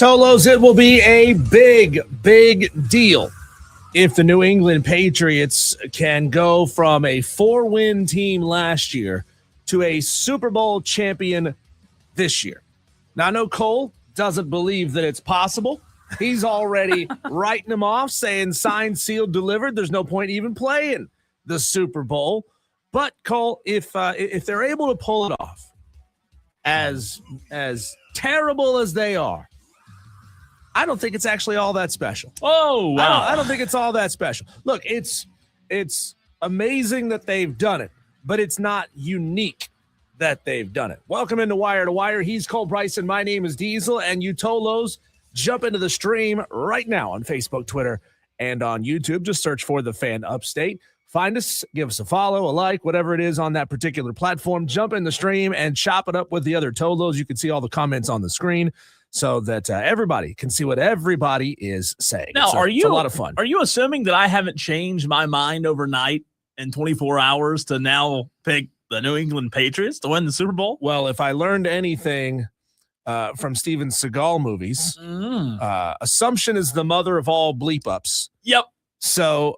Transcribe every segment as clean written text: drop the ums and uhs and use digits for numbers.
Tolos, it will be a big deal if the New England Patriots can go from a 4-win team last year to a Super Bowl champion this year. Now, I know Cole doesn't believe that it's possible. He's already writing them off, saying signed, sealed, delivered. There's no point even playing the Super Bowl. But, Cole, if they're able to pull it off, as terrible as they are, I don't think it's actually all that special. Oh, wow. I don't think it's all that special. Look, it's amazing that they've done it, but it's not unique that they've done it. Welcome into Wire to Wire. He's Cole Bryson. My name is Diesel, and you Tolos, jump into the stream right now on Facebook, Twitter, and on YouTube. Just search for The Fan Upstate. Find us, give us a follow, a like, whatever it is on that particular platform. Jump in the stream and chop it up with the other Tolos. You can see all the comments on the screen so that everybody can see what everybody is saying. Now, it's a lot of fun. Are you assuming that I haven't changed my mind overnight in 24 hours to now pick the New England Patriots to win the Super Bowl? Well, if I learned anything from Steven Seagal movies, assumption is the mother of all bleep-ups. Yep. So,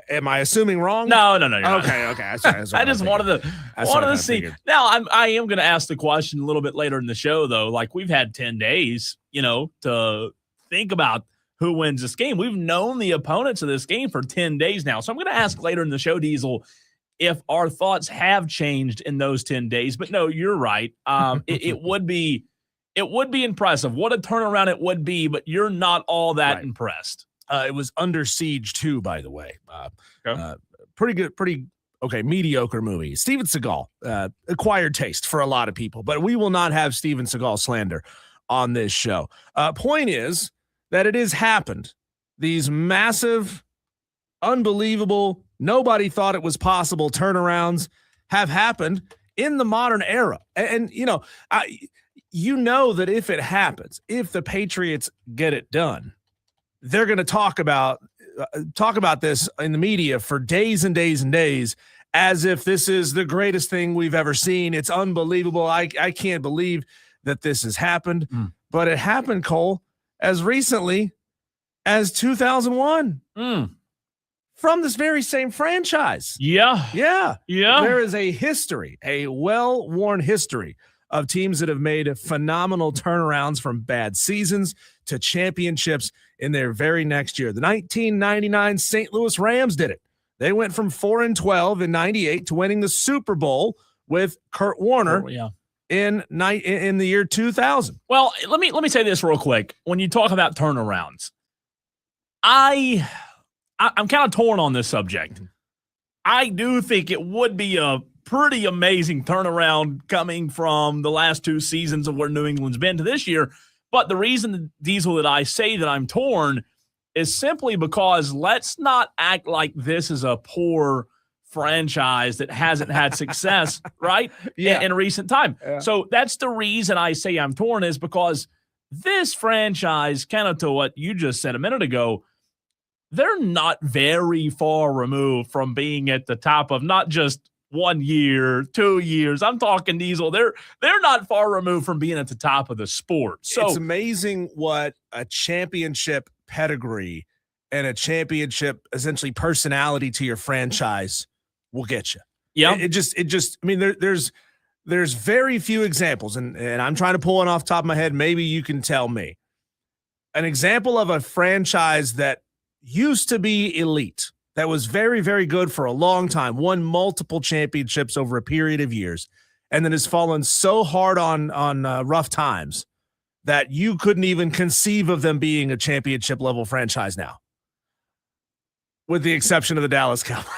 am I assuming wrong? No. Okay. That's I just wanted to see. Now, I am going to ask the question a little bit later in the show, though. Like, we've had 10 days, to think about who wins this game. We've known the opponents of this game for 10 days now. So I'm going to ask later in the show, Diesel, if our thoughts have changed in those 10 days. But no, you're right. It would be impressive. What a turnaround it would be, but you're not all that impressed. It was Under Siege 2, by the way. Okay. Pretty mediocre movie. Steven Seagal, acquired taste for a lot of people, but we will not have Steven Seagal slander on this show. Point is that it has happened. These massive, unbelievable, nobody thought it was possible turnarounds have happened in the modern era. And that if it happens, if the Patriots get it done, they're going to talk about this in the media for days and days and days, as if this is the greatest thing we've ever seen. It's unbelievable. I can't believe that this has happened, but it happened, Cole, as recently as 2001 from this very same franchise. Yeah. There is a history, a well-worn history of teams that have made phenomenal turnarounds from bad seasons to championships in their very next year. The 1999 St. Louis Rams did it. They went from 4-12 in 98 to winning the Super Bowl with Kurt Warner in the year 2000. Well, let me say this real quick. When you talk about turnarounds, I'm kind of torn on this subject. I do think it would be a pretty amazing turnaround coming from the last two seasons of where New England's been to this year. But the reason, Diesel, that I say that I'm torn is simply because let's not act like this is a poor franchise that hasn't had success, right? In recent time. Yeah. So that's the reason I say I'm torn, is because this franchise, kind of to what you just said a minute ago, they're not very far removed from being at the top of not just 1 year, 2 years. I'm talking, Diesel. They're not far removed from being at the top of the sport. So it's amazing what a championship pedigree and a championship essentially personality to your franchise will get you. Yeah. It just, I mean, there's very few examples, and I'm trying to pull one off the top of my head. Maybe you can tell me an example of a franchise that used to be elite, that was very, very good for a long time, won multiple championships over a period of years, and then has fallen so hard on rough times that you couldn't even conceive of them being a championship-level franchise now, with the exception of the Dallas Cowboys.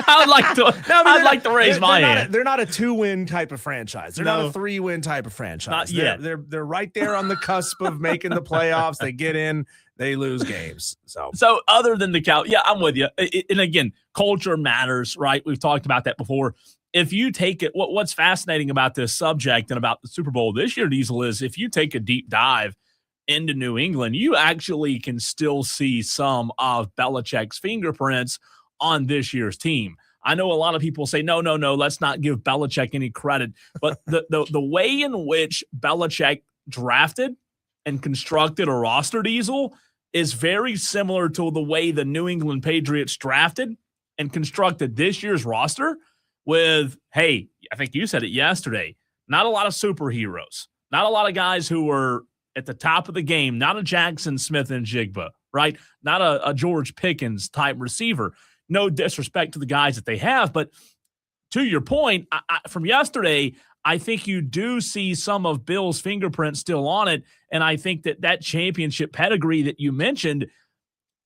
I'd like to raise my hand. They're not a 2-win type of franchise. They're not a 3-win type of franchise. Not yet. They're right there on the cusp of making the playoffs. They get in, they lose games. So other than the Cow, I'm with you. And again, culture matters, right? We've talked about that before. If you take it, what's fascinating about this subject and about the Super Bowl this year, Diesel, is if you take a deep dive into New England, you actually can still see some of Belichick's fingerprints on this year's team. I know a lot of people say, no, let's not give Belichick any credit. But the way in which Belichick drafted and constructed a roster, Diesel, is very similar to the way the New England Patriots drafted and constructed this year's roster with, hey, I think you said it yesterday, not a lot of superheroes, not a lot of guys who were at the top of the game, not a Jackson Smith and Jigba, right? Not a George Pickens type receiver. No disrespect to the guys that they have, but to your point, from yesterday, I think you do see some of Bill's fingerprints still on it, and I think that championship pedigree that you mentioned,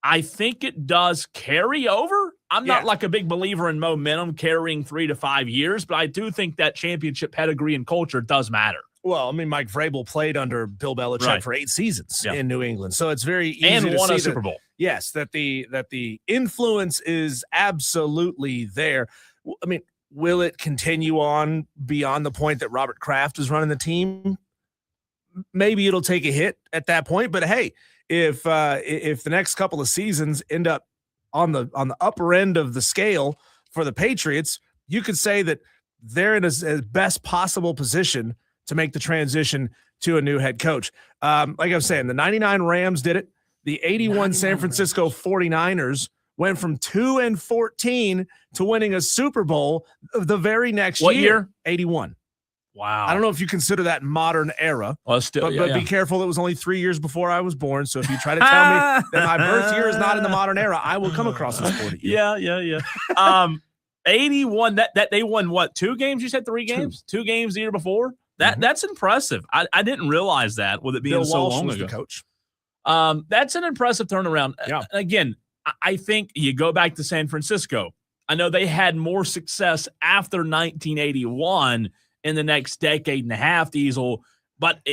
I think it does carry over. I'm not like a big believer in momentum carrying 3 to 5 years, but I do think that championship pedigree and culture does matter. Well, I mean, Mike Vrabel played under Bill Belichick for 8 seasons in New England, so it's very easy and to won see a Super Bowl. Yes, that the influence is absolutely there. I mean, will it continue on beyond the point that Robert Kraft is running the team? Maybe it'll take a hit at that point, but hey, if the next couple of seasons end up on the upper end of the scale for the Patriots, you could say that they're in a best possible position to make the transition to a new head coach. Like I was saying, the 99 Rams did it. The 81 San Francisco 49ers went from 2-14 to winning a Super Bowl the very next year. What year? 81. Wow. I don't know if you consider that modern era, well, still, but be careful. It was only 3 years before I was born. So if you try to tell me that my birth year is not in the modern era, I will come across this for you. Yeah. 81, that they won what, 2 games? You said 3 games? 2 games the year before? That's impressive. I didn't realize that with it being Bill so Walsh long was ago. the coach. That's an impressive turnaround. Yeah. Again, I think you go back to San Francisco. I know they had more success after 1981 in the next decade and a half, Diesel, but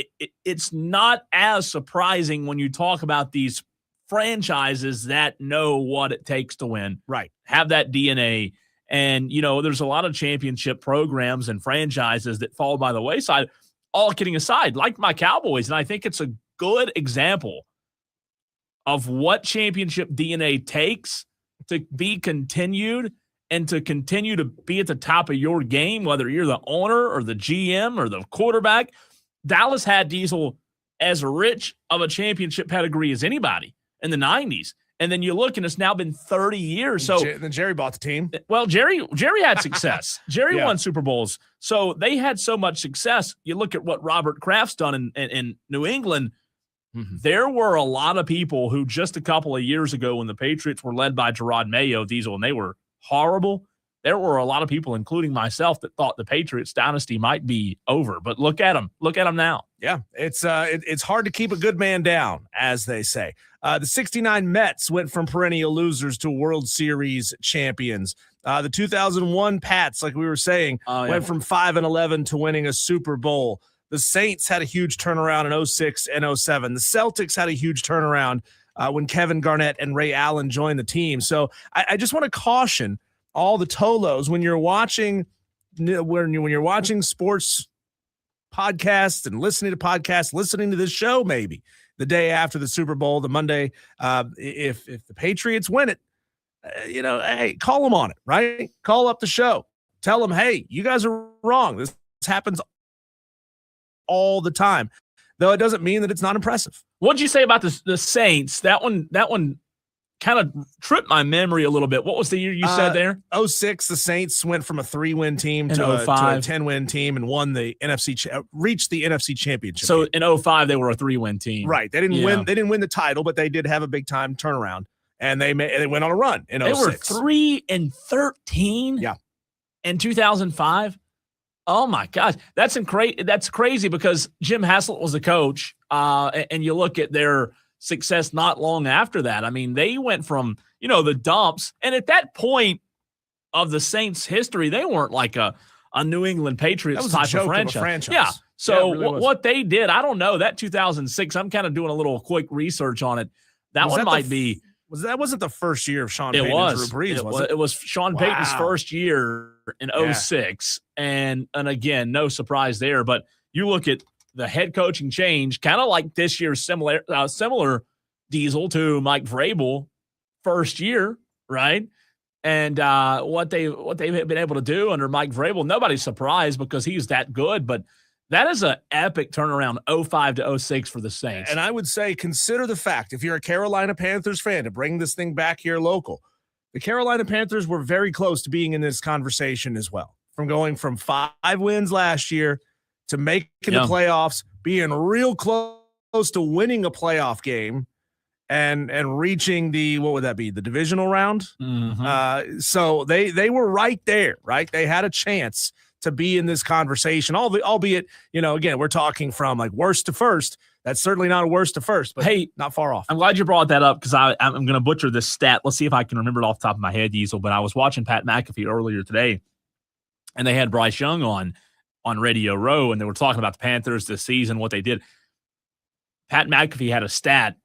it's not as surprising when you talk about these franchises that know what it takes to win. Right. Have that DNA. And, there's a lot of championship programs and franchises that fall by the wayside, all kidding aside, like my Cowboys. And I think it's a good example of what championship DNA takes to be continued and to continue to be at the top of your game, whether you're the owner or the GM or the quarterback. Dallas had Diesel as rich of a championship pedigree as anybody in the 90s. And then you look, and it's now been 30 years. So then Jerry bought the team. Well, Jerry had success. Jerry won Super Bowls. So they had so much success. You look at what Robert Kraft's done in New England. Mm-hmm. There were a lot of people who just a couple of years ago when the Patriots were led by Gerard Mayo, Diesel, and they were horrible. There were a lot of people, including myself, that thought the Patriots dynasty might be over. But look at them. Look at them now. Yeah, it's hard to keep a good man down, as they say. The 69 Mets went from perennial losers to World Series champions. The 2001 Pats, like we were saying, went from 5-11 to winning a Super Bowl. The Saints had a huge turnaround in 06 and 07. The Celtics had a huge turnaround when Kevin Garnett and Ray Allen joined the team. So I just want to caution all the Tolos when you're watching sports podcasts and listening to podcasts, listening to this show maybe the day after the Super Bowl, the Monday, if the Patriots win it, hey, call them on it, right? Call up the show. Tell them, hey, you guys are wrong. This happens all the time, though it doesn't mean that it's not impressive. What'd you say about the Saints? That one kind of tripped my memory a little bit. What was the year you said there? 06, the Saints went from a 3-win team to a 10-win team and won the reached the NFC Championship. So in 05, they were a 3-win team. Right. They didn't win. They didn't win the title, but they did have a big time turnaround, and they went on a run in 06. They were 3-13. Yeah. In 2005. Oh my gosh, that's crazy because Jim Haslett was the coach, and you look at their success not long after that. I mean, they went from the dumps, and at that point of the Saints' history, they weren't like a New England Patriots type of franchise. Yeah. So really what they did, I don't know. That 2006, I'm kind of doing a little quick research on it. That might be. That wasn't the first year of Sean Payton and Drew Brees, was it? It was Sean Payton's first year in 06. And again, no surprise there. But you look at the head coaching change, kind of like this year's similar Diesel to Mike Vrabel first year, right? And what they've been able to do under Mike Vrabel, nobody's surprised because he's that good. But That is an epic turnaround, 05 to 06 for the Saints. And I would say consider the fact, if you're a Carolina Panthers fan, to bring this thing back here local, the Carolina Panthers were very close to being in this conversation as well. From going from 5 wins last year to making the playoffs, being real close to winning a playoff game and reaching the, what would that be, the divisional round? Mm-hmm. So they were right there, right? They had a chance to be in this conversation, albeit, again, we're talking from like worst to first. That's certainly not a worst to first, but hey, not far off. I'm glad you brought that up because I'm going to butcher this stat. Let's see if I can remember it off the top of my head, Diesel. But I was watching Pat McAfee earlier today, and they had Bryce Young on Radio Row, and they were talking about the Panthers this season, what they did. Pat McAfee had a stat,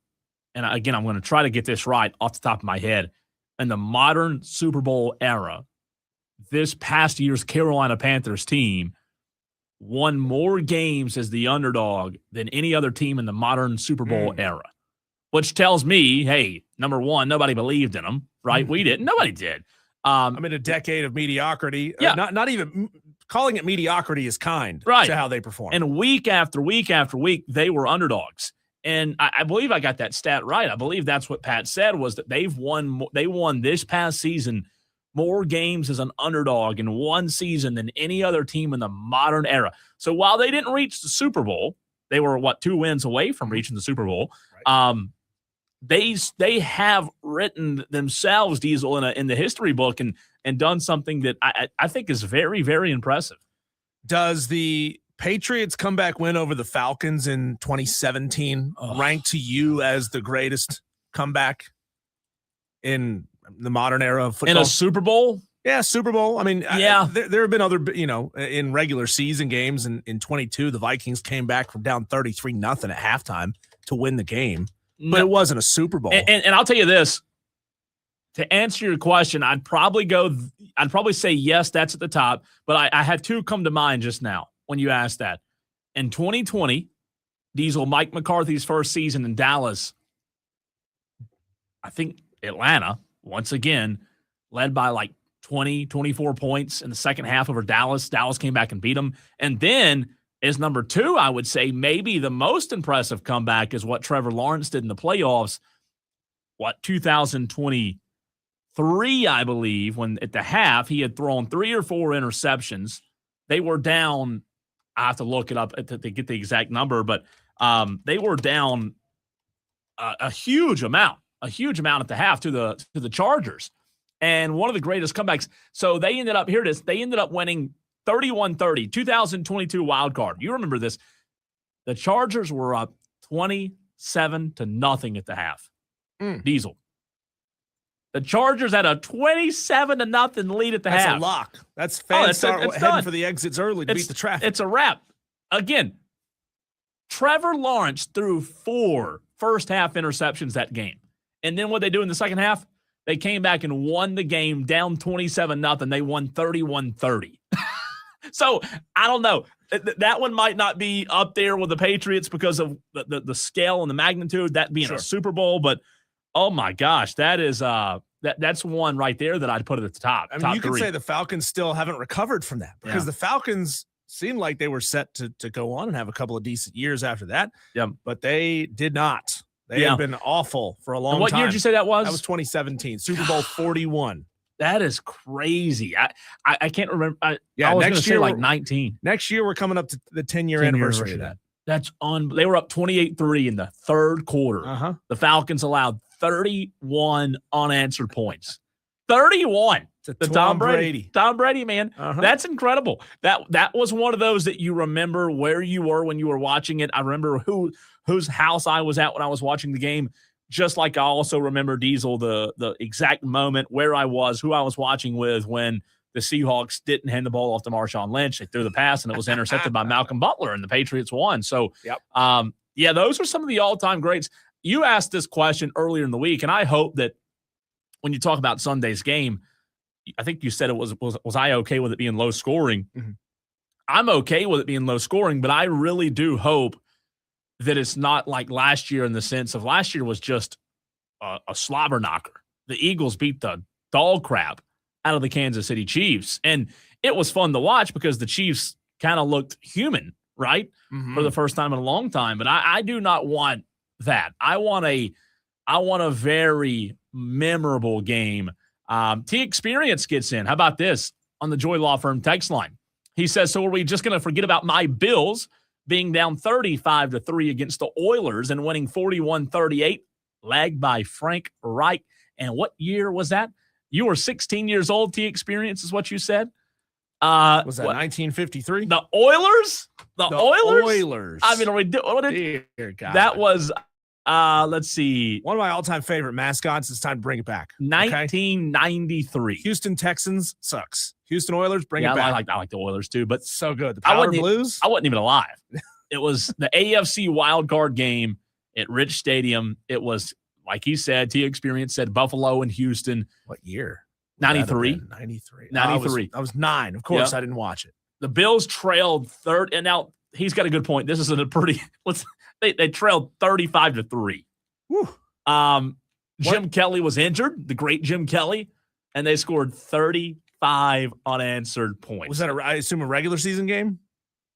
and again, I'm going to try to get this right off the top of my head. In the modern Super Bowl era, this past year's Carolina Panthers team won more games as the underdog than any other team in the modern Super Bowl era, which tells me, hey, number one, nobody believed in them, right? We didn't. Nobody did. A decade of mediocrity. Yeah. Not even calling it mediocrity is kind right. to how they perform. And week after week after week, they were underdogs. And I believe I got that stat right. I believe that's what Pat said, was that they won this past season more games as an underdog in one season than any other team in the modern era. So while they didn't reach the Super Bowl, they were 2 wins away from reaching the Super Bowl. Right. They have written themselves, Diesel, in the history book and done something that I think is very, very impressive. Does the Patriots comeback win over the Falcons in 2017 rank to you as the greatest comeback in the modern era of football? In a Super Bowl? Yeah, Super Bowl. I mean, there have been other, in regular season games. In 22, the Vikings came back from down 33-0 at halftime to win the game, but it wasn't a Super Bowl. And I'll tell you this, to answer your question, I'd probably say yes, that's at the top, but I had two come to mind just now when you asked that. In 2020, Diesel, Mike McCarthy's first season in Dallas, I think Atlanta, once again, led by 20, 24 points in the second half over Dallas. Dallas came back and beat them. And then as number two, I would say maybe the most impressive comeback is what Trevor Lawrence did in the playoffs, 2023, I believe, when at the half he had thrown 3 or 4 interceptions. They were down, I have to look it up to get the exact number, but they were down a huge amount at the half to the Chargers. And one of the greatest comebacks. So they ended up, here it is, they ended up winning 31-30, 2022 wild card. You remember this. The Chargers were up 27-0 at the half. Diesel. The Chargers had a 27-0 lead at the half. That's a lock. That's fans heading for the exits early to beat the traffic. It's a wrap. Again, Trevor Lawrence threw 4 first-half interceptions that game. And then what they do in the second half, they came back and won the game down 27-0. They won 31-30. So, I don't know. That one might not be up there with the Patriots because of the scale and the magnitude, that being a Super Bowl. But, oh, my gosh, that is that's one right there that I'd put at the top. I mean, you could say the Falcons still haven't recovered from that because the Falcons seemed like they were set to go on and have a couple of decent years after that. Yeah. But they did not. They have been awful for a long time. What year did you say that was? That was 2017, Super Bowl 41. That is crazy. I can't remember. I was next year, 19. Next year, we're coming up to the 10-year anniversary of that. That's They were up 28-3 in the third quarter. The Falcons allowed 31 unanswered points. 31. To Tom Brady. Tom Brady, man. That's incredible. That was one of those that you remember where you were when you were watching it. I remember whose house I was at when I was watching the game, just like I also remember, Diesel, the exact moment where I was, who I was watching with when the Seahawks didn't hand the ball off to Marshawn Lynch. They threw the pass, and it was intercepted by Malcolm Butler, and the Patriots won. So, those are some of the all-time greats. You asked this question earlier in the week, and I hope that when you talk about Sunday's game, I think you said it was I okay with it being low scoring? I'm okay with it being low scoring, but I really do hope that it's not like last year in the sense of last year was just a slobber knocker. The Eagles beat the dog crap out of the Kansas City Chiefs. And it was fun to watch because the Chiefs kind of looked human right? For the first time in a long time. But I do not want that. I want a very memorable game. T Experience gets in. How about this on the Joy Law Firm text line? He says, so are we just going to forget about my Bills being down 35-3 against the Oilers and winning 41-38, lagged by Frank Reich? And what year was that? You were 16 years old, T Experience is what you said? Was that 1953? The Oilers? The Oilers. I mean, Dear God. That was, let's see. One of my all-time favorite mascots. It's time to bring it back. 1993. Okay? Houston Texans sucks. Houston Oilers, bring it back. I like the Oilers too, but so good. The Powder Blues? I wasn't even alive. It was the AFC wildcard game at Rich Stadium. It was, like he said, T Experience said, Buffalo and Houston. What year? 93. 93. 93. I was 9. Of course, I didn't watch it. The Bills trailed third, and now he's got a good point. This isn't a pretty. They trailed 35-3. Whew. Jim Kelly was injured, the great Jim Kelly, and they scored 35 unanswered points. Was that I assume a regular season game?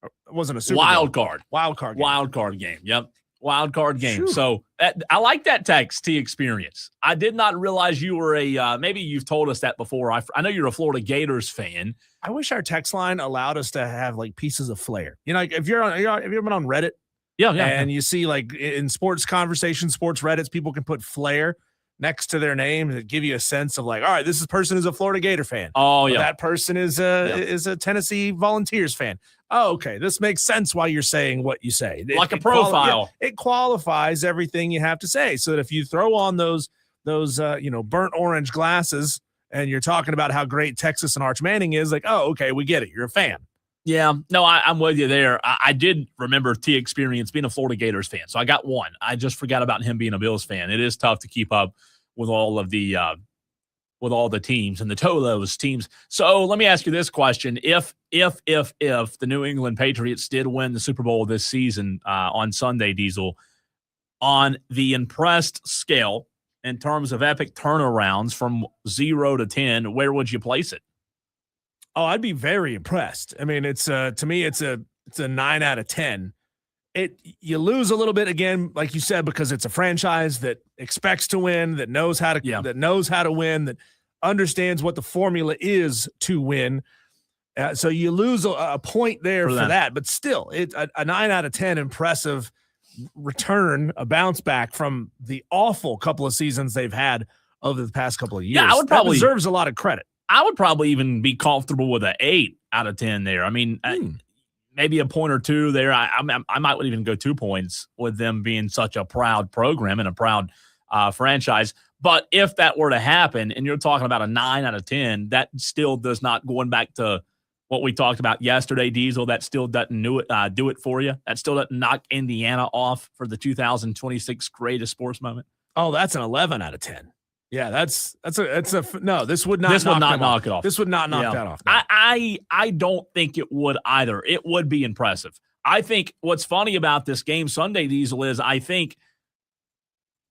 Or it wasn't a Super wild Bowl. card. Wild card game. Yep. Wild card game. Whew. So I like that text, T Experience. I did not realize you were maybe you've told us that before. I know you're a Florida Gators fan. I wish our text line allowed us to have like pieces of flair. You know, like if have you ever been on Reddit? Yeah. And you see like in sports conversations, sports Reddits, people can put flair next to their name to give you a sense of like, all right, this person is a Florida Gator fan. Oh, yeah. That person is a Tennessee Volunteers fan. Oh, okay. This makes sense why you're saying what you say. Like a profile. It qualifies everything you have to say so that if you throw on those burnt orange glasses and you're talking about how great Texas and Arch Manning is, like, oh, okay, we get it. You're a fan. Yeah. No, I'm with you there. I did remember T Experience being a Florida Gators fan. So I got one. I just forgot about him being a Bills fan. It is tough to keep up with all of the teams and the Tolos teams. So let me ask you this question. If the New England Patriots did win the Super Bowl this season on Sunday, Diesel, on the impressed scale in terms of epic turnarounds from 0 to 10, where would you place it? Oh, I'd be very impressed. I mean, it's to me, it's a 9 out of 10. You lose a little bit again, like you said, because it's a franchise that expects to win, that knows how to win, that understands what the formula is to win. So you lose a point there for that, but still, it's a 9 out of 10 impressive return, a bounce back from the awful couple of seasons they've had over the past couple of years. Yeah, that deserves a lot of credit. I would probably even be comfortable with an 8 out of 10 there. I mean, maybe a point or two there. I might even go 2 points with them being such a proud program and a proud franchise. But if that were to happen, and you're talking about a 9 out of 10, that still does not, going back to what we talked about yesterday, Diesel, that still doesn't do it for you. That still doesn't knock Indiana off for the 2026 greatest sports moment. Oh, that's an 11 out of 10. Yeah, that's a no. This would not. This would not knock it off. This would not knock that off. No. I don't think it would either. It would be impressive. I think what's funny about this game Sunday, Diesel, is I think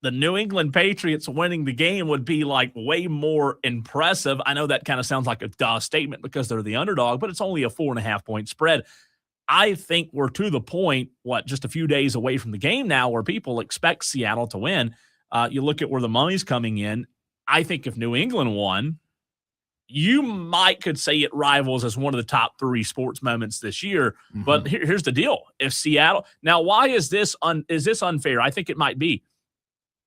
the New England Patriots winning the game would be like way more impressive. I know that kind of sounds like a duh statement because they're the underdog, but it's only a 4.5 point spread. I think we're to the point, just a few days away from the game now, where people expect Seattle to win. You look at where the money's coming in. I think if New England won, you could say it rivals as one of the top 3 sports moments this year. Mm-hmm. But here's the deal: if Seattle, now why is this unfair? I think it might be.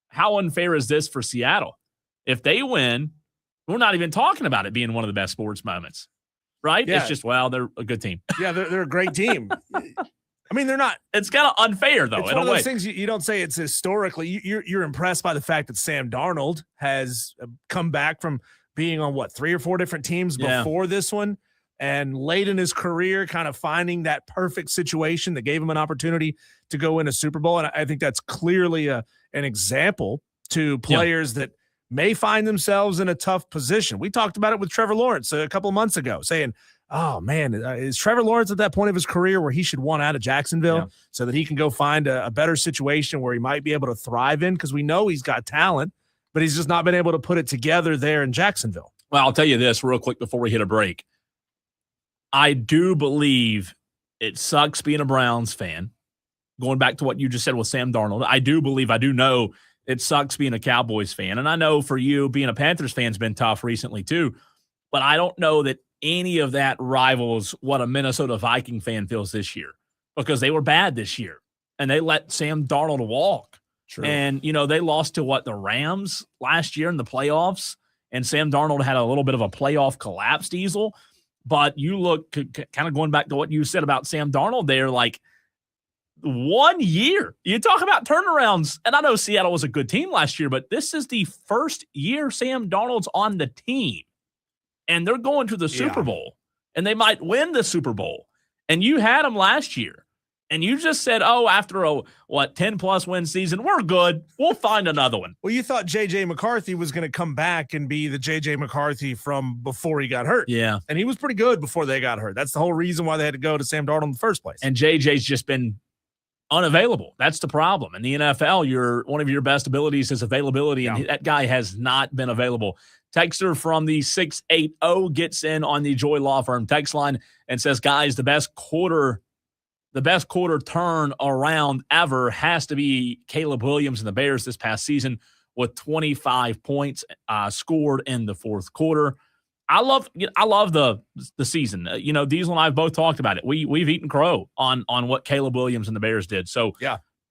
How unfair is this for Seattle? If they win, we're not even talking about it being one of the best sports moments, right? Yeah. It's just, they're a good team. Yeah, they're a great team. I mean, they're not. It's kind of unfair, though. It's one of those things you don't say it's historically. You're impressed by the fact that Sam Darnold has come back from being on 3 or 4 different teams before this one, and late in his career, kind of finding that perfect situation that gave him an opportunity to go win a Super Bowl. And I think that's clearly an example to players that may find themselves in a tough position. We talked about it with Trevor Lawrence a couple of months ago, saying, oh, man, is Trevor Lawrence at that point of his career where he should want out of Jacksonville so that he can go find a better situation where he might be able to thrive in? Because we know he's got talent, but he's just not been able to put it together there in Jacksonville. Well, I'll tell you this real quick before we hit a break. I do believe It sucks being a Browns fan. Going back to what you just said with Sam Darnold, I do know it sucks being a Cowboys fan. And I know for you, being a Panthers fan has been tough recently too. But I don't know that any of that rivals what a Minnesota Viking fan feels this year, because they were bad this year and they let Sam Darnold walk. True. And, they lost to the Rams last year in the playoffs, and Sam Darnold had a little bit of a playoff collapse, Diesel. But you look, kind of going back to what you said about Sam Darnold there, like 1 year. You talk about turnarounds, and I know Seattle was a good team last year, but this is the first year Sam Darnold's on the team, and they're going to the Super Bowl, and they might win the Super Bowl. And you had them last year, and you just said, after a 10-plus win season, we're good. We'll find another one. Well, you thought J.J. McCarthy was going to come back and be the J.J. McCarthy from before he got hurt. Yeah. And he was pretty good before they got hurt. That's the whole reason why they had to go to Sam Darnold in the first place. And J.J.'s just been unavailable. That's the problem. In the NFL, one of your best abilities is availability, and that guy has not been available. Texter from the 680 gets in on the Joy Law Firm text line and says, guys, the best quarter turn around ever has to be Caleb Williams and the Bears this past season with 25 points scored in the fourth quarter. I love the season. Diesel and I have both talked about it. We've eaten crow on what Caleb Williams and the Bears did. So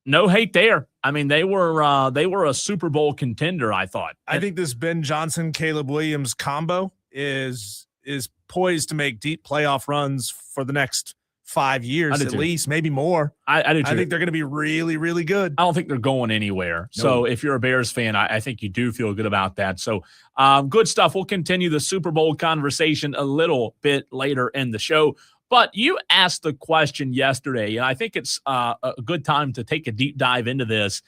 no hate there. I mean, they were a Super Bowl contender, I thought. I think this Ben Johnson, Caleb Williams combo is poised to make deep playoff runs for the next 5 years at least, maybe more. I do too. I think they're going to be really, really good. I don't think they're going anywhere. No. So if you're a Bears fan, I think you do feel good about that. So good stuff. We'll continue the Super Bowl conversation a little bit later in the show. But you asked the question yesterday, and I think it's a good time to take a deep dive into this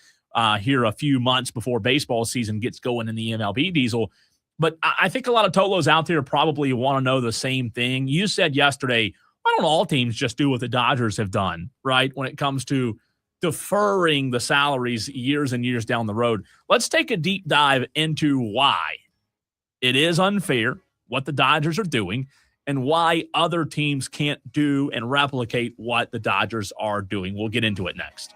here a few months before baseball season gets going in the MLB, Diesel. But I think a lot of Tolos out there probably want to know the same thing. You said yesterday, why don't all teams just do what the Dodgers have done, right, when it comes to deferring the salaries years and years down the road? Let's take a deep dive into why it is unfair, what the Dodgers are doing, and why other teams can't do and replicate what the Dodgers are doing. We'll get into it next.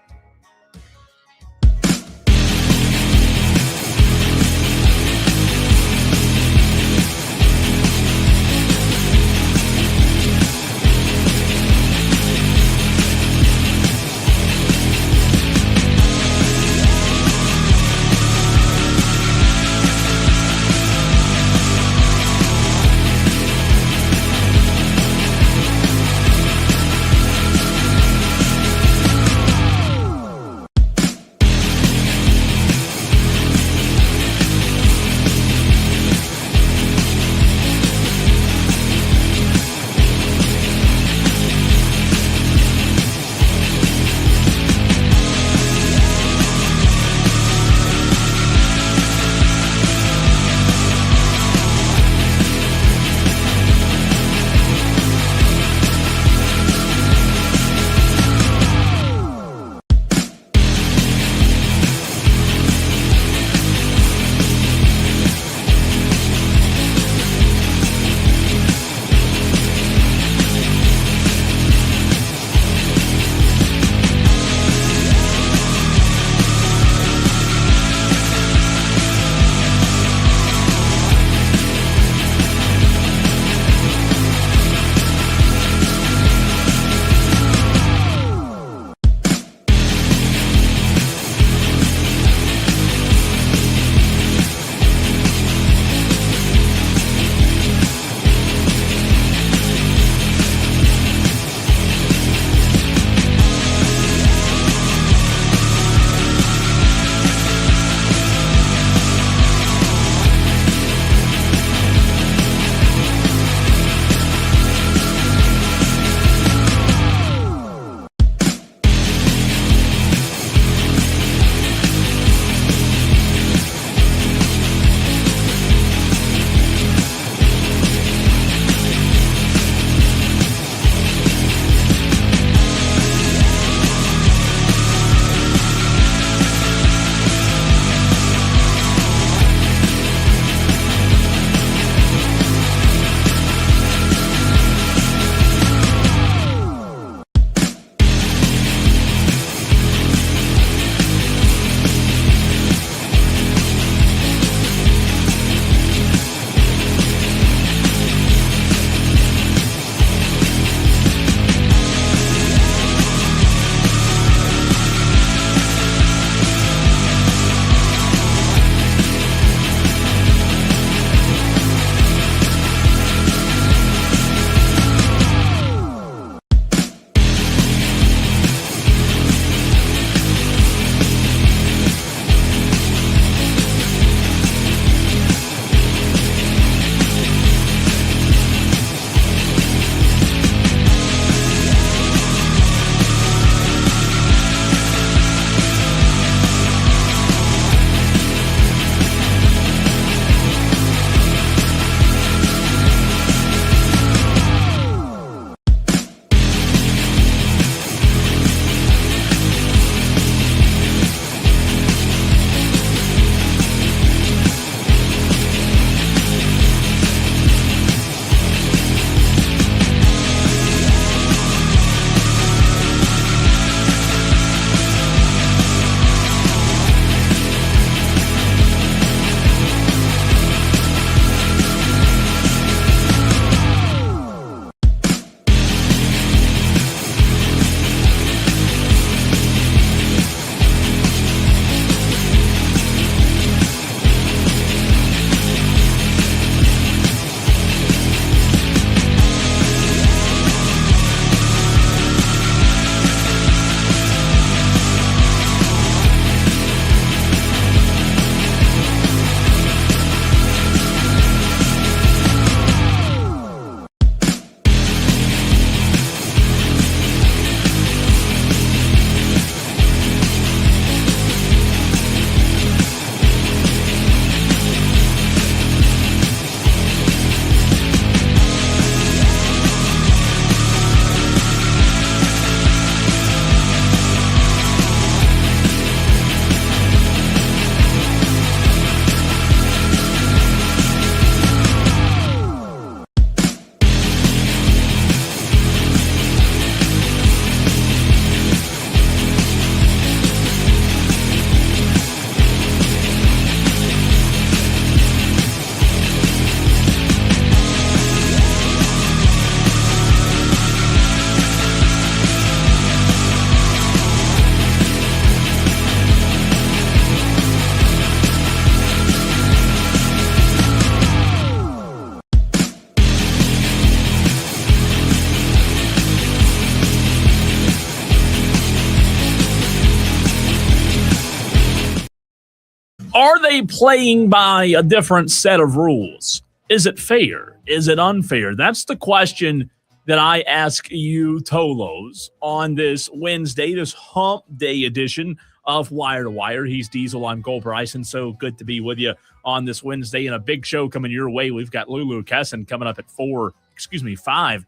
they playing by a different set of rules? Is it fair? Is it unfair? That's the question that I ask you, Tolos, on this Wednesday, this hump day edition of Wire to Wire. He's Diesel. I'm Cole Bryson. So good to be with you on this Wednesday, and a big show coming your way. We've got Lulu Kesson coming up at 5:22.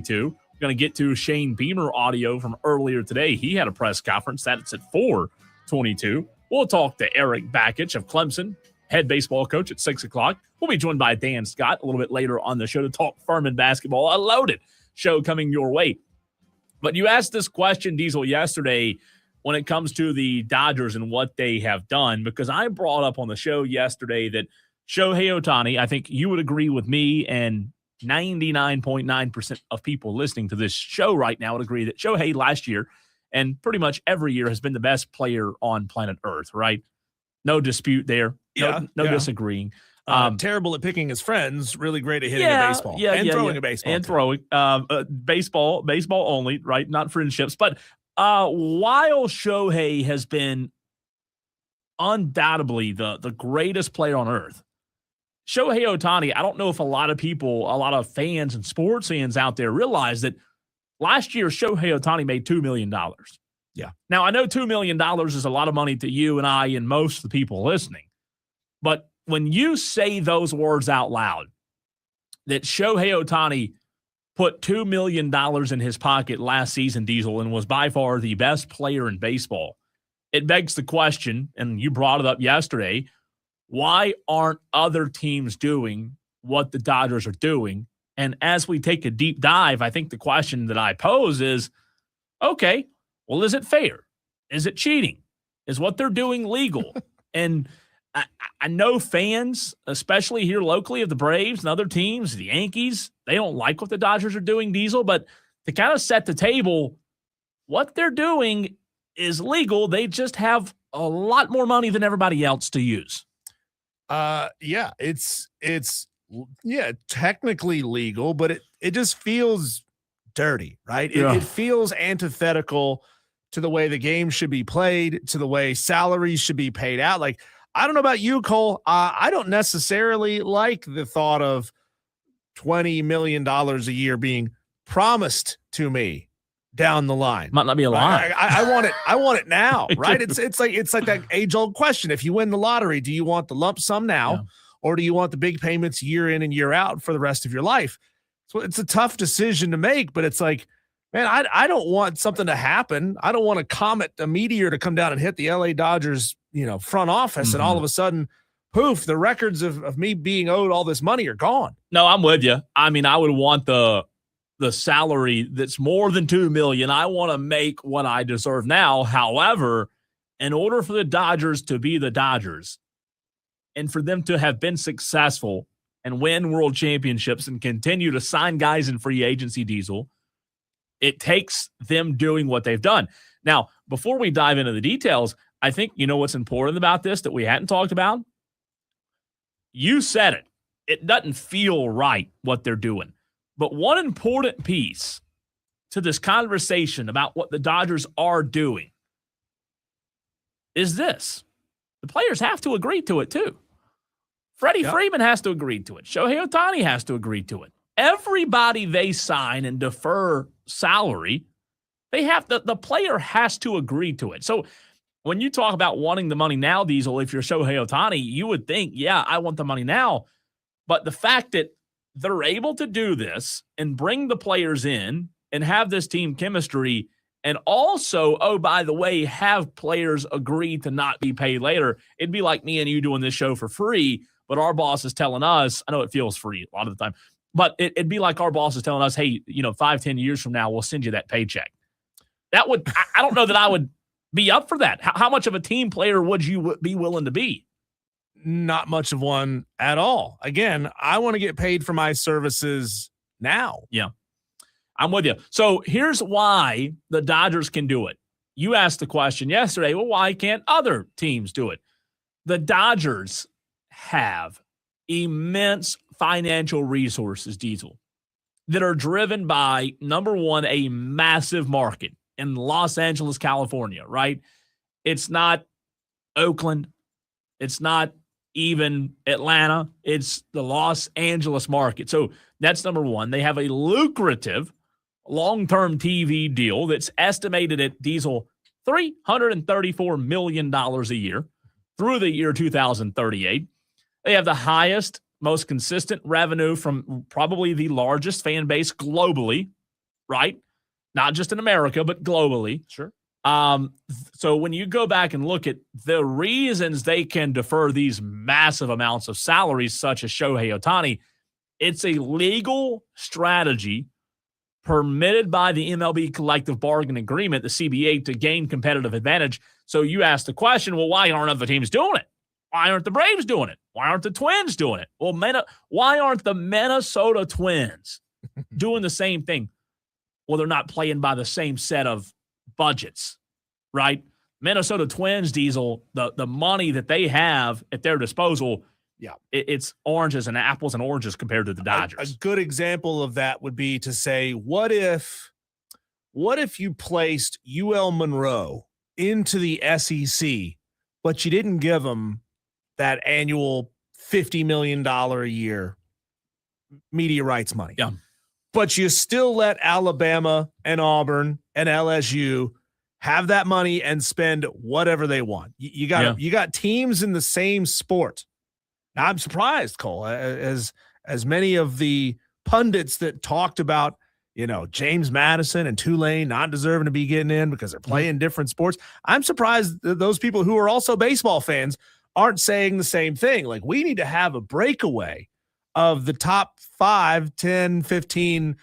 We're going to get to Shane Beamer audio from earlier today. He had a press conference. That's at 4:22. We'll talk to Erik Bakich of Clemson, head baseball coach, at 6 o'clock. We'll be joined by Dan Scott a little bit later on the show to talk Furman basketball. A loaded show coming your way. But you asked this question, Diesel, yesterday when it comes to the Dodgers and what they have done, because I brought up on the show yesterday that Shohei Ohtani, I think you would agree with me, and 99.9% of people listening to this show right now would agree that Shohei last year and pretty much every year has been the best player on planet Earth, right? No dispute there. No disagreeing. Terrible at picking his friends, really great at hitting a baseball and throwing a baseball. And throwing. Baseball only, right? Not friendships. But while Shohei has been undoubtedly the greatest player on earth, Shohei Ohtani, I don't know if a lot of people, a lot of fans and sports fans out there realize that last year Shohei Ohtani made $2 million. Yeah. Now, I know $2 million is a lot of money to you and I and most of the people listening. But when you say those words out loud, that Shohei Ohtani put $2 million in his pocket last season, Diesel, and was by far the best player in baseball, it begs the question, and you brought it up yesterday, why aren't other teams doing what the Dodgers are doing? And as we take a deep dive, I think the question that I pose is, okay, well, is it fair? Is it cheating? Is what they're doing legal? And I know fans, especially here locally of the Braves and other teams, the Yankees, they don't like what the Dodgers are doing, Diesel, but to kind of set the table, what they're doing is legal. They just have a lot more money than everybody else to use. It's technically legal, but it just feels dirty, right? It feels antithetical to the way the game should be played, to the way salaries should be paid out. Like, I don't know about you, Cole. I don't necessarily like the thought of $20 million a year being promised to me down the line. Might not be a lie. I want it. I want it now, right? It's like that age-old question. If you win the lottery, do you want the lump sum now, or do you want the big payments year in and year out for the rest of your life? So it's a tough decision to make, but it's like, man, I don't want something to happen. I don't want a meteor to come down and hit the LA Dodgers, front office, and all of a sudden, poof, the records of me being owed all this money are gone. No, I'm with you. I mean, I would want the salary that's more than $2 million. I want to make what I deserve now. However, in order for the Dodgers to be the Dodgers and for them to have been successful and win world championships and continue to sign guys in free agency, Diesel, it takes them doing what they've done. Now, before we dive into the details, I think you know what's important about this that we hadn't talked about? You said it. It doesn't feel right what they're doing. But one important piece to this conversation about what the Dodgers are doing is this. The players have to agree to it too. Freddie Freeman has to agree to it. Shohei Ohtani has to agree to it. Everybody they sign and defer salary, the player has to agree to it. So when you talk about wanting the money now, Diesel, if you're Shohei Ohtani, you would think, I want the money now. But the fact that they're able to do this and bring the players in and have this team chemistry and also, oh, by the way, have players agree to not be paid later. It'd be like me and you doing this show for free, but our boss is telling us, I know it feels free a lot of the time, but it'd be like our boss is telling us, hey, 5-10 years from now, we'll send you that paycheck. That would, I don't know that I would be up for that. How much of a team player would you be willing to be? Not much of one at all. Again, I want to get paid for my services now. Yeah, I'm with you. So here's why the Dodgers can do it. You asked the question yesterday, well, why can't other teams do it? The Dodgers have immense financial resources, Diesel, that are driven by, number one, a massive market in Los Angeles, California, right? It's not Oakland. It's not even Atlanta. It's the Los Angeles market. So that's number one. They have a lucrative long-term TV deal that's estimated at Diesel $334 million a year through the year 2038. They have the highest, most consistent revenue from probably the largest fan base globally, right? Not just in America, but globally. Sure. So when you go back and look at the reasons they can defer these massive amounts of salaries, such as Shohei Ohtani, it's a legal strategy permitted by the MLB collective bargaining agreement, the CBA, to gain competitive advantage. So you ask the question, well, why aren't other teams doing it? Why aren't the Braves doing it? Why aren't the Twins doing it? Well, why aren't the Minnesota Twins doing the same thing? Well, they're not playing by the same set of budgets, right? Minnesota Twins, Diesel, the money that they have at their disposal, it's oranges and apples and oranges compared to the Dodgers. A good example of that would be to say, what if you placed UL Monroe into the SEC, but you didn't give them that annual $50 million a year media rights money? Yeah. But you still let Alabama and Auburn and LSU have that money and spend whatever they want. You got teams in the same sport. Now, I'm surprised, Cole, as many of the pundits that talked about, James Madison and Tulane not deserving to be getting in because they're playing different sports. I'm surprised that those people who are also baseball fans aren't saying the same thing. Like, we need to have a breakaway of the top 5, 10, 15,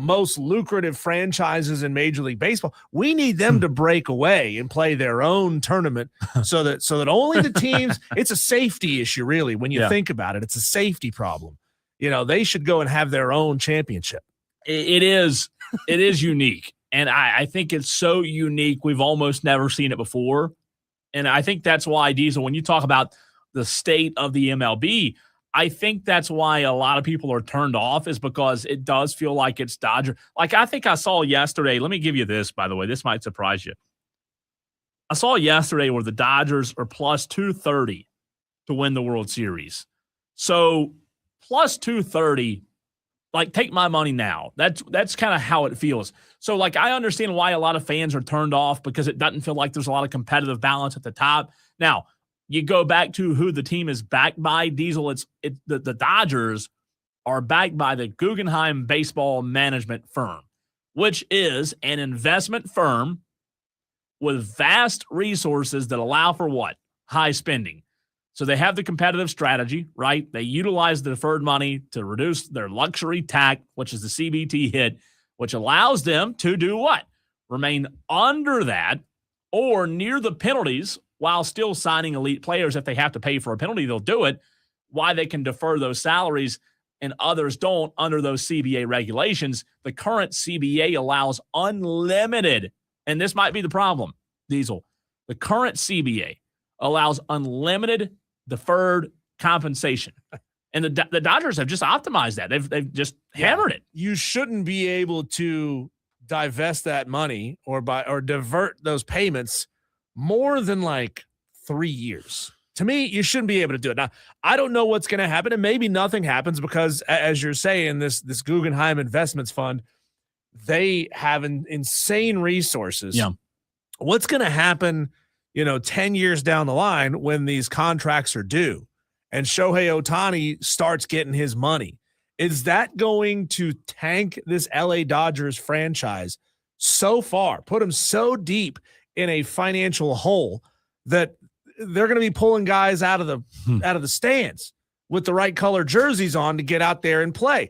most lucrative franchises in Major League Baseball. We need them to break away and play their own tournament so that only the teams, it's a safety issue, really. When you think about it, it's a safety problem. They should go and have their own championship. It is unique. And I think it's so unique. We've almost never seen it before. And I think that's why, Diesel, when you talk about the state of the MLB, I think that's why a lot of people are turned off, is because it does feel like it's Dodger. Like, I think I saw yesterday, let me give you this, by the way. This might surprise you. I saw yesterday where the Dodgers are plus 230 to win the World Series. So plus 230, like, take my money now. That's kind of how it feels. So, like, I understand why a lot of fans are turned off, because it doesn't feel like there's a lot of competitive balance at the top. Now, you go back to who the team is backed by, Diesel. The Dodgers are backed by the Guggenheim Baseball Management Firm, which is an investment firm with vast resources that allow for what? High spending. So they have the competitive strategy, right? They utilize the deferred money to reduce their luxury tax, which is the CBT hit, which allows them to do what? Remain under that or near the penalties while still signing elite players. If they have to pay for a penalty, they'll do it. Why they can defer those salaries and others don't under those CBA regulations. The current CBA allows unlimited, and this might be the problem, Diesel. The current CBA allows unlimited deferred compensation. And the Dodgers have just optimized that. They've just hammered it. You shouldn't be able to divest that money or divert those payments more than like 3 years. To me, you shouldn't be able to do it. Now, I don't know what's going to happen, and maybe nothing happens because, as you're saying, this Guggenheim Investments Fund, they have insane resources. Yeah. What's going to happen, 10 years down the line when these contracts are due and Shohei Ohtani starts getting his money? Is that going to tank this LA Dodgers franchise so far, put them so deep in a financial hole that they're going to be pulling guys out of the stands with the right color jerseys on to get out there and play?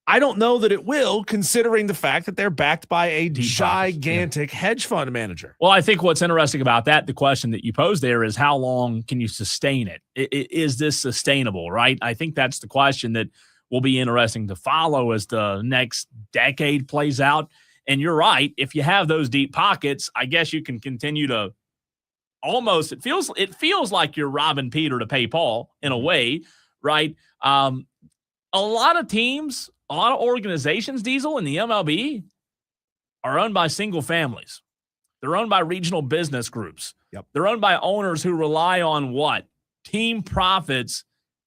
I don't know that it will, considering the fact that they're backed by a gigantic hedge fund manager. Well, I think what's interesting about that, the question that you posed there, is how long can you sustain it? Is this sustainable, right? I think that's the question that will be interesting to follow as the next decade plays out. And you're right. If you have those deep pockets, I guess you can continue to almost, it feels like you're robbing Peter to pay Paul in a way, right? A lot of teams, a lot of organizations, Diesel, in the MLB are owned by single families. They're owned by regional business groups. Yep. They're owned by owners who rely on what? Team profits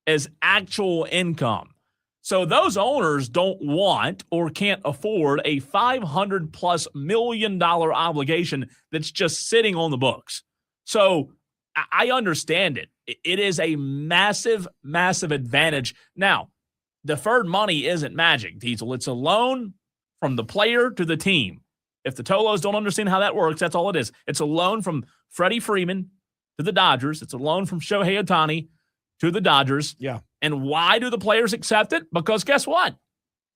as actual income. So those owners don't want or can't afford a $500+ million obligation that's just sitting on the books. So I understand it. It is a massive, massive advantage. Now, deferred money isn't magic, Diesel. It's a loan from the player to the team. If the Tolos don't understand how that works, that's all it is. It's a loan from Freddie Freeman to the Dodgers. It's a loan from Shohei Ohtani to the Dodgers. Yeah. And why do the players accept it? Because guess what?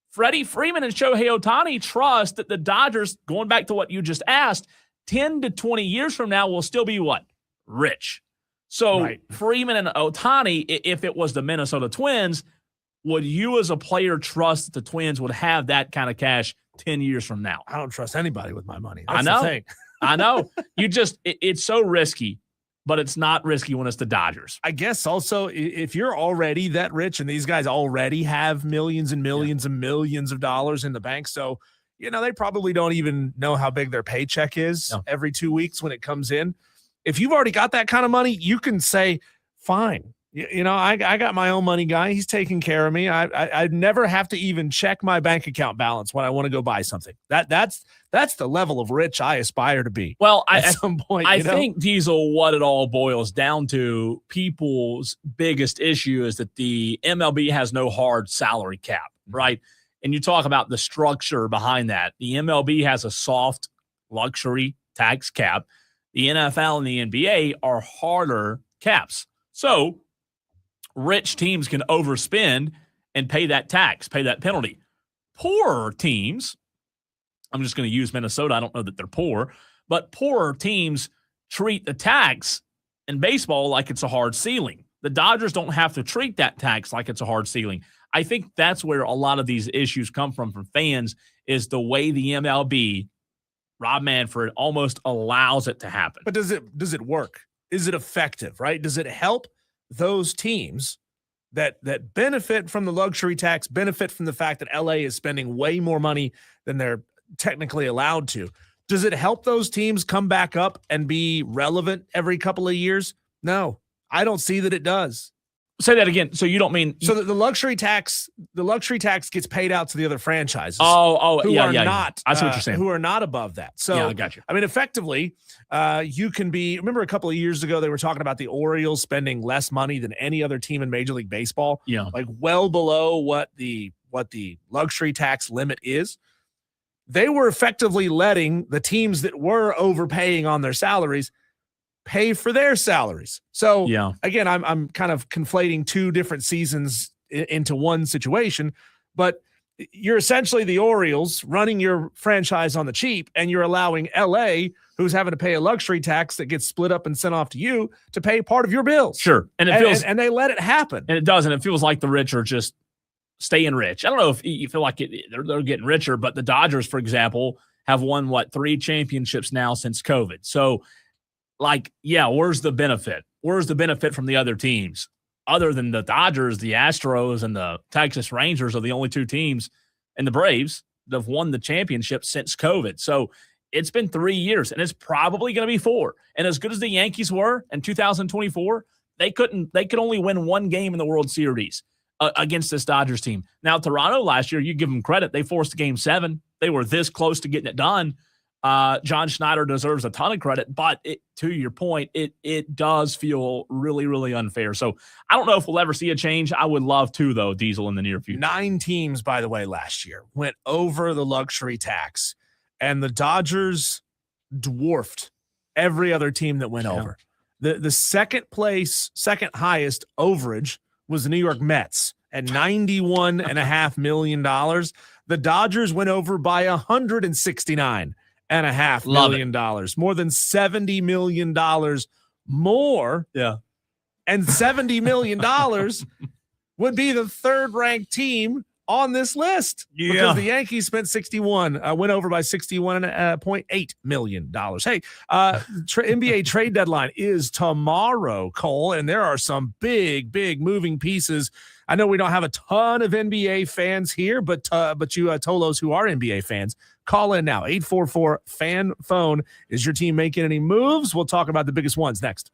Freddie Freeman and Shohei Ohtani trust that the Dodgers, going back to what you just asked, 10 to 20 years from now will still be what? Rich. So right. Freeman and Ohtani, if it was the Minnesota Twins, would you as a player trust that the Twins would have that kind of cash 10 years from now? I don't trust anybody with my money. That's I know. the thing. I know. It's so risky, but it's not risky when it's the Dodgers. I guess also if you're already that rich and these guys already have millions and millions and millions of dollars in the bank. So, they probably don't even know how big their paycheck is every 2 weeks when it comes in. If you've already got that kind of money, you can say, fine. I got my own money guy. He's taking care of me. I never have to even check my bank account balance when I want to go buy something. That's the level of rich I aspire to be. Well, at some point, I think, Diesel, what it all boils down to, people's biggest issue is that the MLB has no hard salary cap, right? And you talk about the structure behind that. The MLB has a soft luxury tax cap. The NFL and the NBA are harder caps. So rich teams can overspend and pay that tax, pay that penalty. Poorer teams, I'm just going to use Minnesota. I don't know that they're poor, but poorer teams treat the tax in baseball like it's a hard ceiling. The Dodgers don't have to treat that tax like it's a hard ceiling. I think that's where a lot of these issues come from fans, is the way the MLB, Rob Manfred, almost allows it to happen. But does it work? Is it effective, right? Does it help those teams that benefit from the luxury tax, benefit from the fact that LA is spending way more money than they're technically allowed to? Does it help those teams come back up and be relevant every couple of years? No, I don't see that it does. Say that again. So you don't mean so that the luxury tax gets paid out to the other franchises. Not. I see what you're saying. Who are not above that. So yeah, I got you. I mean, effectively, you can be. Remember, a couple of years ago, they were talking about the Orioles spending less money than any other team in Major League Baseball. Yeah, like well below what the luxury tax limit is. They were effectively letting the teams that were overpaying on their salaries pay for their salaries. So again, I'm kind of conflating two different seasons into one situation, but you're essentially the Orioles running your franchise on the cheap, and you're allowing LA, who's having to pay a luxury tax that gets split up and sent off to you, to pay part of your bills. Sure. And it feels, and they let it happen. And it does. And it feels like the rich are just staying rich. I don't know if you feel like they're getting richer, but the Dodgers, for example, have won 3 championships now since COVID. So where's the benefit? Where's the benefit from the other teams? Other than the Dodgers, the Astros, and the Texas Rangers are the only 2 teams, and the Braves, that have won the championship since COVID. So it's been 3 years, and it's probably going to be 4. And as good as the Yankees were in 2024, they could only win 1 game in the World Series against this Dodgers team. Now, Toronto last year, you give them credit. They forced Game 7. They were this close to getting it done. John Schneider deserves a ton of credit, but to your point, it does feel really, really unfair. So I don't know if we'll ever see a change. I would love to, though, Diesel, in the near future. 9 teams, by the way, last year went over the luxury tax, and the Dodgers dwarfed every other team that went over. The second highest overage was the New York Mets at $91.5 million. The Dodgers went over by $169.5 million, more than $70 million more. Yeah. And $70 million would be the 3rd ranked team on this list. Yeah. Because the Yankees spent went over by $61.8 million. Hey, NBA trade deadline is tomorrow, Cole, and there are some big moving pieces. I know we don't have a ton of NBA fans here, but you Tolos who are NBA fans, call in now. 844-FAN-PHONE. Is your team making any moves? We'll talk about the biggest ones next.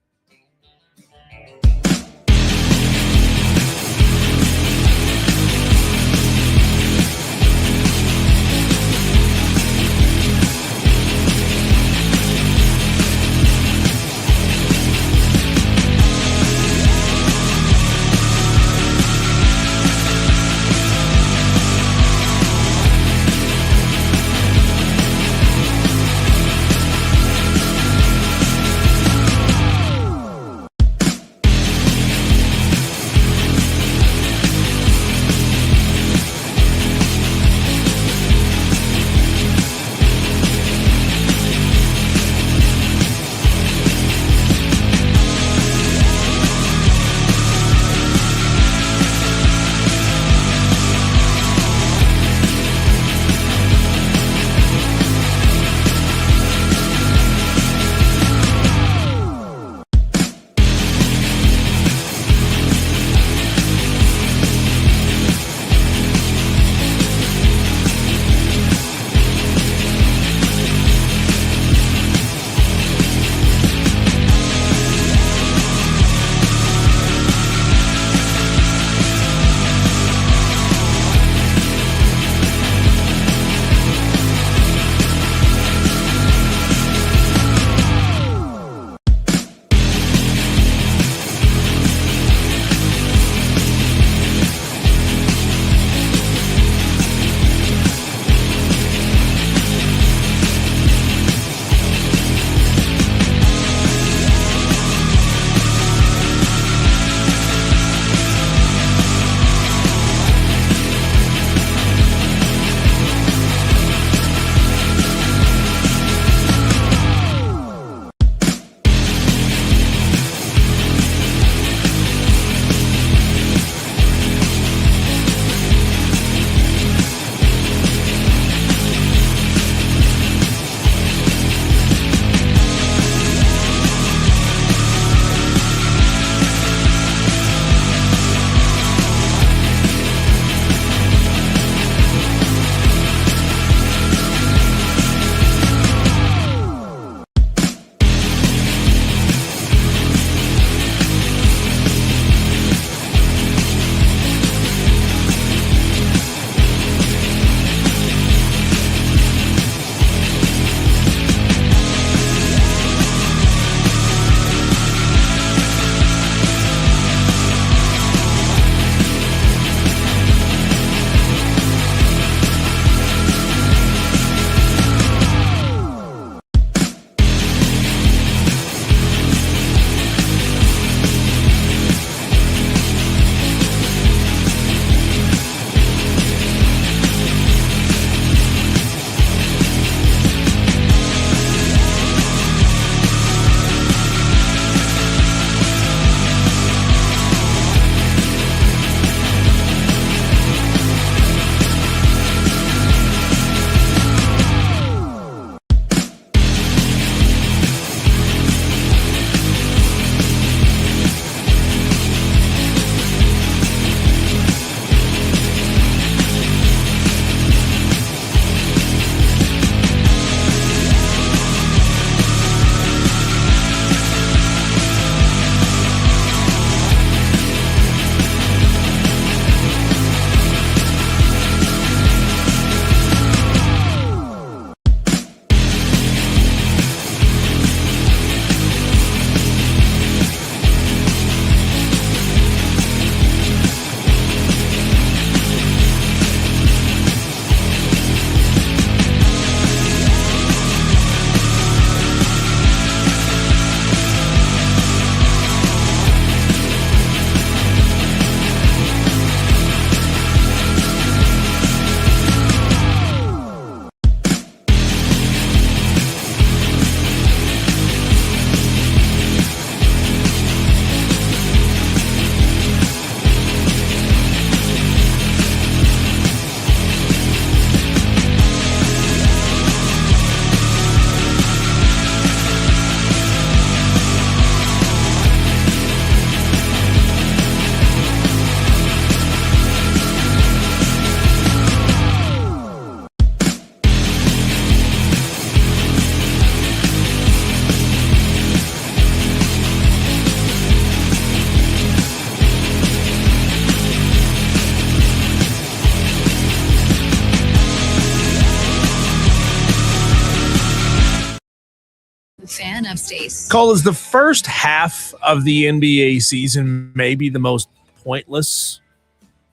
fan of Stace. Cole, is the first half of the NBA season maybe the most pointless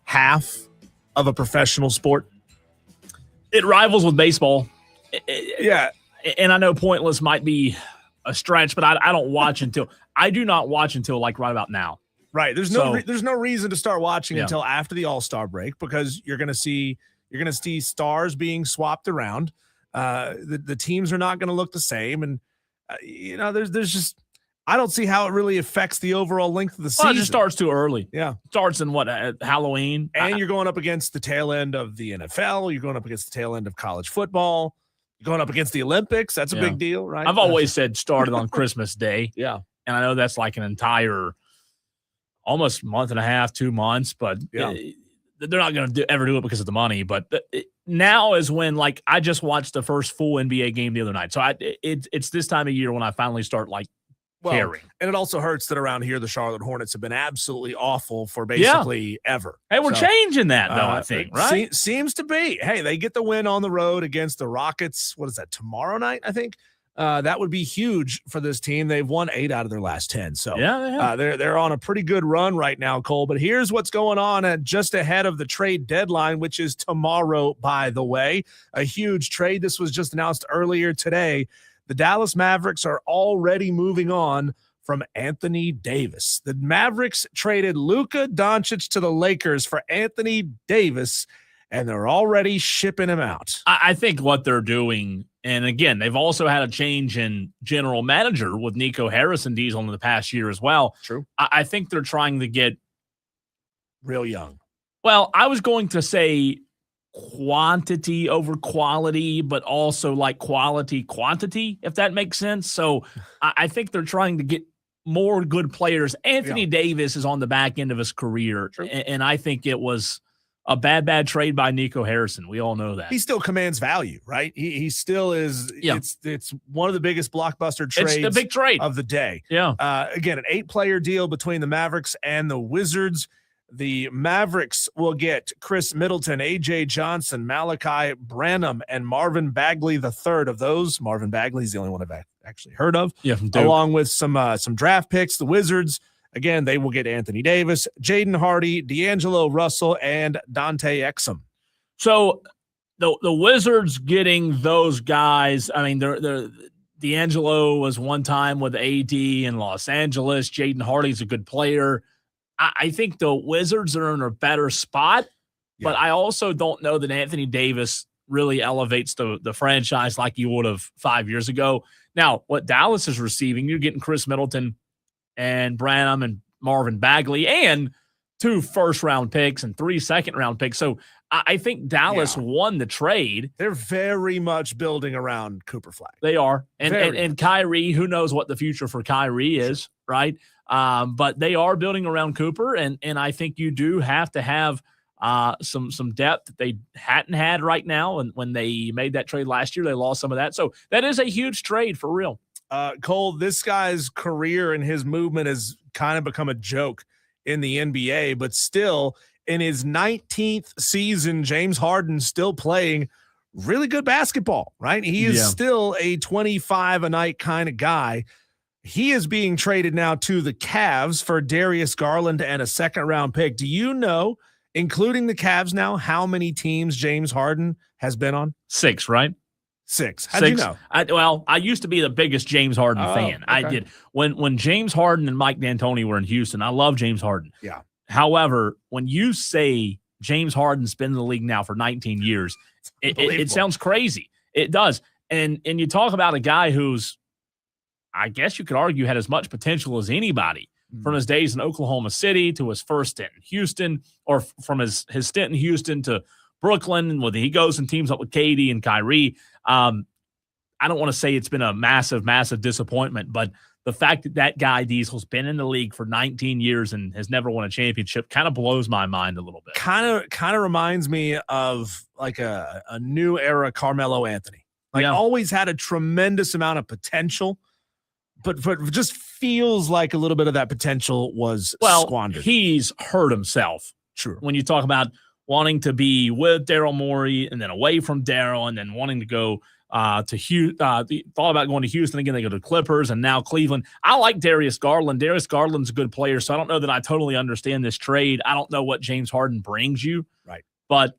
half of a professional sport? It rivals with baseball. Yeah. And I know pointless might be a stretch, but I don't watch until – I do not watch until like right about now. Right. There's no reason to start watching until after the All-Star break, because you're going to see stars being swapped around. The teams are not going to look the same, and there's just, I don't see how it really affects the overall length of the season. Well, it just starts too early. Yeah, starts in Halloween, and you're going up against the tail end of the NFL. You're going up against the tail end of college football. You're going up against the Olympics. That's a big deal, right? I've always said started on Christmas Day. Yeah, and I know that's like an entire almost month and a half, 2 months, but they're not going to ever do it because of the money. But now is when, like, I just watched the first full NBA game the other night. So it's this time of year when I finally start caring. And it also hurts that around here, the Charlotte Hornets have been absolutely awful for basically ever. Hey, we're changing that, though, I think, right? Seems to be. Hey, they get the win on the road against the Rockets. What is that, tomorrow night, I think? That would be huge for this team. They've won 8 out of their last 10. So they're on a pretty good run right now, Cole. But here's what's going on just ahead of the trade deadline, which is tomorrow, by the way. A huge trade. This was just announced earlier today. The Dallas Mavericks are already moving on from Anthony Davis. The Mavericks traded Luka Doncic to the Lakers for Anthony Davis, and they're already shipping him out. I think what they're doing, and again, they've also had a change in general manager with Nico Harris and Diesel in the past year as well. True. I think they're trying to get real young. Well, I was going to say quantity over quality, but also like quantity, if that makes sense. So I think they're trying to get more good players. Anthony Davis is on the back end of his career, and I think it was a bad trade by Nico Harrison. We all know that. He still commands value, right? He still is. Yeah. It's one of the biggest blockbuster trades. It's a big trade of the day. Yeah. Again, an 8-player deal between the Mavericks and the Wizards. The Mavericks will get Chris Middleton, A.J. Johnson, Malachi Branham, and Marvin Bagley III. Of those, Marvin Bagley is the only one I've actually heard of. Yeah, from Duke. Along with some draft picks. The Wizards, again, they will get Anthony Davis, Jaden Hardy, D'Angelo Russell, and Dante Exum. So the Wizards getting those guys, I mean, they're D'Angelo was one time with AD in Los Angeles. Jaden Hardy's a good player. I think the Wizards are in a better spot, but I also don't know that Anthony Davis really elevates the franchise like you would have 5 years ago. Now, what Dallas is receiving, you're getting Chris Middleton and Branham and Marvin Bagley and 2 first-round picks and 3 second-round picks. So I think Dallas won the trade. They're very much building around Cooper Flag. They are. And Kyrie, who knows what the future for Kyrie is, right? But they are building around Cooper, and I think you do have to have some depth that they hadn't had right now. And when they made that trade last year, they lost some of that. So that is a huge trade for real. Cole, this guy's career and his movement has kind of become a joke in the NBA, but still in his 19th season, James Harden's still playing really good basketball, right? He is still a 25 a night kind of guy. He is being traded now to the Cavs for Darius Garland and a second-round pick. Do you know, including the Cavs now, how many teams James Harden has been on? 6, right? 6. How'd you know? I used to be the biggest James Harden fan. Okay. I did. When James Harden and Mike D'Antoni were in Houston, I love James Harden. Yeah. However, when you say James Harden's been in the league now for 19 years, it sounds crazy. It does. And you talk about a guy who's, I guess you could argue, had as much potential as anybody from his days in Oklahoma City to his first stint in Houston, or from his stint in Houston to Brooklyn, when he goes and teams up with KD and Kyrie. I don't want to say it's been a massive disappointment, but the fact that guy Diesel's been in the league for 19 years and has never won a championship kind of blows my mind a little bit. Kind of reminds me of like a new era Carmelo Anthony. Always had a tremendous amount of potential, but just feels like a little bit of that potential was squandered. He's hurt himself. True. When you talk about wanting to be with Daryl Morey and then away from Daryl and then wanting to go to Houston. Thought about going to Houston again. They go to Clippers and now Cleveland. I like Darius Garland. Darius Garland's a good player, so I don't know that I totally understand this trade. I don't know what James Harden brings you. Right. But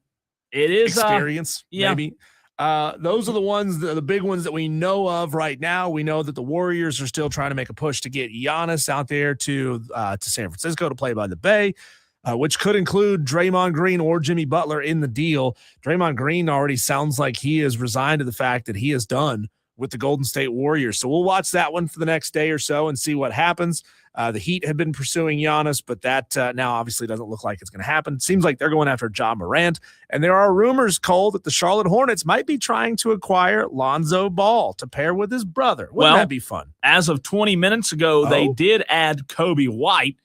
it is experience, maybe. Those are the big ones that we know of right now. We know that the Warriors are still trying to make a push to get Giannis out there to San Francisco to play by the Bay. Which could include Draymond Green or Jimmy Butler in the deal. Draymond Green already sounds like he has resigned to the fact that he is done with the Golden State Warriors. So we'll watch that one for the next day or so and see what happens. The Heat have been pursuing Giannis, but that now obviously doesn't look like it's going to happen. Seems like they're going after Ja Morant. And there are rumors, Cole, that the Charlotte Hornets might be trying to acquire Lonzo Ball to pair with his brother. Wouldn't that be fun? As of 20 minutes ago, they did add Kobe White,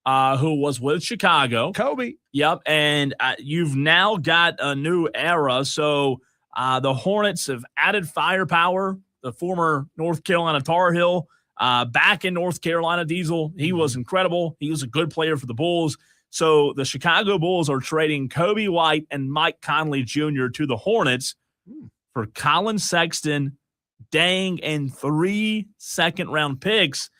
who was with Chicago. Kobe. Yep, and you've now got a new era. So the Hornets have added firepower. The former North Carolina Tar Heel back in North Carolina, Diesel. He was incredible. He was a good player for the Bulls. So the Chicago Bulls are trading Kobe White and Mike Conley Jr. to the Hornets for Colin Sexton, and 3 second-round picks.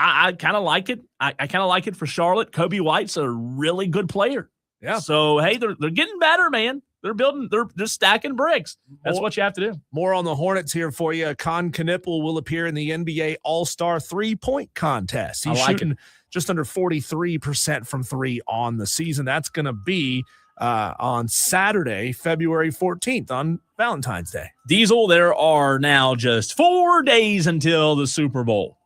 I kind of like it. I kind of like it for Charlotte. Kobe White's a really good player. Yeah. So, hey, they're getting better, man. They're building. They're stacking bricks. That's what you have to do. More on the Hornets here for you. Con Knipple will appear in the NBA All-Star 3-point contest. He's shooting just under 43% from 3 on the season. That's going to be on Saturday, February 14th, on Valentine's Day. Diesel, there are now just 4 days until the Super Bowl.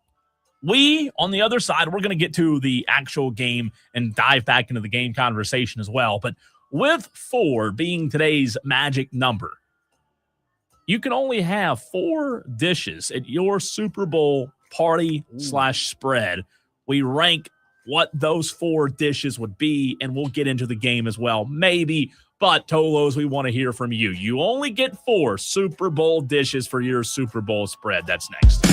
We, on the other side, we're going to get to the actual game and dive back into the game conversation as well. But with 4 being today's magic number, you can only have 4 dishes at your Super Bowl party/spread. We rank what those 4 dishes would be, and we'll get into the game as well. Maybe, but Tolos, we want to hear from you. You only get 4 Super Bowl dishes for your Super Bowl spread. That's next.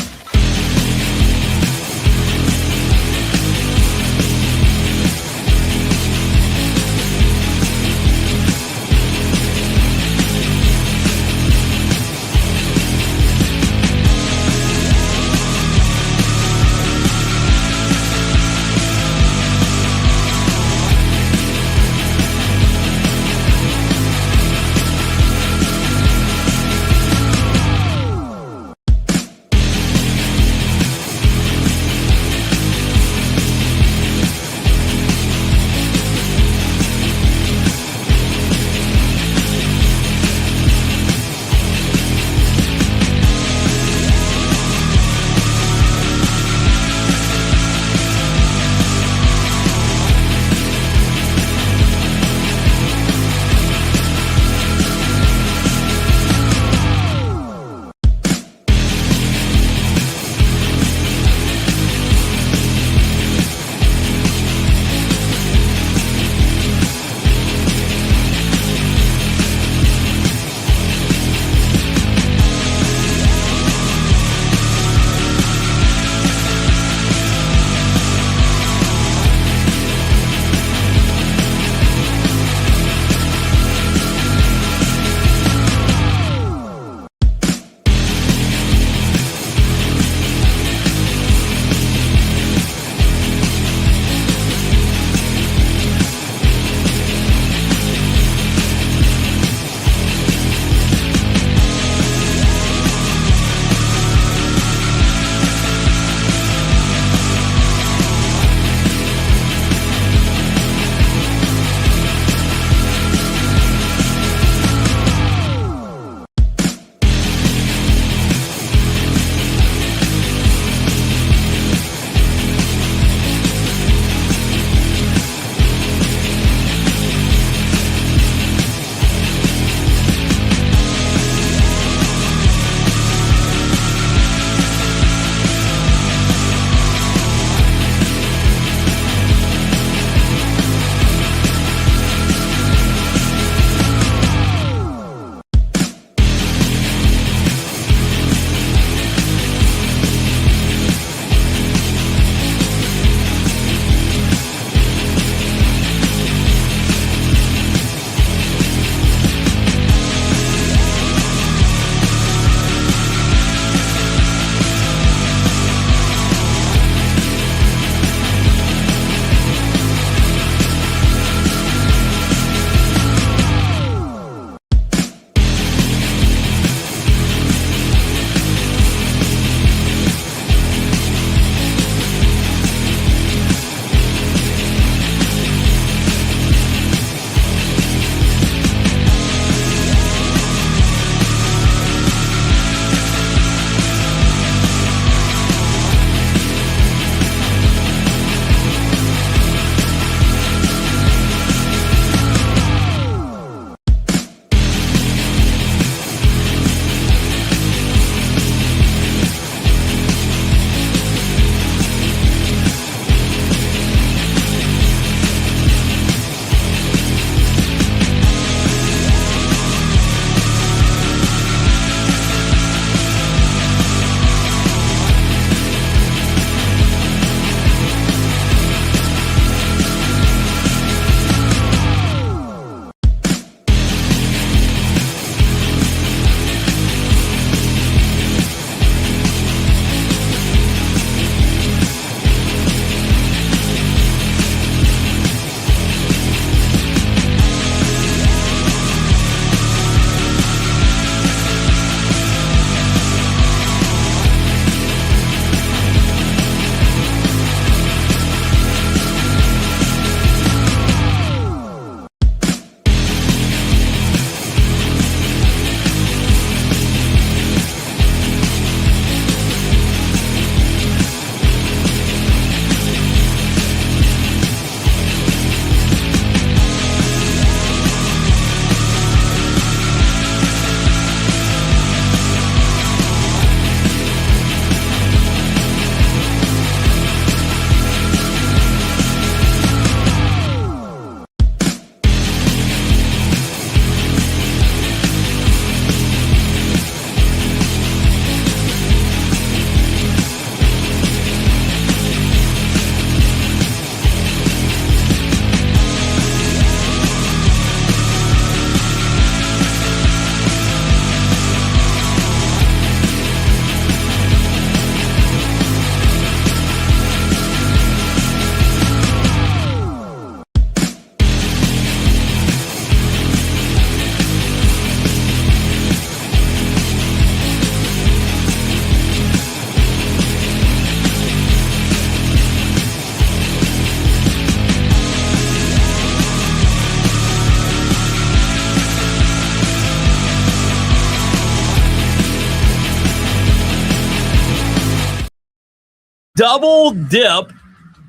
double dip,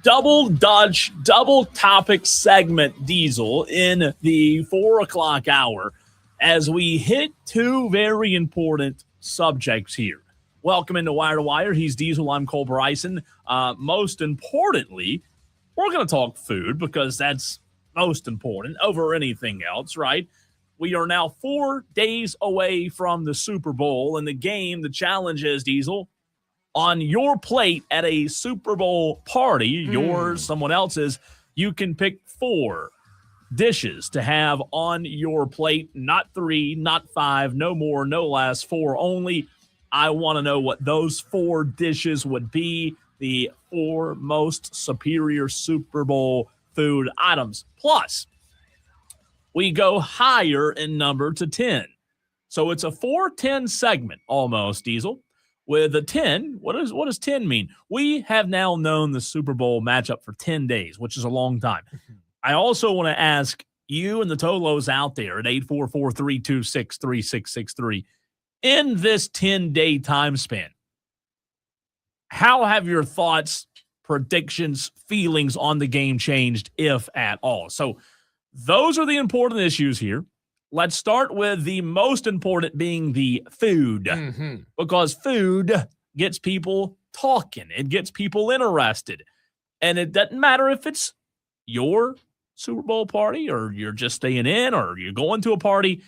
double Dutch, double topic segment, Diesel, in the 4 o'clock hour as we hit two very important subjects here. Welcome into Wire to Wire. He's Diesel. I'm Cole Bryson. Most importantly, we're going to talk food because that's most important over anything else, right? We are now 4 days away from the Super Bowl, and the challenge is, Diesel, on your plate at a Super Bowl party, yours, someone else's, you can pick 4 dishes to have on your plate, not 3, not 5, no more, no less, 4 only. I want to know what those 4 dishes would be, the 4 most superior Super Bowl food items. Plus, we go higher in number to 10. So it's a 4-10 segment almost, Diesel. With a 10, what does 10 mean? We have now known the Super Bowl matchup for 10 days, which is a long time. I also want to ask you and the Tolos out there at 844-326-3663, in this 10-day time span, how have your thoughts, predictions, feelings on the game changed, if at all? So those are the important issues here. Let's start with the most important being the food, because food gets people talking. It gets people interested. And it doesn't matter if it's your Super Bowl party or you're just staying in or you're going to a party.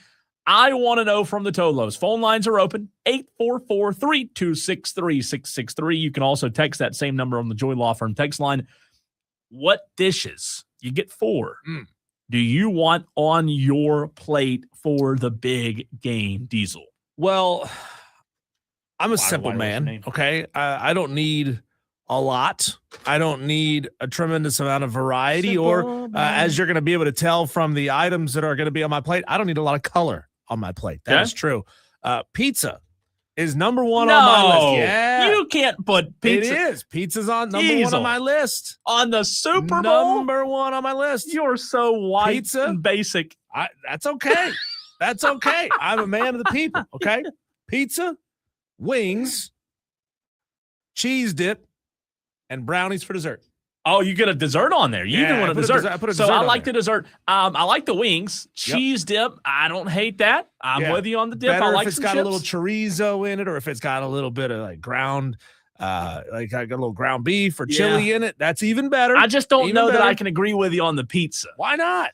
I want to know from the Tolos. Phone lines are open, 844-326-3663. You can also text that same number on the Joy Law Firm text line. What dishes? You get 4. Do you want on your plate for the big game, Diesel? Well, I'm a simple man, okay? I don't need a lot. I don't need a tremendous amount of variety, as you're going to be able to tell from the items that are going to be on my plate, I don't need a lot of color on my plate. That is true. Pizza is number 1 on my list. Yeah. You can't put pizza. It is. Pizza's on number 1 on my list. On the Super Bowl? Number 1 on my list. You're so white and basic. That's okay. That's okay. I'm a man of the people, okay? Pizza, wings, cheese dip, and brownies for dessert. Oh, you get a dessert on there. You even want a dessert. I put a dessert I on like there. the dessert. I like the wings. Cheese dip. I don't hate that. I'm with you on the dip. Better I like if it's some got chips. a little chorizo in it, or if it's got a little bit of like ground, like I got a little ground beef or chili in it. That's even better. I just don't know that I can agree with you on the pizza. Why not?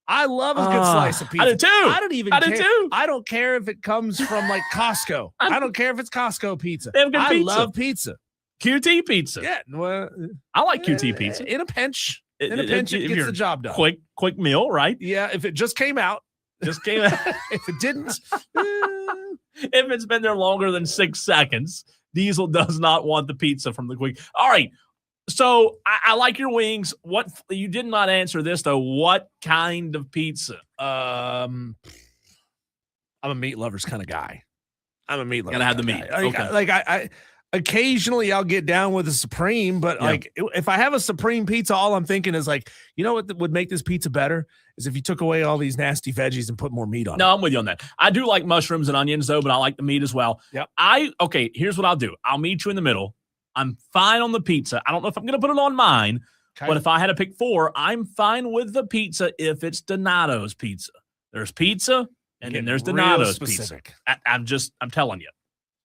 I love a good slice of pizza. I do too. I don't even care. do too. I don't care if it comes from like Costco. I don't care if it's Costco pizza. They have good pizza. I love pizza. QT pizza. Yeah, well, I like QT pizza. In a pinch. In a pinch, it gets the job done. Quick meal, right? Yeah, if it just came out. If it didn't. If it's been there longer than 6 seconds, Diesel does not want the pizza from the quick. All right. So I like your wings. What you did not answer this though. What kind of pizza? I'm a meat lovers kind of guy. I'm a meat lover. Gotta have the meat. I occasionally I'll get down with a Supreme, but like if I have a Supreme pizza, all I'm thinking is like, you know what would make this pizza better is if you took away all these nasty veggies and put more meat on it. No, I'm with you on that. I do like mushrooms and onions though, but I like the meat as well. Yep. Here's what I'll do. I'll meet you in the middle. I'm fine on the pizza. I don't know if I'm going to put it on mine, but if I had to pick 4, I'm fine with the pizza if it's Donato's pizza. There's pizza, and then there's Donato's pizza. I'm telling you.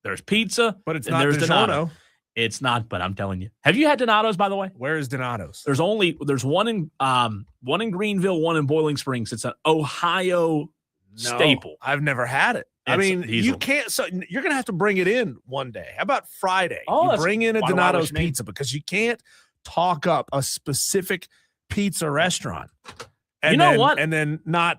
There's pizza, but it's not Donato. It's not, but I'm telling you. Have you had Donato's, by the way? Where is Donato's? There's one in Greenville, one in Boiling Springs. It's an Ohio staple. I've never had it. You can't. So you're gonna have to bring it in one day. How about Friday? You bring in a Donato's pizza because you can't talk up a specific pizza restaurant. And then not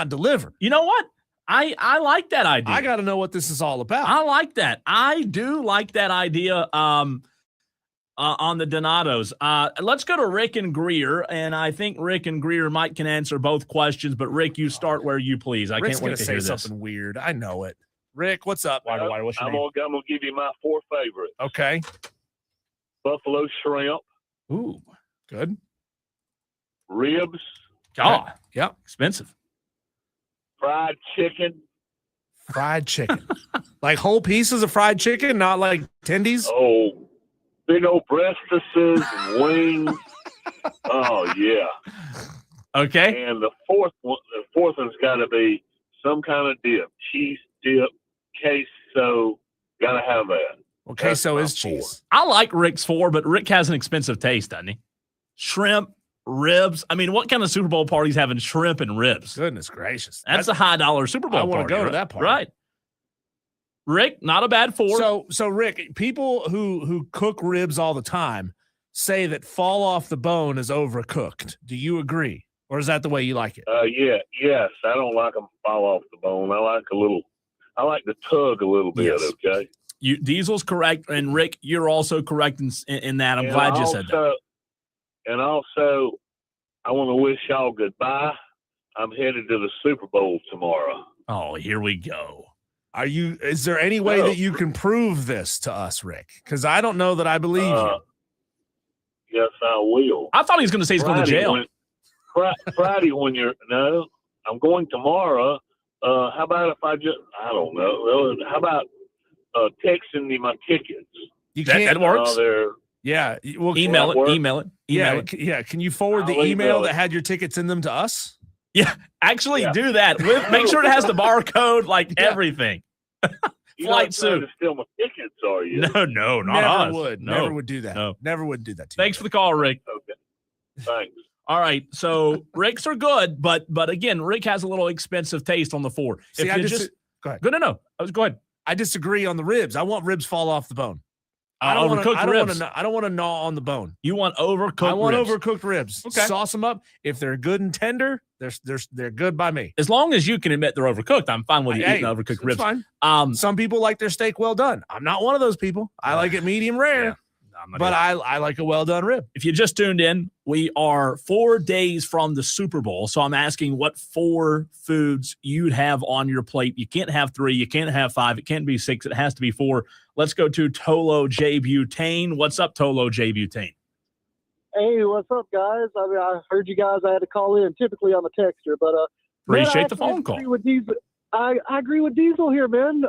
deliver. You know what? I like that idea. I got to know what this is all about. I like that. I do like that idea. On the Donato's. Let's go to Rick and Greer, and I think Rick and Greer can answer both questions, but Rick, you start where you please. Rick's can't wait to hear this. Something weird. I know it. Rick, what's up? What's your name? I'm gonna give you my 4 favorites. Okay. Buffalo shrimp. Ooh, good. Ribs. God, yep, expensive. Fried chicken. Fried chicken. Like whole pieces of fried chicken, not like tendies? Oh, big old breastises and wings. Oh yeah. Okay. And the fourth one's got to be some kind of dip, cheese dip, queso. Got to have that. Well, That's queso my is 4. cheese. I like Rick's 4, but Rick has an expensive taste, doesn't he? Shrimp, ribs. I mean, what kind of Super Bowl parties having shrimp and ribs? Goodness gracious. That's a high dollar Super Bowl I party. want to go to right? that party. Right. Rick, not a bad 4. So Rick, people who cook ribs all the time say that fall off the bone is overcooked. Do you agree? Or is that the way you like it? Yes. I don't like them fall off the bone. I like to tug a little bit. Yes. Okay. Diesel's correct, and Rick, you're also correct in that. I'm glad you said that. And also, I want to wish y'all goodbye. I'm headed to the Super Bowl tomorrow. Oh, here we go. Is there any way that you can prove this to us, Rick? Because I don't know that I believe you. Yes, I will. I thought he was going to say he's going to jail. Friday I'm going tomorrow. How about if I don't know. How about texting me my tickets? You can't. That works. Yeah. Well, email it. Yeah. Can you forward the email that had your tickets in them to us? Yeah. Actually, do that. Make sure it has the barcode, everything. Flight suit. To steal my tickets, are you? No, not us. Never would do that. No. Never would do that to Thanks for the call, Rick. Okay. Thanks. All right, so Rick's are good, but again, Rick has a little expensive taste on the 4. See, go ahead. No. Go ahead. I disagree on the ribs. I want ribs fall off the bone. I don't want to gnaw on the bone. You want overcooked? I want ribs. overcooked ribs. Okay. Sauce them up. If they're good and tender, they're good by me. As long as you can admit they're overcooked, I'm fine with you eating overcooked ribs. Fine. Some people like their steak well done. I'm not one of those people. I like it medium rare. Yeah. But I like a well done rib. If you just tuned in, we are 4 days from the Super Bowl. So I'm asking what 4 foods you'd have on your plate. You can't have 3. You can't have 5. It can't be 6. It has to be 4. Let's go to Tolo J. Butane. What's up, Tolo J. Butane? Hey, what's up, guys? I heard you guys. I had to call in. Typically I'm a texter, but appreciate the phone call. I agree with Diesel here, man.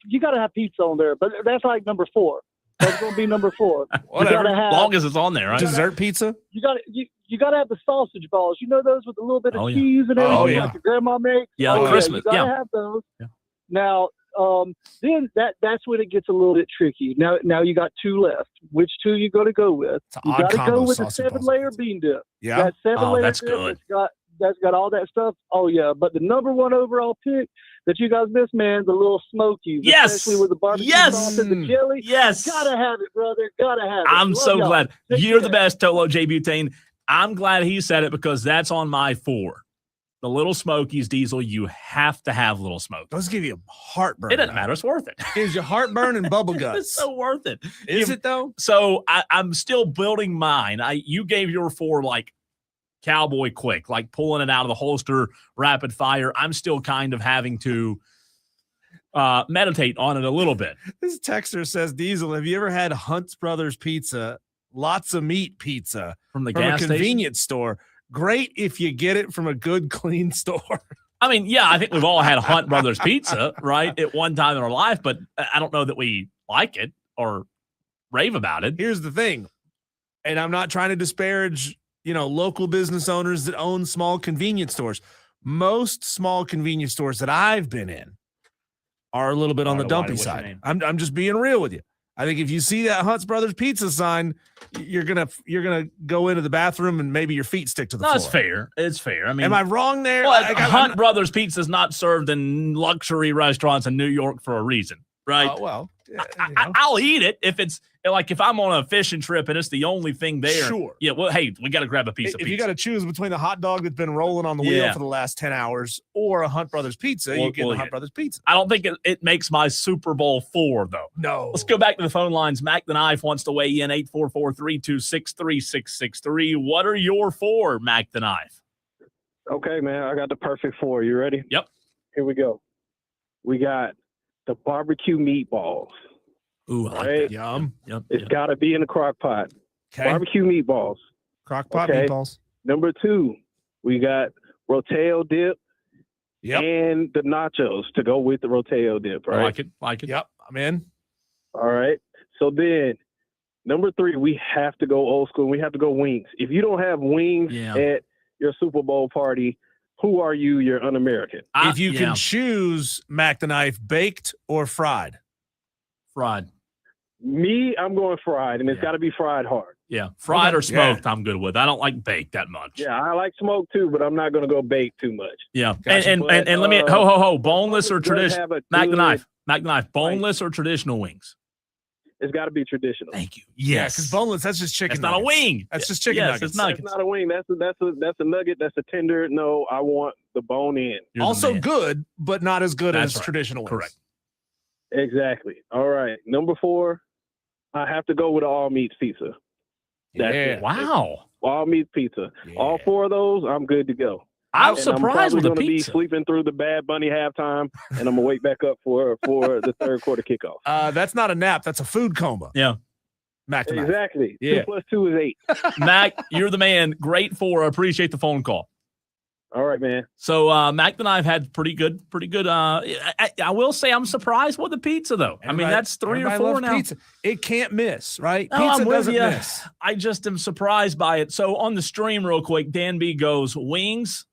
You got to have pizza on there, but that's like number 4. That's going to be number 4. Whatever, as long as it's on there, right? Dessert pizza? You got to have the sausage balls. You know those with a little bit of cheese and everything like your grandma makes? Yeah, Christmas. You got to have those. Yeah. Now, then that's when it gets a little bit tricky. Now you got 2 left. Which 2 you going to go with? You got to go with the 7-layer bean dip. Yeah. That 7-layer that's dip good. That's got all that stuff. Oh, yeah. But the number 1 overall pick that you guys missed, man, the little Smokies. Yes. Especially with the barbecue sauce and the jelly. Yes. Gotta have it, brother. Gotta have it. I'm so y'all. glad. Take You're care. the best, Tolo J. Butane. I'm glad he said it because that's on my 4. The Little Smokies, Diesel, you have to have Little Smokies. Those give you heartburn. It doesn't matter. It's worth it. Gives you heartburn and bubble guts. It's so worth it. Is it, though? So I'm still building mine. You gave your 4 cowboy quick, pulling it out of the holster, rapid fire. I'm still kind of having to meditate on it a little bit. This texter says, Diesel, have you ever had Hunt's Brothers Pizza, lots of meat pizza from a gas convenience store? Great if you get it from a good, clean store. I mean, yeah, I think we've all had Hunt Brothers Pizza, right, at one time in our life, but I don't know that we like it or rave about it. Here's the thing, and I'm not trying to disparage, local business owners that own small convenience stores. Most small convenience stores that I've been in are a little bit on the dumpy side. I'm just being real with you. I think if you see that Hunt's Brothers Pizza sign, you're gonna go into the bathroom and maybe your feet stick to the floor. It's fair. It's fair. I mean, am I wrong there? Well, Hunt Brothers Pizza is not served in luxury restaurants in New York for a reason, right? Well, I'll eat it if it's if I'm on a fishing trip and it's the only thing there. Sure. Yeah. Well, hey, we got to grab a piece of pizza. If you got to choose between the hot dog that's been rolling on the wheel for the last 10 hours or a Hunt Brothers Pizza, you get the Hunt Brothers Pizza. I don't think it makes my Super Bowl 4, though. No. Let's go back to the phone lines. Mac the Knife wants to weigh in 844-326-3663. What are your 4, Mac the Knife? Okay, man. I got the perfect 4. You ready? Yep. Here we go. We got the barbecue meatballs. Ooh, I like right? that. Yum. Yep. It's got to be in the crock pot. Okay. Barbecue meatballs. Crock pot Okay. meatballs. Number 2, we got Roteo dip Yep. and the nachos to go with the Roteo dip, right? I like it. Yep. I'm in. All right. So then, Number 3, we have to go old school. We have to go wings. If you don't have wings at your Super Bowl party, who are you? You're un-American. If you can choose, Mac the Knife, baked or fried? Fried. Me, I'm going fried, and it's got to be fried hard. Yeah, fried or smoked, I'm good with. I don't like baked that much. Yeah, I like smoked too, but I'm not going to go baked too much. Yeah, and let me boneless or traditional? Mac the Knife, boneless or traditional wings? It's got to be traditional. Thank you. Yes, because boneless, that's just chicken. That's not a wing. That's just chicken nuggets. It's That's not a wing. That's a nugget. That's a tender. No, I want the bone in. Also good, but not as good as traditional wings. Correct. Exactly. All right. Number 4, I have to go with all meats pizza. Wow. All meats pizza. Yeah. All 4 of those, I'm good to go. I'm surprised with the pizza. I'm going to be sleeping through the Bad Bunny halftime, and I'm going to wake back up for the third quarter kickoff. That's not a nap. That's a food coma. Yeah. Mac exactly. Yeah. 2 plus 2 is 8. Mac, you're the man. Great I appreciate the phone call. All right, man. So Mac the Knife had pretty good. I will say I'm surprised with the pizza though. That's 3 or 4 now. Pizza. It can't miss, right? No, pizza I'm doesn't with you. miss. I just am surprised by it. So on the stream, real quick, Dan B goes wings,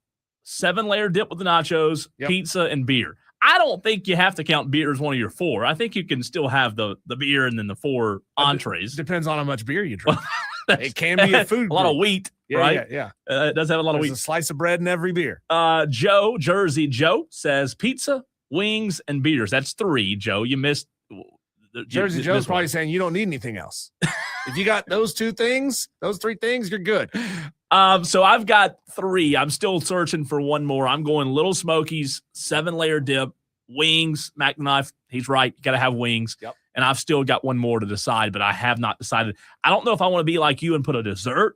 7-layer dip with the nachos, pizza, and beer. I don't think you have to count beer as one of your 4. I think you can still have the beer and then the 4 entrees. Depends on how much beer you drink. It can be a food. A lot of wheat, right? Yeah. It does have a lot of wheat. A slice of bread in every beer. Jersey Joe says pizza, wings, and beers. That's 3, Joe. You missed. Jersey Joe's probably saying you don't need anything else. If you got those 3 things, you're good. So I've got 3. I'm still searching for one more. I'm going Little Smokies, 7-layer dip, wings. Mac the Knife, he's right. You got to have wings. Yep. And I've still got one more to decide, but I have not decided. I don't know if I want to be like you and put a dessert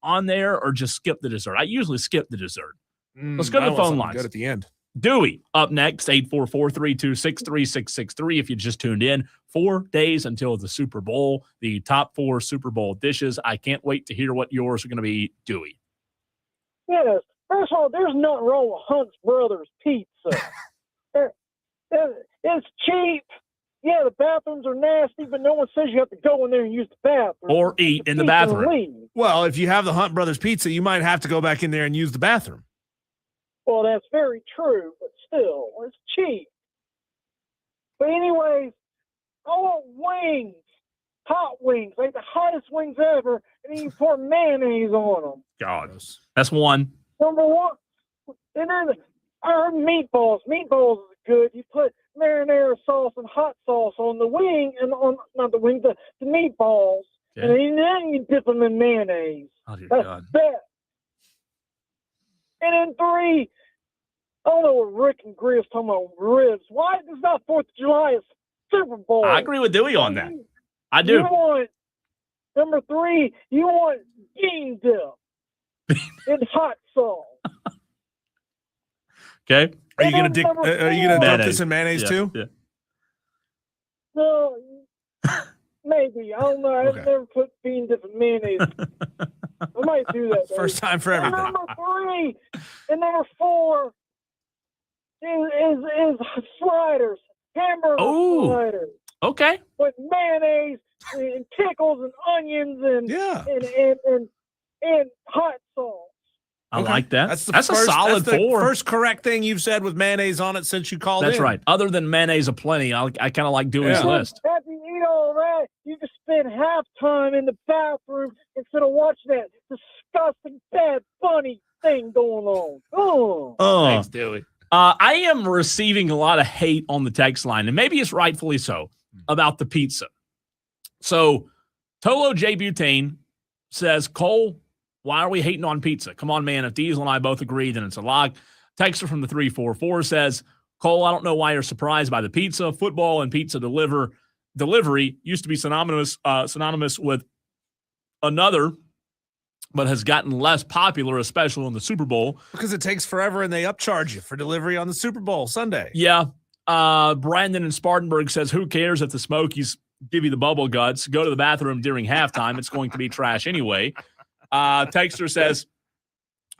on there or just skip the dessert. I usually skip the dessert. Let's go to the phone lines. Good at the end. Dewey up next, 844-326-3663. If you just tuned in, 4 days until the Super Bowl, the top 4 Super Bowl dishes. I can't wait to hear what yours are going to be, Dewey. Yes. First of all, there's nothing wrong with Hunt's Brothers Pizza. It's cheap. Yeah, the bathrooms are nasty, but no one says you have to go in there and use the bathroom. Or eat in the bathroom. Well, if you have the Hunt Brothers Pizza, you might have to go back in there and use the bathroom. Well, that's very true, but still, it's cheap. But anyways, I want wings, hot wings, like the hottest wings ever, and then you pour mayonnaise on them. God, that's 1. Number 1. And then I heard meatballs. Meatballs is good. You put marinara sauce and hot sauce on the wing and on not the wing, the meatballs, and then you dip them in mayonnaise. Oh dear That's God! Best. And then 3, I don't know what Rick and Griff's talking about ribs. Why is not 4th of July? It's Super Bowl. I agree with Dewey on that. I do. You want number 3. You want bean dip and hot sauce. Okay. Are you gonna dip this in mayonnaise too? Yeah. No, maybe. I don't know. I've never put bean dip in mayonnaise. I might do that. First time for everything. And number 3 and number 4 is sliders, hamburger sliders. Okay. With mayonnaise and pickles and onions and hot sauce. I like that. That's a solid 4. First correct thing you've said with mayonnaise on it since you called in. That's right. Other than mayonnaise aplenty, I kind of like Dewey's list. After you eat all that, you just spend halftime in the bathroom instead of watching that disgusting Bad Bunny thing going on. Thanks, Dewey. I am receiving a lot of hate on the text line, and maybe it's rightfully so, about the pizza. So Tolo J. Butane says, Cole, why are we hating on pizza? Come on, man. If Diesel and I both agree, then it's a lock. Texter from the 344 says, Cole, I don't know why you're surprised by the pizza. Football and pizza delivery used to be synonymous with another, but has gotten less popular, especially in the Super Bowl. Because it takes forever and they upcharge you for delivery on the Super Bowl Sunday. Yeah. Brandon in Spartanburg says, who cares if the Smokies give you the bubble guts? Go to the bathroom during halftime. It's going to be trash anyway. Texter says,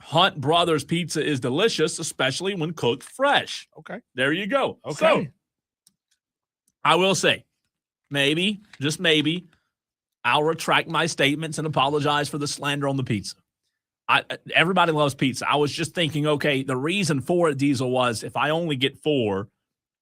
Hunt Brothers Pizza is delicious, especially when cooked fresh. Okay. There you go. Okay. So, I will say, maybe, just maybe, I'll retract my statements and apologize for the slander on the pizza. Everybody loves pizza. I was just thinking, okay, the reason for it, Diesel, was if I only get 4,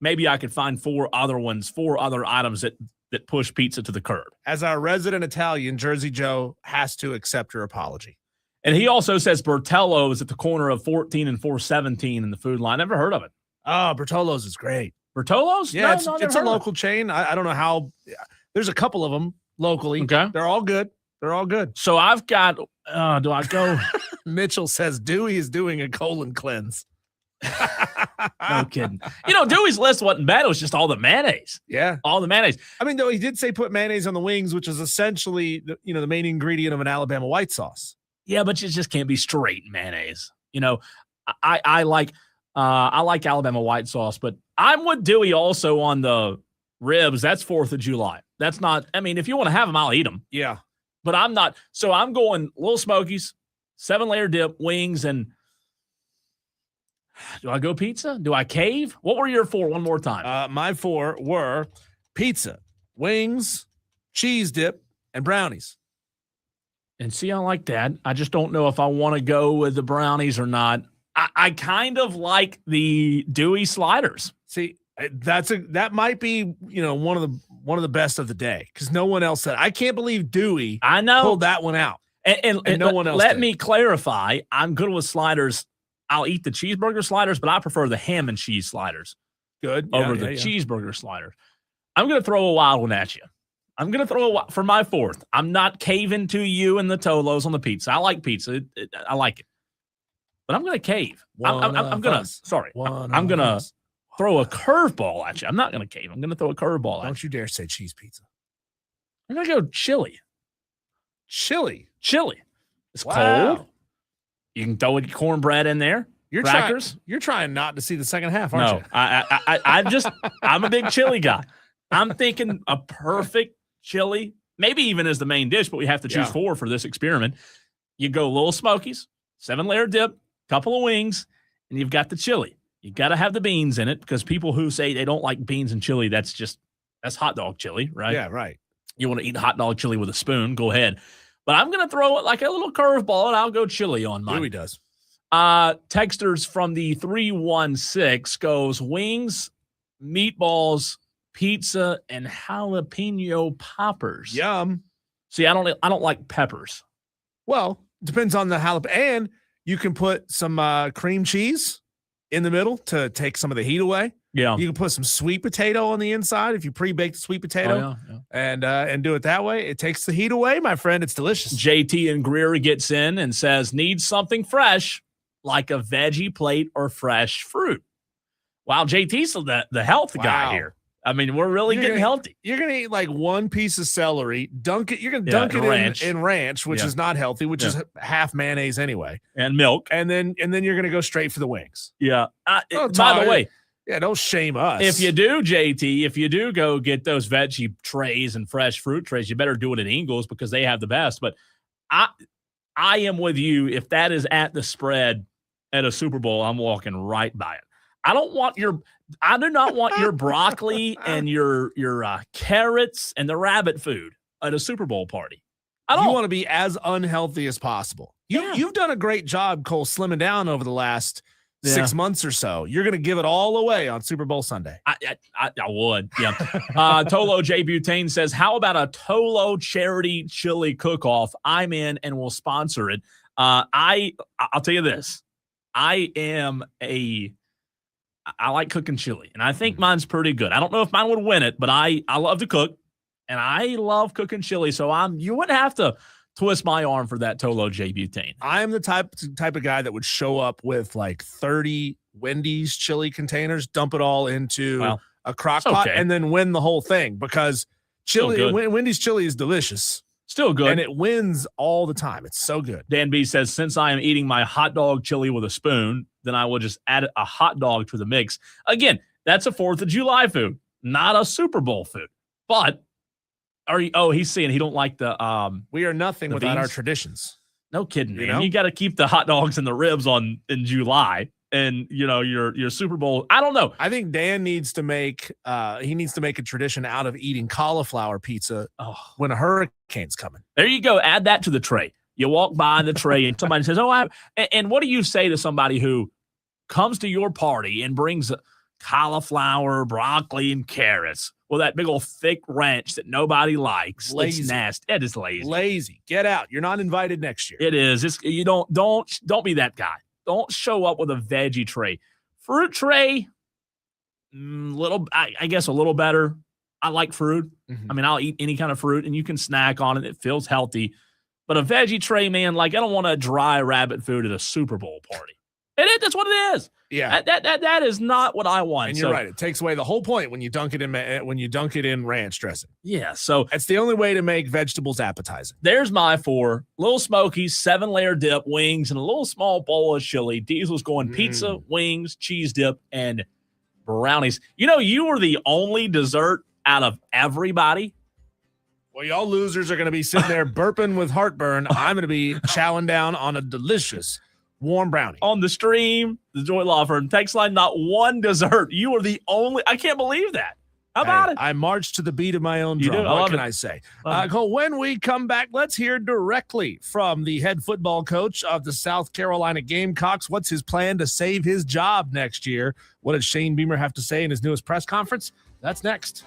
maybe I could find 4 other items that push pizza to the curb. As our resident Italian, Jersey Joe has to accept your apology. And he also says Bertello's at the corner of 14 and 417 in the food line. Never heard of it. Oh, Bertolo's is great. Bertollo's? Yeah, No, it's a local chain. I don't know how. There's a couple of them locally. Okay. They're all good. They're all good. So I've got, do I go? Mitchell says Dewey is doing a colon cleanse. No kidding. Dewey's list wasn't bad. It was just all the mayonnaise. Yeah. All the mayonnaise. I mean, though, he did say put mayonnaise on the wings, which is essentially, the main ingredient of an Alabama white sauce. Yeah, but you just can't be straight mayonnaise. I like Alabama white sauce, but I'm with Dewey also on the ribs. That's 4th of July. That's not, if you want to have them, I'll eat them. Yeah. But I'm not. So I'm going Little Smokies, 7-layer dip, wings, and do I go pizza? Do I cave? What were your 4 one more time? My 4 were pizza, wings, cheese dip, and brownies. And see, I like that. I just don't know if I want to go with the brownies or not. I kind of like the Dewey sliders. See, that might be, one of the best of the day, because no one else said. I can't believe Dewey pulled that one out. And no one else let did. me clarify. I'm good with sliders. I'll eat the cheeseburger sliders, but I prefer the ham and cheese sliders over the cheeseburger sliders. I'm going to throw a wild one at you. I'm going to throw for my 4th. I'm not caving to you and the Tolos on the pizza. I like pizza. I like it. But I'm going to cave. I'm going to throw a curveball at you. I'm not going to cave. I'm going to throw a curveball at you. Don't you dare say cheese pizza. I'm going to go chili. Chili. It's cold. You can throw cornbread in there. You're crackers. You're trying not to see the second half, aren't you? I'm a big chili guy. I'm thinking a perfect chili, maybe even as the main dish, but we have to choose 4 for this experiment. You go Little Smokies, 7-layer dip, couple of wings, and you've got the chili. You got to have the beans in it, because people who say they don't like beans and chili, that's hot dog chili, right? Yeah, right. You want to eat hot dog chili with a spoon, go ahead. But I'm going to throw it like a little curveball, and I'll go chili on mine. Dewey does. Texters from the 316 goes wings, meatballs, pizza, and jalapeno poppers. Yum. See, I don't like peppers. Well, depends on the jalapeno. And you can put some cream cheese in the middle to take some of the heat away. Yeah. You can put some sweet potato on the inside if you pre-bake the sweet potato and do it that way. It takes the heat away, my friend. It's delicious. JT and Greer gets in and says, needs something fresh, like a veggie plate or fresh fruit. Wow, JT's the health guy here. We're really getting healthy. You're going to eat like one piece of celery, dunk it. You're going to dunk it in ranch, which is not healthy, which is half mayonnaise anyway. And milk. And then you're going to go straight for the wings. Yeah. By the way. Yeah, don't shame us. If you do, JT, if you do go get those veggie trays and fresh fruit trays, you better do it at Ingles, because they have the best. But I am with you. If that is at the spread at a Super Bowl, I'm walking right by it. I do not want your broccoli and your carrots and the rabbit food at a Super Bowl party. I don't. You want to be as unhealthy as possible. You've done a great job, Cole, slimming down over the last 6 months or so. You're going to give it all away on Super Bowl Sunday. I would. Yeah. Tolo J. Butane says, how about a Tolo charity chili cook-off? I'm in and will sponsor it. I'll tell you this. I like cooking chili, and I think mine's pretty good. I don't know if mine would win it, but I love to cook, and I love cooking chili. So you wouldn't have to twist my arm for that Tolo J. Butane. I'm the type of guy that would show up with like 30 Wendy's chili containers, dump it all into a crock pot, and then win the whole thing, because Wendy's chili is delicious. Still good. And it wins all the time. It's so good. Dan B says, since I am eating my hot dog chili with a spoon, then I will just add a hot dog to the mix. Again, that's a 4th of July food, not a Super Bowl food. But he's saying he don't like the we are nothing without beans. our traditions. No kidding, man. You got to keep the hot dogs and the ribs in July. and your Super Bowl. I don't know. I think Dan needs to make a tradition out of eating cauliflower pizza when a hurricane's coming. There you go. Add that to the tray. You walk by the tray and somebody says, and what do you say to somebody who comes to your party and brings cauliflower, broccoli, and carrots with that big old thick ranch that nobody likes? Lazy. It's nasty. It is lazy. Lazy. Get out. You're not invited next year. It is. You don't be that guy. Don't show up with a veggie tray. Fruit tray, I guess a little better. I like fruit. Mm-hmm. I mean, I'll eat any kind of fruit, and you can snack on it. It feels healthy. But a veggie tray, man, I don't want a dry rabbit food at a Super Bowl party. That's what it is. Yeah, that is not what I want. And you're right. It takes away the whole point when you dunk it in ranch dressing. Yeah, so that's the only way to make vegetables appetizing. There's my 4: Little Smokies, 7-layer dip, wings, and a little small bowl of chili. Diesel's going pizza, wings, cheese dip, and brownies. You were the only dessert out of everybody. Well, y'all losers are going to be sitting there burping with heartburn. I'm going to be chowing down on a delicious warm brownie. On the stream, the Joy Law Firm text line, not one dessert. You were the only. I can't believe that. How about it? I marched to the beat of my own drum. What can I say? Cole, when we come back, let's hear directly from the head football coach of the South Carolina Gamecocks. What's his plan to save his job next year? What did Shane Beamer have to say in his newest press conference? That's next.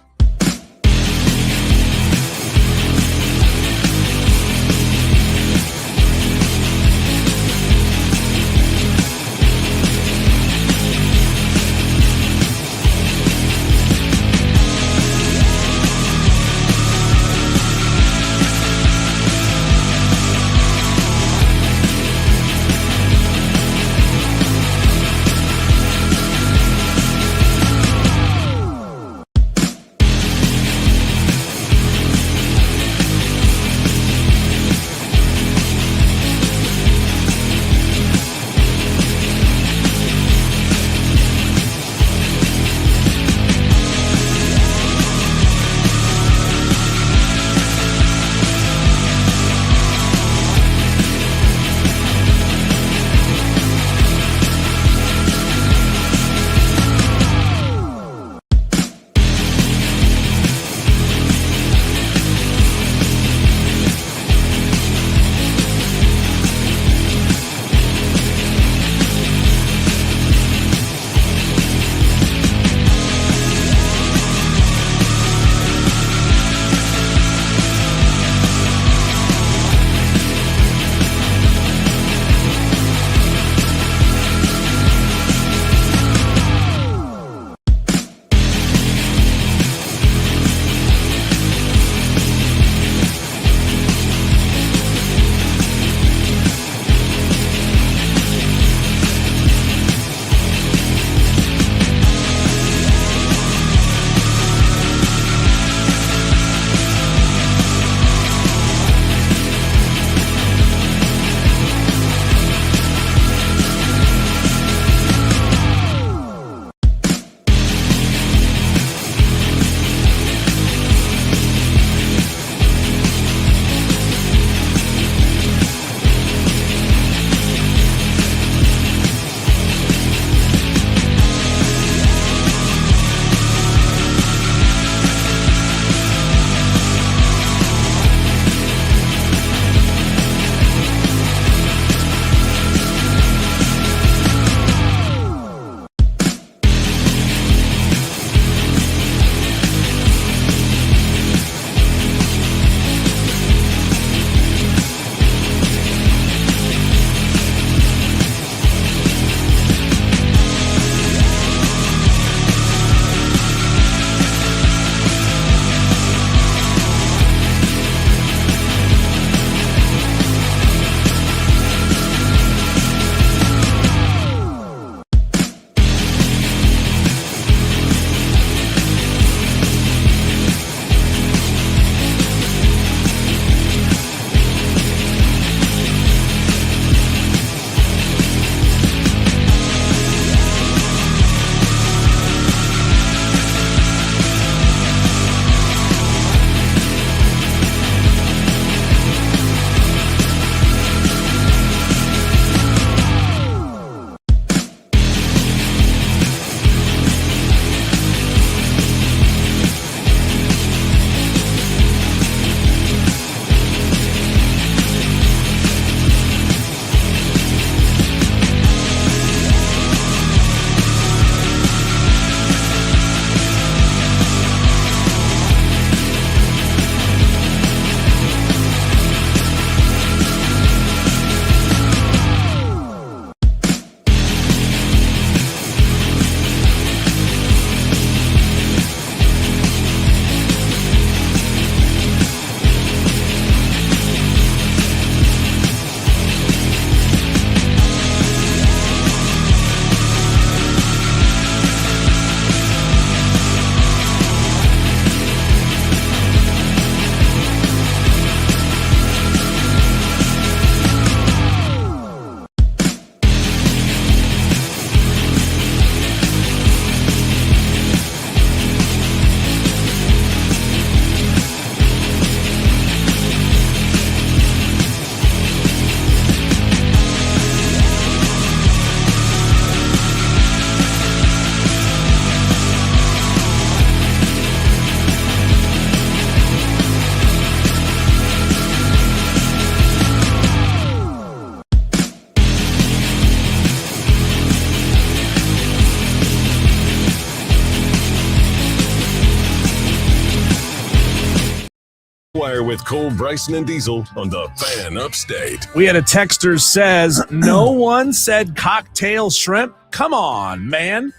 Wire with Cole, Bryson, and Diesel on the Fan Upstate. We had a texter says, no one said cocktail shrimp. Come on, man.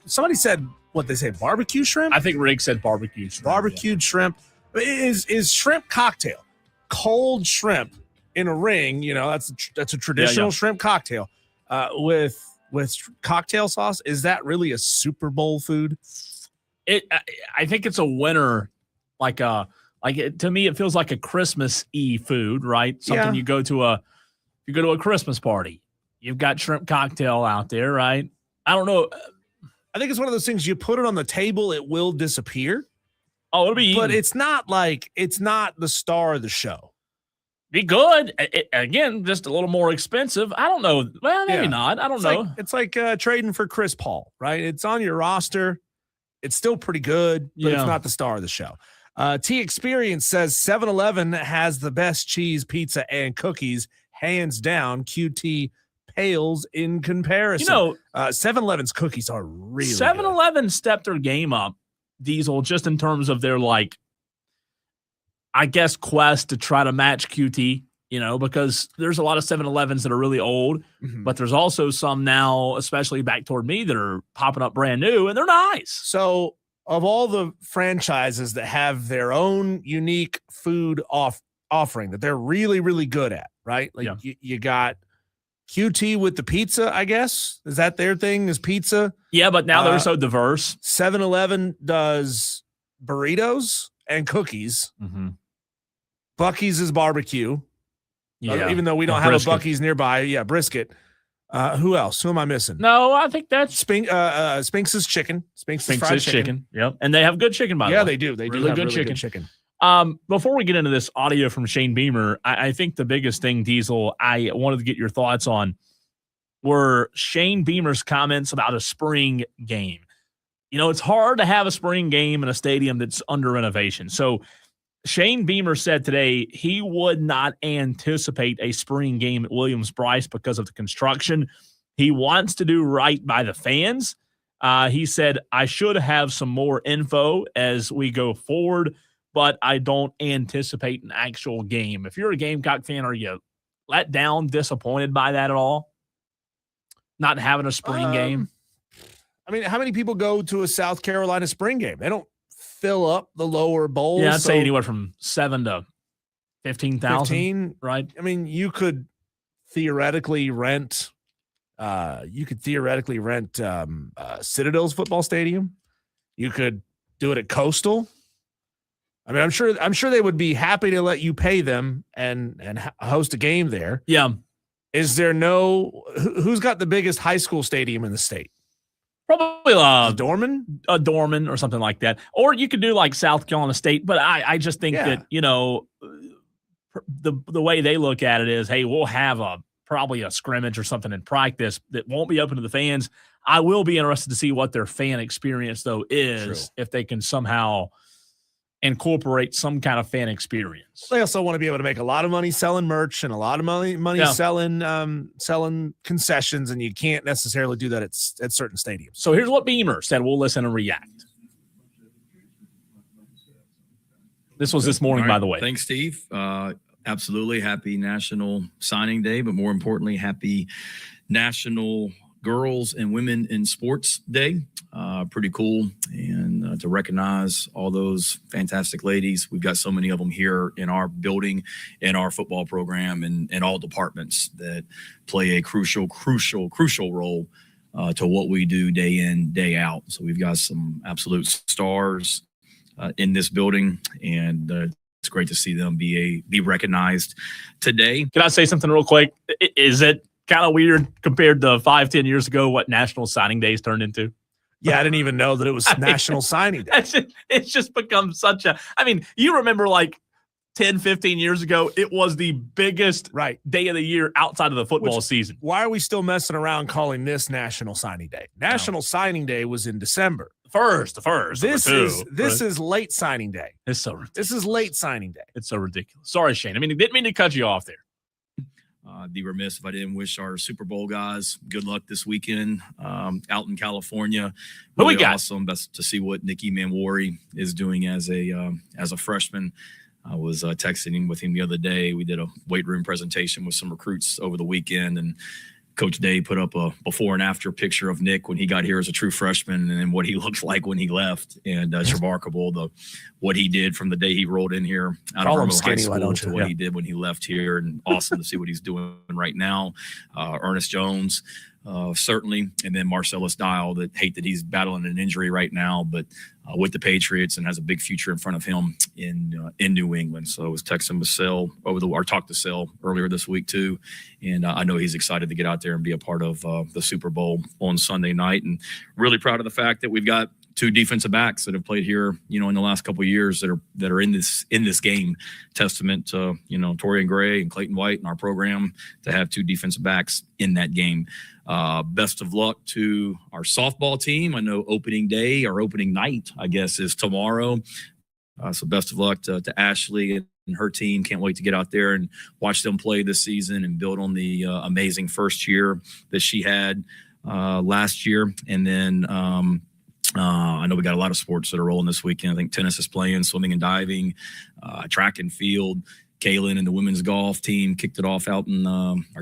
Somebody said, what they say, barbecue shrimp? I think Rick said barbecue shrimp. Barbecued shrimp. Is shrimp cocktail. Cold shrimp in a ring, that's a traditional shrimp cocktail with cocktail sauce. Is that really a Super Bowl food? I think it's a winner, to me it feels like a Christmas Eve food, right? Something you go to a Christmas party. You've got shrimp cocktail out there, right? I don't know. I think it's one of those things you put it on the table, it will disappear. Oh, it'll be eaten. But it's not the star of the show. Be good. Again, just a little more expensive. I don't know. Well, maybe not. I don't know. It's like trading for Chris Paul, right? It's on your roster. It's still pretty good, but it's not the star of the show. T Experience says 7-Eleven has the best cheese, pizza, and cookies, hands down. QT pales in comparison. 7-Eleven's cookies are really 7-Eleven stepped their game up, Diesel, just in terms of their quest to try to match QT, because there's a lot of 7-Elevens that are really old, but there's also some now, especially back toward me, that are popping up brand new, and they're nice. So of all the franchises that have their own unique food offering that they're really, really good at, right? You got QT with the pizza, I guess. Is that their thing, is pizza? Yeah, but now they're so diverse. 7-Eleven does burritos and cookies. Buc-ee's is barbecue. Even though we don't have brisket. a Buc-ee's nearby. Yeah, brisket. Who else? Who am I missing? No, I think that's Spinks's chicken. Spinks's fried chicken. Yep. And they have good chicken, by the way. Yeah, they do. They do have really good chicken. Before we get into this audio from Shane Beamer, I think the biggest thing, Diesel, I wanted to get your thoughts on were Shane Beamer's comments about a spring game. It's hard to have a spring game in a stadium that's under renovation. So Shane Beamer said today he would not anticipate a spring game at Williams-Brice because of the construction. He wants to do right by the fans. He said, I should have some more info as we go forward, but I don't anticipate an actual game. If you're a Gamecock fan, are you let down, disappointed by that at all? Not having a spring game? I mean, how many people go to a South Carolina spring game? They don't fill up the lower bowls. Yeah, I'd say anywhere from 7 to 15,000. Right? I mean, you could theoretically rent Citadel's football stadium. You could do it at Coastal. I mean, I'm sure they would be happy to let you pay them and host a game there. Yeah. Is there who's got the biggest high school stadium in the state? Probably Dorman? A Dorman or something like that. Or you could do like South Carolina State, but I just think that, the way they look at it is, hey, we'll have probably a scrimmage or something in practice that won't be open to the fans. I will be interested to see what their fan experience, though, is. True. If they can somehow incorporate some kind of fan experience. They also want to be able to make a lot of money selling merch and a lot of money selling concessions, and you can't necessarily do that at certain stadiums. So here's what Beamer said. We'll listen and react. This was this morning, by the way. Thanks, Steve. Absolutely. Happy National Signing Day, but more importantly, happy National Girls and Women in Sports Day. Pretty cool. And to recognize all those fantastic ladies. We've got so many of them here in our building, in our football program, and all departments that play a crucial role to what we do day in, day out. So we've got some absolute stars in this building, and it's great to see them be recognized today. Can I say something real quick? Is it kind of weird compared to 5-10 years ago what National Signing Days turned into? Yeah, I didn't even know that it was National Signing Day. It's just become such a – I mean, you remember like 10, 15 years ago, it was the biggest day of the year outside of the football season. Why are we still messing around calling this National Signing Day? National Signing Day was in December. The first. This is late signing day. It's so ridiculous. This is late signing day. It's so ridiculous. Sorry, Shane. I mean, I didn't mean to cut you off there. I'd be remiss if I didn't wish our Super Bowl guys good luck this weekend out in California. Who we Really got? awesome. Best to see what Nikki Manwari is doing as a freshman. I was texting with him the other day. We did a weight room presentation with some recruits over the weekend, and Coach Day put up a before and after picture of Nick when he got here as a true freshman and what he looked like when he left. And it's remarkable what he did from the day he rolled in here out of Irmo High School to what he did when he left here. And awesome to see what he's doing right now. Ernest Jones, certainly. And then Marcellus Dial, that hate that he's battling an injury right now, but with the Patriots and has a big future in front of him in New England. So I was texting with Sel talked to Sel earlier this week too. And I know he's excited to get out there and be a part of the Super Bowl on Sunday night, and really proud of the fact that we've got two defensive backs that have played here, in the last couple of years that are in this game. Testament to, Torian Gray and Clayton White in our program to have two defensive backs in that game. Best of luck to our softball team. I know opening day or opening night, I guess, is tomorrow. So best of luck to Ashley and her team. Can't wait to get out there and watch them play this season and build on the amazing first year that she had last year. And then I know we got a lot of sports that are rolling this weekend. I think tennis is playing, swimming and diving, track and field. Kaylin and the women's golf team kicked it off out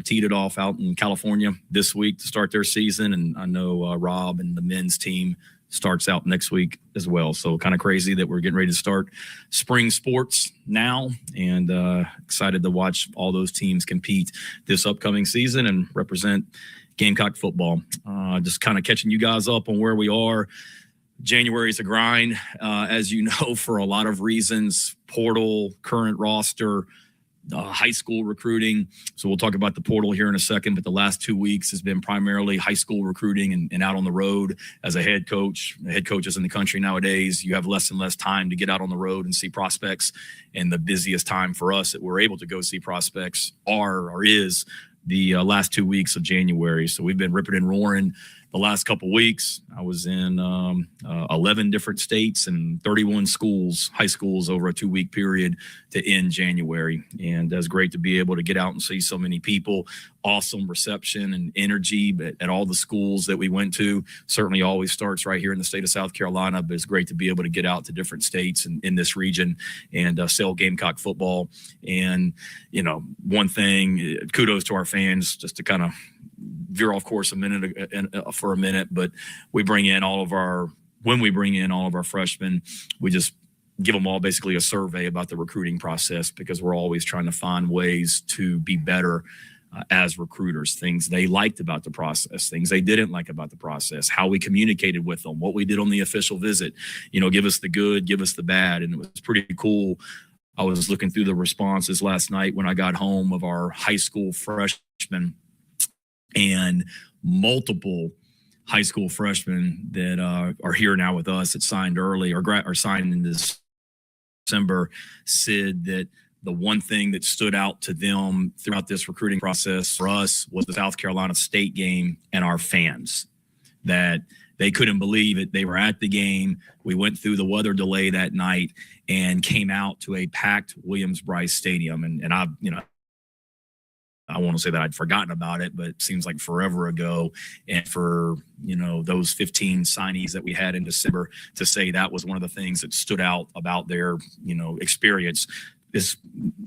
teed it off out in California this week to start their season. And I know Rob and the men's team starts out next week as well. So kind of crazy that we're getting ready to start spring sports now, and excited to watch all those teams compete this upcoming season and represent Gamecock football. Just kind of catching you guys up on where we are. January is a grind, as you know, for a lot of reasons. Portal, current roster, high school recruiting. So we'll talk about the portal here in a second, but the last 2 weeks has been primarily high school recruiting and out on the road as a head coach. Head coaches in the country nowadays, you have less and less time to get out on the road and see prospects. And the busiest time for us that we're able to go see prospects is the last 2 weeks of January. So we've been ripping and roaring the last couple of weeks. I was in 11 different states and 31 schools, high schools, over a 2-week period to end January. And it's great to be able to get out and see so many people. Awesome reception and energy at all the schools that we went to. Certainly always starts right here in the state of South Carolina, but it's great to be able to get out to different states in this region and sell Gamecock football. And, one thing, kudos to our fans, just to kind of veer off course for a minute, but when we bring in all of our freshmen, we just give them all basically a survey about the recruiting process, because we're always trying to find ways to be better as recruiters, things they liked about the process, things they didn't like about the process, how we communicated with them, what we did on the official visit, give us the good, give us the bad. And it was pretty cool. I was looking through the responses last night when I got home of our high school freshmen, and multiple high school freshmen that are here now with us that signed early or signed in December said that the one thing that stood out to them throughout this recruiting process for us was the South Carolina State game and our fans, that they couldn't believe it. They were at the game. We went through the weather delay that night and came out to a packed Williams-Brice Stadium. And I want to say that I'd forgotten about it, but it seems like forever ago. And for, those 15 signees that we had in December to say that was one of the things that stood out about their, experience, is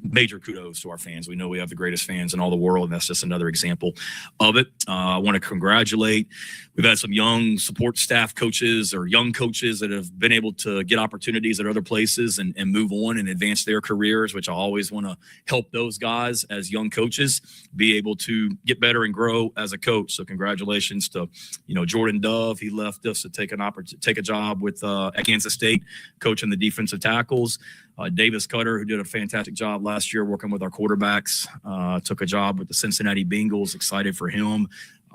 major kudos to our fans. We know we have the greatest fans in all the world, and that's just another example of it. I want to congratulate. We've had some young support staff coaches or young coaches that have been able to get opportunities at other places and move on and advance their careers, which I always want to help those guys as young coaches be able to get better and grow as a coach. So congratulations to, Jordan Dove. He left us to take a job with at Kansas State, coaching the defensive tackles. Davis Cutter, who did a fantastic job last year working with our quarterbacks, took a job with the Cincinnati Bengals. Excited for him.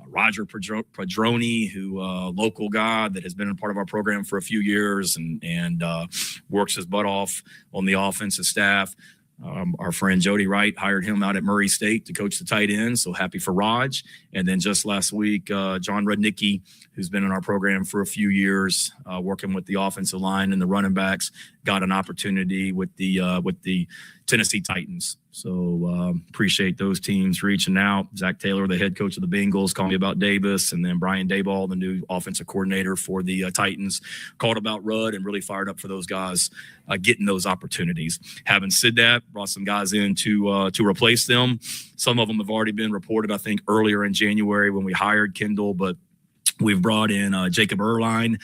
Roger Padroni, who local guy that has been a part of our program for a few years and works his butt off on the offensive staff. Our friend Jody Wright hired him out at Murray State to coach the tight end. So happy for Raj. And then just last week, John Rudnicki, who's been in our program for a few years, working with the offensive line and the running backs, got an opportunity with the Tennessee Titans. So appreciate those teams reaching out. Zach Taylor, the head coach of the Bengals, called me about Davis, and then Brian Daboll, the new offensive coordinator for the Titans, called about Rudd, and really fired up for those guys getting those opportunities. Having said that, brought some guys in to replace them. Some of them have already been reported, I think, earlier in January when we hired Kendall, but we've brought in Jacob Erline.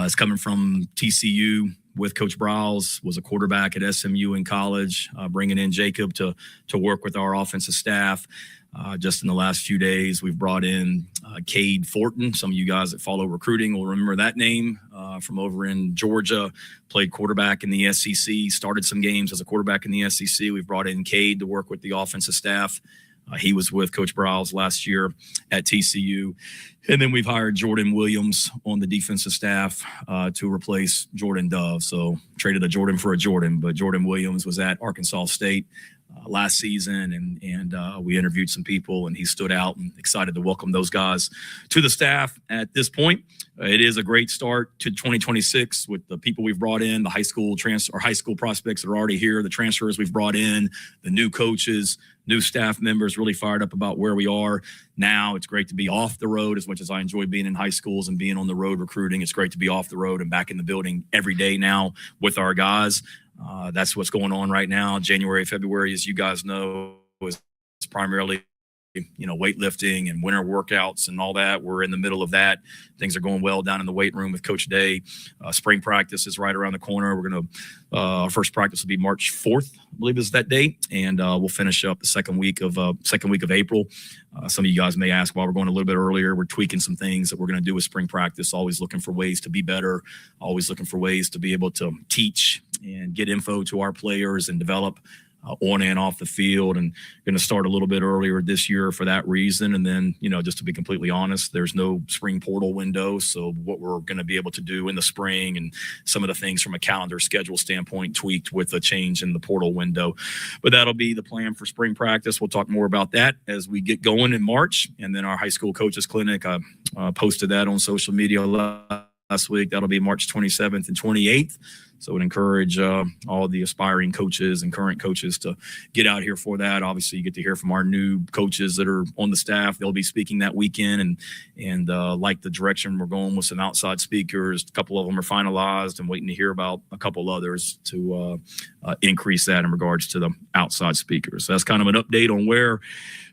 Is coming from TCU with Coach Browse, was a quarterback at SMU in college, bringing in Jacob to work with our offensive staff. Just in the last few days, we've brought in Cade Fortin. Some of you guys that follow recruiting will remember that name from over in Georgia, played quarterback in the SEC, started some games as a quarterback in the SEC. We've brought in Cade to work with the offensive staff. He was with Coach Browse last year at TCU. And then we've hired Jordan Williams on the defensive staff to replace Jordan Dove. So traded a Jordan for a Jordan, but Jordan Williams was at Arkansas State last season, and we interviewed some people, and he stood out, and excited to welcome those guys to the staff at this point. It is a great start to 2026 with the people we've brought in, the high school prospects that are already here, the transfers we've brought in, the new coaches, new staff members, really fired up about where we are now. It's great to be off the road. As much as I enjoy being in high schools and being on the road recruiting, it's great to be off the road and back in the building every day now with our guys. That's what's going on right now. January, February, as you guys know, is primarily, weightlifting and winter workouts and all that. We're in the middle of that. Things are going well down in the weight room with Coach Day. Spring practice is right around the corner. We're going to, our first practice will be March 4th, I believe is that date. And we'll finish up the second week of April. Some of you guys may ask why we're going a little bit earlier. We're tweaking some things that we're going to do with spring practice, always looking for ways to be better, always looking for ways to be able to teach and get info to our players and develop on and off the field, and going to start a little bit earlier this year for that reason. And then, just to be completely honest, there's no spring portal window. So what we're going to be able to do in the spring and some of the things from a calendar schedule standpoint tweaked with a change in the portal window. But that'll be the plan for spring practice. We'll talk more about that as we get going in March. And then our high school coaches clinic, I posted that on social media last week. That'll be March 27th and 28th. So I would encourage all the aspiring coaches and current coaches to get out here for that. Obviously, you get to hear from our new coaches that are on the staff. They'll be speaking that weekend, and like the direction we're going with some outside speakers. A couple of them are finalized, and waiting to hear about a couple others to increase that in regards to the outside speakers. So that's kind of an update on where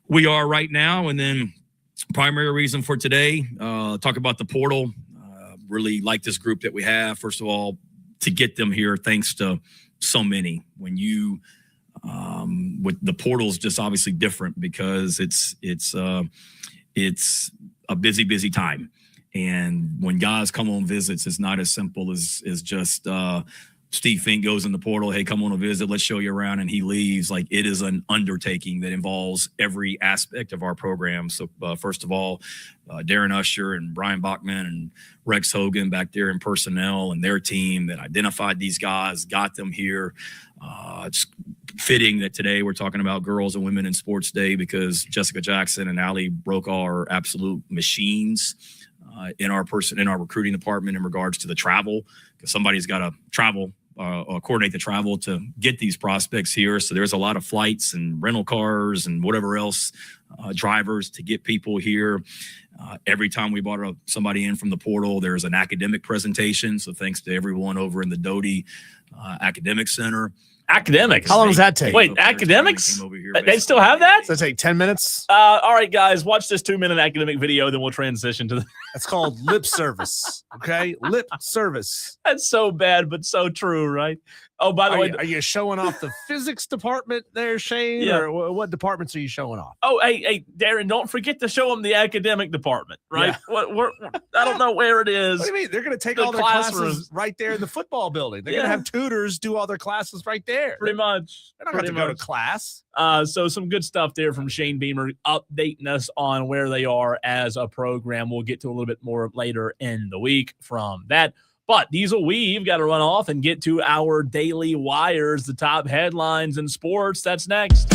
we are right now. And then primary reason for today, talk about the portal. Really like this group that we have. First of all, to get them here, thanks to so many. When you with the portal is just obviously different because it's a busy time, and when guys come on visits, it's not as simple as just Steve Fink goes in the portal, hey, come on a visit, let's show you around, and he leaves. Like, it is an undertaking that involves every aspect of our program. So first of all, Darren Usher and Brian Bachman and Rex Hogan back there in personnel and their team that identified these guys, got them here. It's fitting that today we're talking about Girls and Women in Sports Day because Jessica Jackson and Allie Brokaw are absolute machines in our recruiting department in regards to the travel, because somebody's got to travel or coordinate the travel to get these prospects here. So there's a lot of flights and rental cars and whatever else, drivers to get people here. Every time we brought somebody in from the portal, there's an academic presentation. So thanks to everyone over in the Doty Academic Center. Academics. How long does that take? Wait, academics? They still have that? Does that take 10 minutes? All right, guys, watch this 2-minute academic video, then we'll transition to the. That's called lip service. Okay, lip service. That's so bad, but so true, right? Oh, by the way, are you showing off the physics department there, Shane? Yeah. Or what departments are you showing off? Oh, hey, Darren, don't forget to show them the academic department, right? Yeah. I don't know where it is. What do you mean? They're going to take all their classes right there in the football building. They're going to have tutors do all their classes right there. Pretty much. They're not going to go to class. So some good stuff there from Shane Beamer updating us on where they are as a program. We'll get to a little bit more later in the week from that. But Diesel, we've got to run off and get to our daily wires, the top headlines in sports. That's next.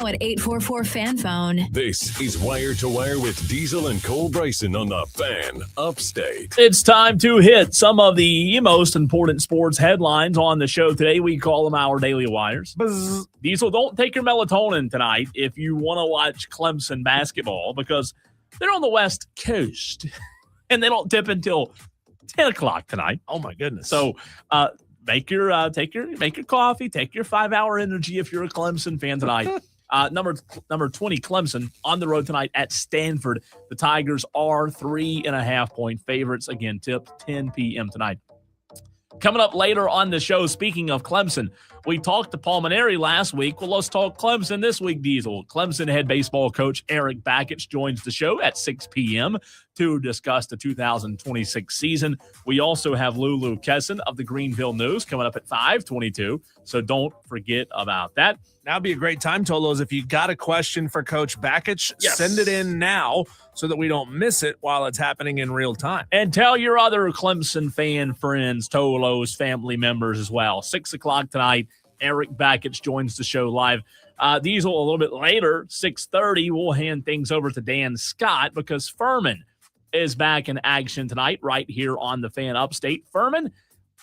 at 844-FAN-PHONE. This is Wire to Wire with Diesel and Cole Bryson on the Fan Upstate. It's time to hit some of the most important sports headlines on the show today. We call them our Daily Wires. Buzz. Diesel, don't take your melatonin tonight if you want to watch Clemson basketball because they're on the West Coast and they don't tip until 10 o'clock tonight. Oh, my goodness. So make your coffee, take your 5-hour energy if you're a Clemson fan tonight. Number 20, Clemson, on the road tonight at Stanford. The Tigers are 3.5-point favorites. Again, tip 10 p.m. tonight. Coming up later on the show, speaking of Clemson, we talked to Paul Maneri last week. Well, let's talk Clemson this week, Diesel. Clemson head baseball coach Erik Bakich joins the show at 6 p.m. to discuss the 2026 season. We also have Lulu Kesson of the Greenville News coming up at 5:22, so don't forget about that. Now would be a great time, Tolos. If you got a question for Coach Bakich, send it in now so that we don't miss it while it's happening in real time. And tell your other Clemson fan friends, Tolos, family members as well. 6 o'clock tonight, Erik Bakich joins the show live. Diesel, a little bit later, 6:30, we'll hand things over to Dan Scott because Furman is back in action tonight right here on the Fan Upstate. Furman,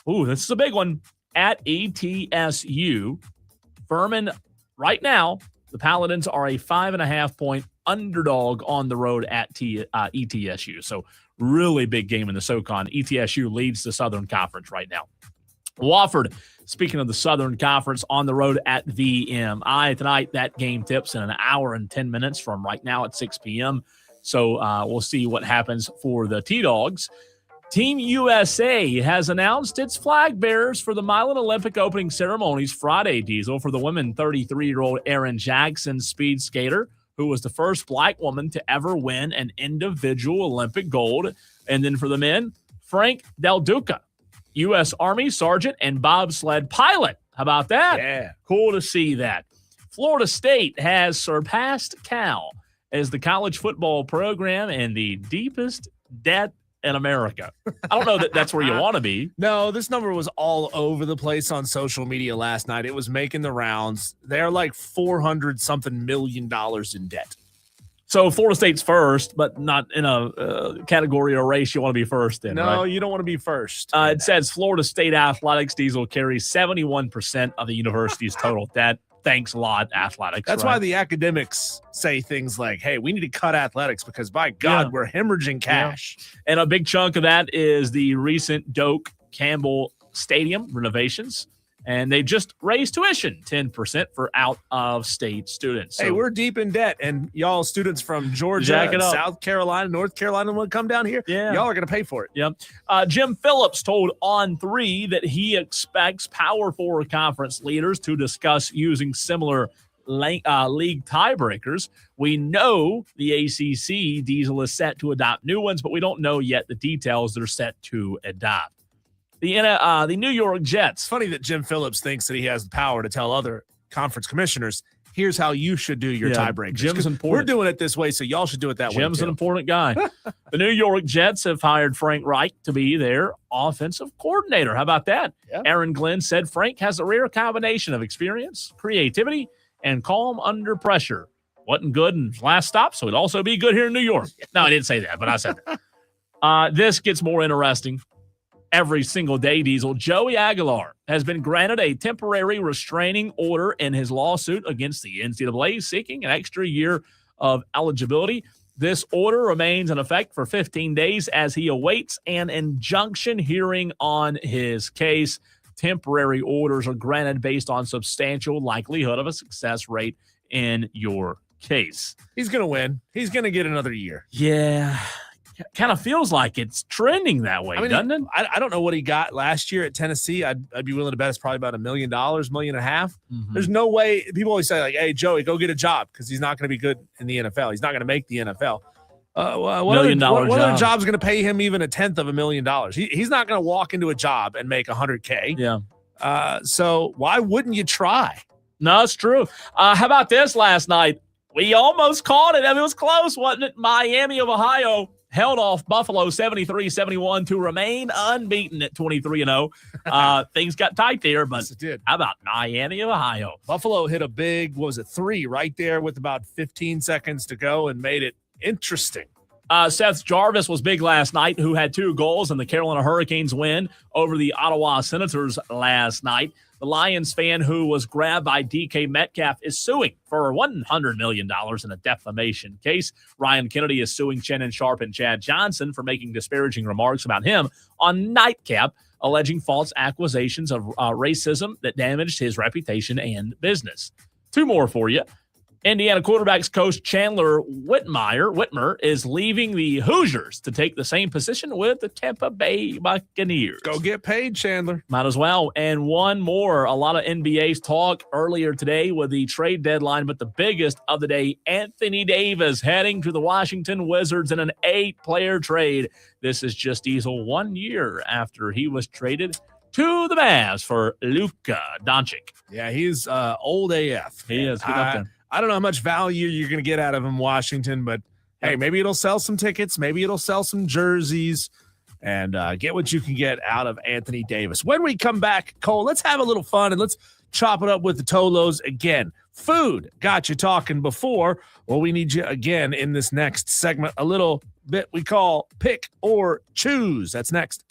this is a big one, at ETSU. Furman, right now, the Paladins are a 5.5-point underdog on the road at ETSU. So really big game in the SoCon. ETSU leads the Southern Conference right now. Wofford, speaking of the Southern Conference, on the road at VMI tonight. That game tips in an hour and 10 minutes from right now at 6 p.m. So we'll see what happens for the T-Dogs. Team USA has announced its flag bearers for the Milan Olympic opening ceremonies Friday, Diesel. For the women, 33-year-old Erin Jackson, speed skater, who was the first black woman to ever win an individual Olympic gold. And then for the men, Frank Del Duca, U.S. Army Sergeant and bobsled pilot. How about that? Yeah. Cool to see that. Florida State has surpassed Cal as the college football program in the deepest debt in America. I don't know that that's where you want to be. No, this number was all over the place on social media last night. It was making the rounds. They're like $400-something million in debt. So Florida State's first, but not in a category or race you want to be first in, No, right? you don't want to be first. It says Florida State Athletics, Diesel, carries 71% of the university's total debt. Thanks a lot, athletics. That's why the academics say things like, hey, we need to cut athletics because, by God, we're hemorrhaging cash. Yeah. And a big chunk of that is the recent Doak Campbell Stadium renovations. And they just raised tuition 10% for out-of-state students. Hey, we're deep in debt, and y'all students from Georgia, South Carolina, North Carolina want to come down here? Yeah. Y'all are going to pay for it. Yep. Jim Phillips told On3 that he expects Power 4 conference leaders to discuss using similar league tiebreakers. We know the ACC, Diesel, is set to adopt new ones, but we don't know yet the details they're set to adopt. The New York Jets. It's funny that Jim Phillips thinks that he has the power to tell other conference commissioners, here's how you should do your tiebreakers. Jim's important. We're doing it this way, so y'all should do it that way. Jim's an important guy. The New York Jets have hired Frank Reich to be their offensive coordinator. How about that? Yeah. Aaron Glenn said Frank has a rare combination of experience, creativity, and calm under pressure. Wasn't good in his last stop, so it'd also be good here in New York. No, I didn't say that, but I said that. This gets more interesting every single day, Diesel. Joey Aguilar has been granted a temporary restraining order in his lawsuit against the NCAA, seeking an extra year of eligibility. This order remains in effect for 15 days as he awaits an injunction hearing on his case. Temporary orders are granted based on substantial likelihood of a success rate in your case. He's going to win. He's going to get another year. Yeah. Kind of feels like it's trending that way, doesn't it? I don't know what he got last year at Tennessee. I'd be willing to bet it's probably about $1 million, $1.5 million. Mm-hmm. There's no way. People always say, like, hey, Joey, go get a job because he's not going to be good in the NFL. He's not going to make the NFL. What other job's going to pay him even $1/10,000,000? He's not going to walk into a job and make $100K. Yeah. So why wouldn't you try? No, it's true. How about this last night? We almost caught it. I mean, it was close, wasn't it? Miami of Ohio held off Buffalo 73-71 to remain unbeaten at 23-0. Things got tight there, but yes, it did. How about Miami of Ohio? Buffalo hit a big, 3 right there with about 15 seconds to go and made it interesting. Seth Jarvis was big last night, who had 2 goals in the Carolina Hurricanes win over the Ottawa Senators last night. The Lions fan who was grabbed by DK Metcalf is suing for $100 million in a defamation case. Ryan Kennedy is suing Shannon Sharp and Chad Johnson for making disparaging remarks about him on Nightcap, alleging false accusations of racism that damaged his reputation and business. 2 more for you. Indiana quarterbacks coach Chandler Whitmer is leaving the Hoosiers to take the same position with the Tampa Bay Buccaneers. Go get paid, Chandler. Might as well. And one more. A lot of NBA's talk earlier today with the trade deadline, but the biggest of the day, Anthony Davis heading to the Washington Wizards in an 8-player trade. This is just Diesel 1 year after he was traded to the Mavs for Luka Doncic. Yeah, he's old AF. He is. Good up there. I don't know how much value you're going to get out of him, Washington, but hey, maybe it'll sell some tickets. Maybe it'll sell some jerseys and get what you can get out of Anthony Davis. When we come back, Cole, let's have a little fun and let's chop it up with the Tolos again. Food got you talking before. Well, we need you again in this next segment, a little bit we call Pick or Choose. That's next.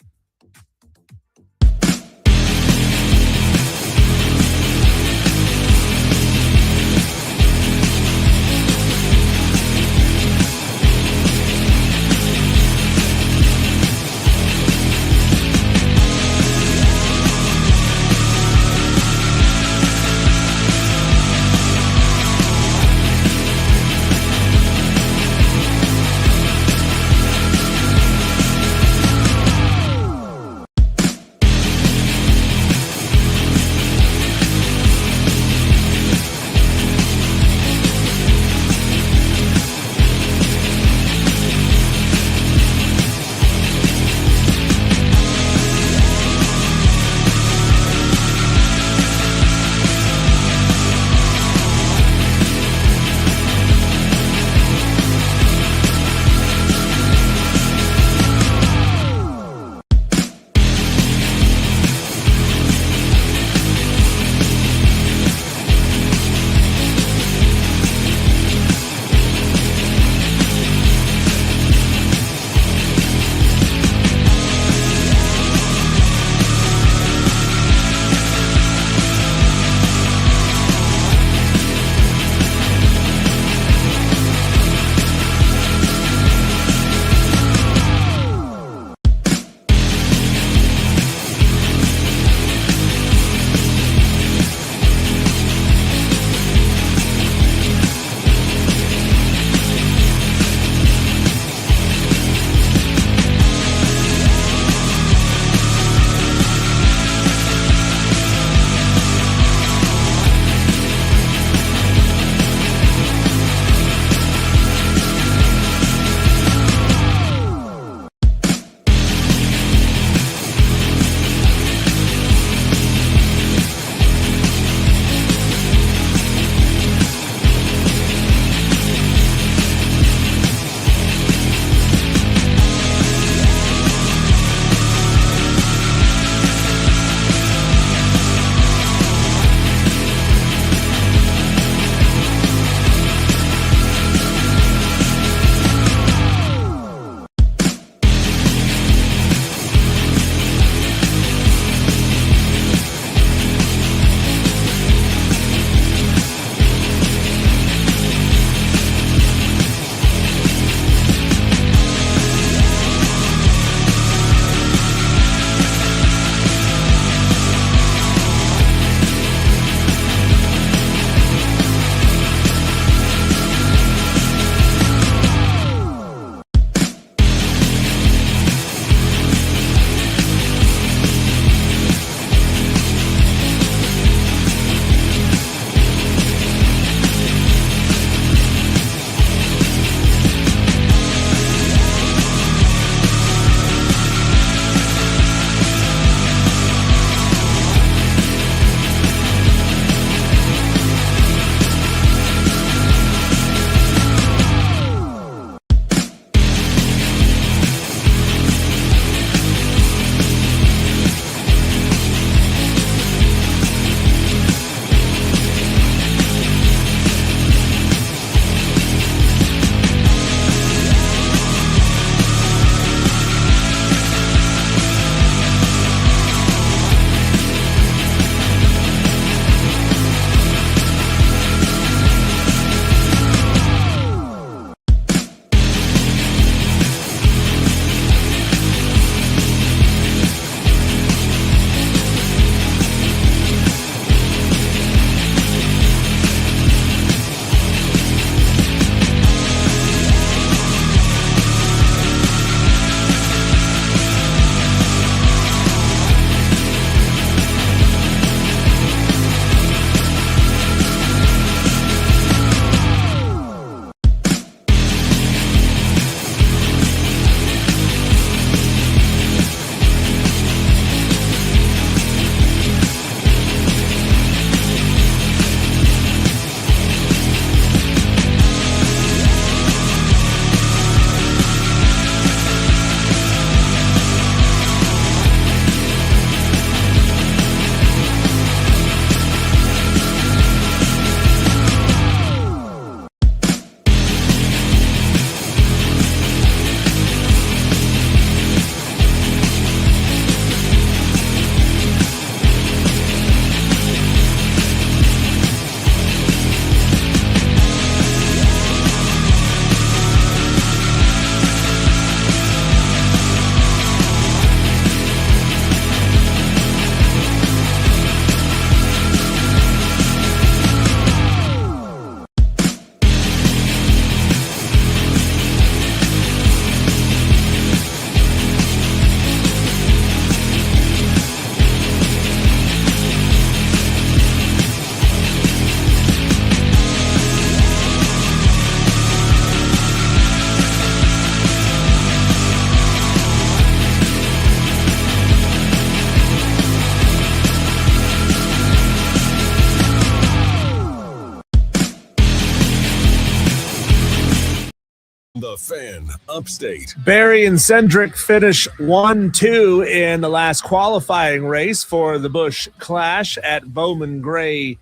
The Fan Upstate. Barry and Cendric finish 1-2 in the last qualifying race for the Busch Clash at Bowman Gray.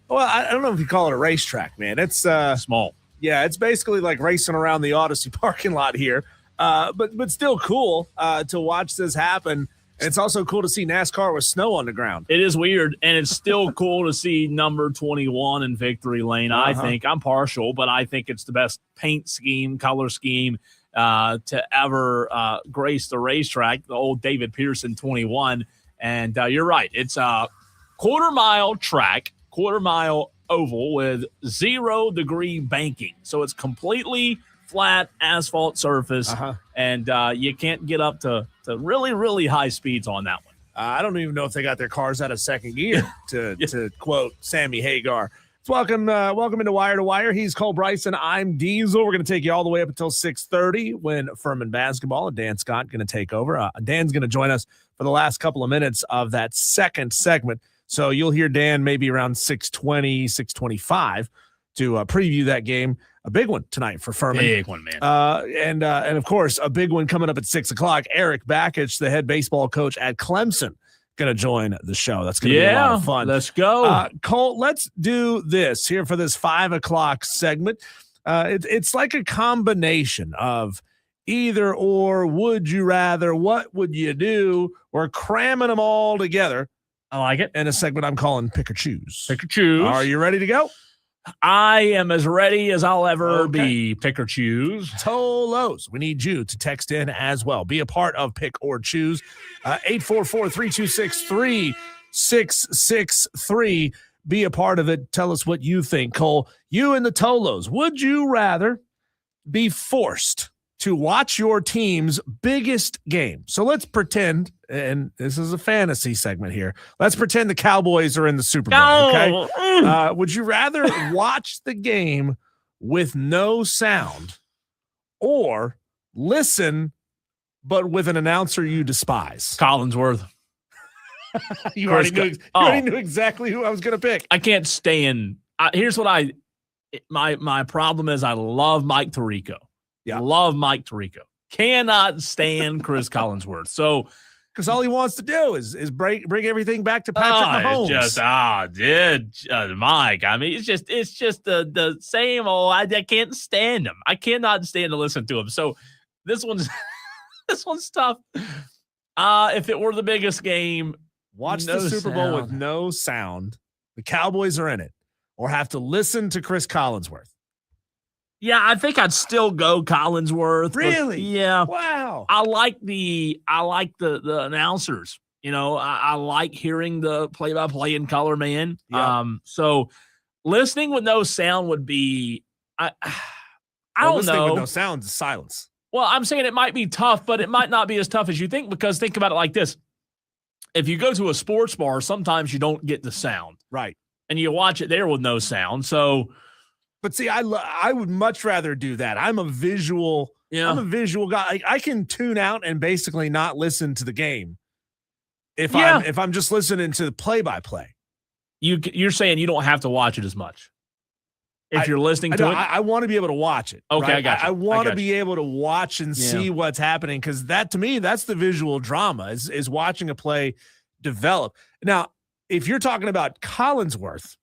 Well, I don't know if you call it a racetrack, man. It's small. Yeah, it's basically like racing around the Odyssey parking lot here. But still cool to watch this happen. And it's also cool to see NASCAR with snow on the ground. It is weird, and it's still cool to see number 21 in victory lane. I think I'm partial, but I think it's the best paint scheme, color scheme to ever grace the racetrack. The old David Pearson 21, and you're right. It's a quarter-mile track, quarter-mile oval with 0-degree banking, so it's completely flat asphalt surface, and you can't get up to really, really high speeds on that one. I don't even know if they got their cars out of second gear, to quote Sammy Hagar. Welcome into Wire to Wire. He's Cole Bryson. I'm Diesel. We're going to take you all the way up until 6:30 when Furman basketball and Dan Scott going to take over. Dan's going to join us for the last couple of minutes of that second segment. So you'll hear Dan maybe around 6:20, 6:25 to preview that game. A big one tonight for Furman. Big one, man. And of course, a big one coming up at 6 o'clock. Erik Bakich, the head baseball coach at Clemson, going to join the show. That's going to be a lot of fun. Let's go. Colt, let's do this here for this 5 o'clock segment. It's like a combination of either or, would you rather, what would you do? We're cramming them all together. I like it. In a segment I'm calling Pick or Choose. Pick or Choose. Are you ready to go? I am as ready as I'll ever be. Pick or choose. Tolos. We need you to text in as well. Be a part of Pick or Choose. 844-326-3663. Be a part of it. Tell us what you think. Cole, you and the Tolos, would you rather be forced to watch your team's biggest game? So let's pretend, and this is a fantasy segment here, let's pretend the Cowboys are in the Super Bowl, okay? Would you rather watch the game with no sound or listen but with an announcer you despise? Collinsworth. You already knew exactly who I was going to pick. I can't stand. Here's what my problem is. I love Mike Tirico. Yeah. Love Mike Tirico. Cannot stand Chris Collinsworth. So, because all he wants to do is bring everything back to Patrick Mahomes. It's just, Mike. I mean, it's just the same old. I can't stand him. I cannot stand to listen to him. So, this one's tough. If it were the biggest game, watch the Super Bowl with no sound. The Cowboys are in it, or have to listen to Chris Collinsworth. Yeah, I think I'd still go Collinsworth. Really? Yeah. Wow. I like the announcers. You know, I like hearing the play-by-play in color, man. Yeah. So listening with no sound would be I don't listening know. With no sound is silence. Well, I'm saying it might be tough, but it might not be as tough as you think, because think about it like this. If you go to a sports bar, sometimes you don't get the sound. Right. And you watch it there with no sound. So, but see, I would much rather do that. I'm a visual guy. I can tune out and basically not listen to the game if I'm just listening to the play-by-play. You're saying you don't have to watch it as much if you're listening to it? I want to be able to watch it. Okay, right? I got you. I want to be able to watch and see what's happening, because that, to me, that's the visual drama, is watching a play develop. Now, if you're talking about Collinsworth,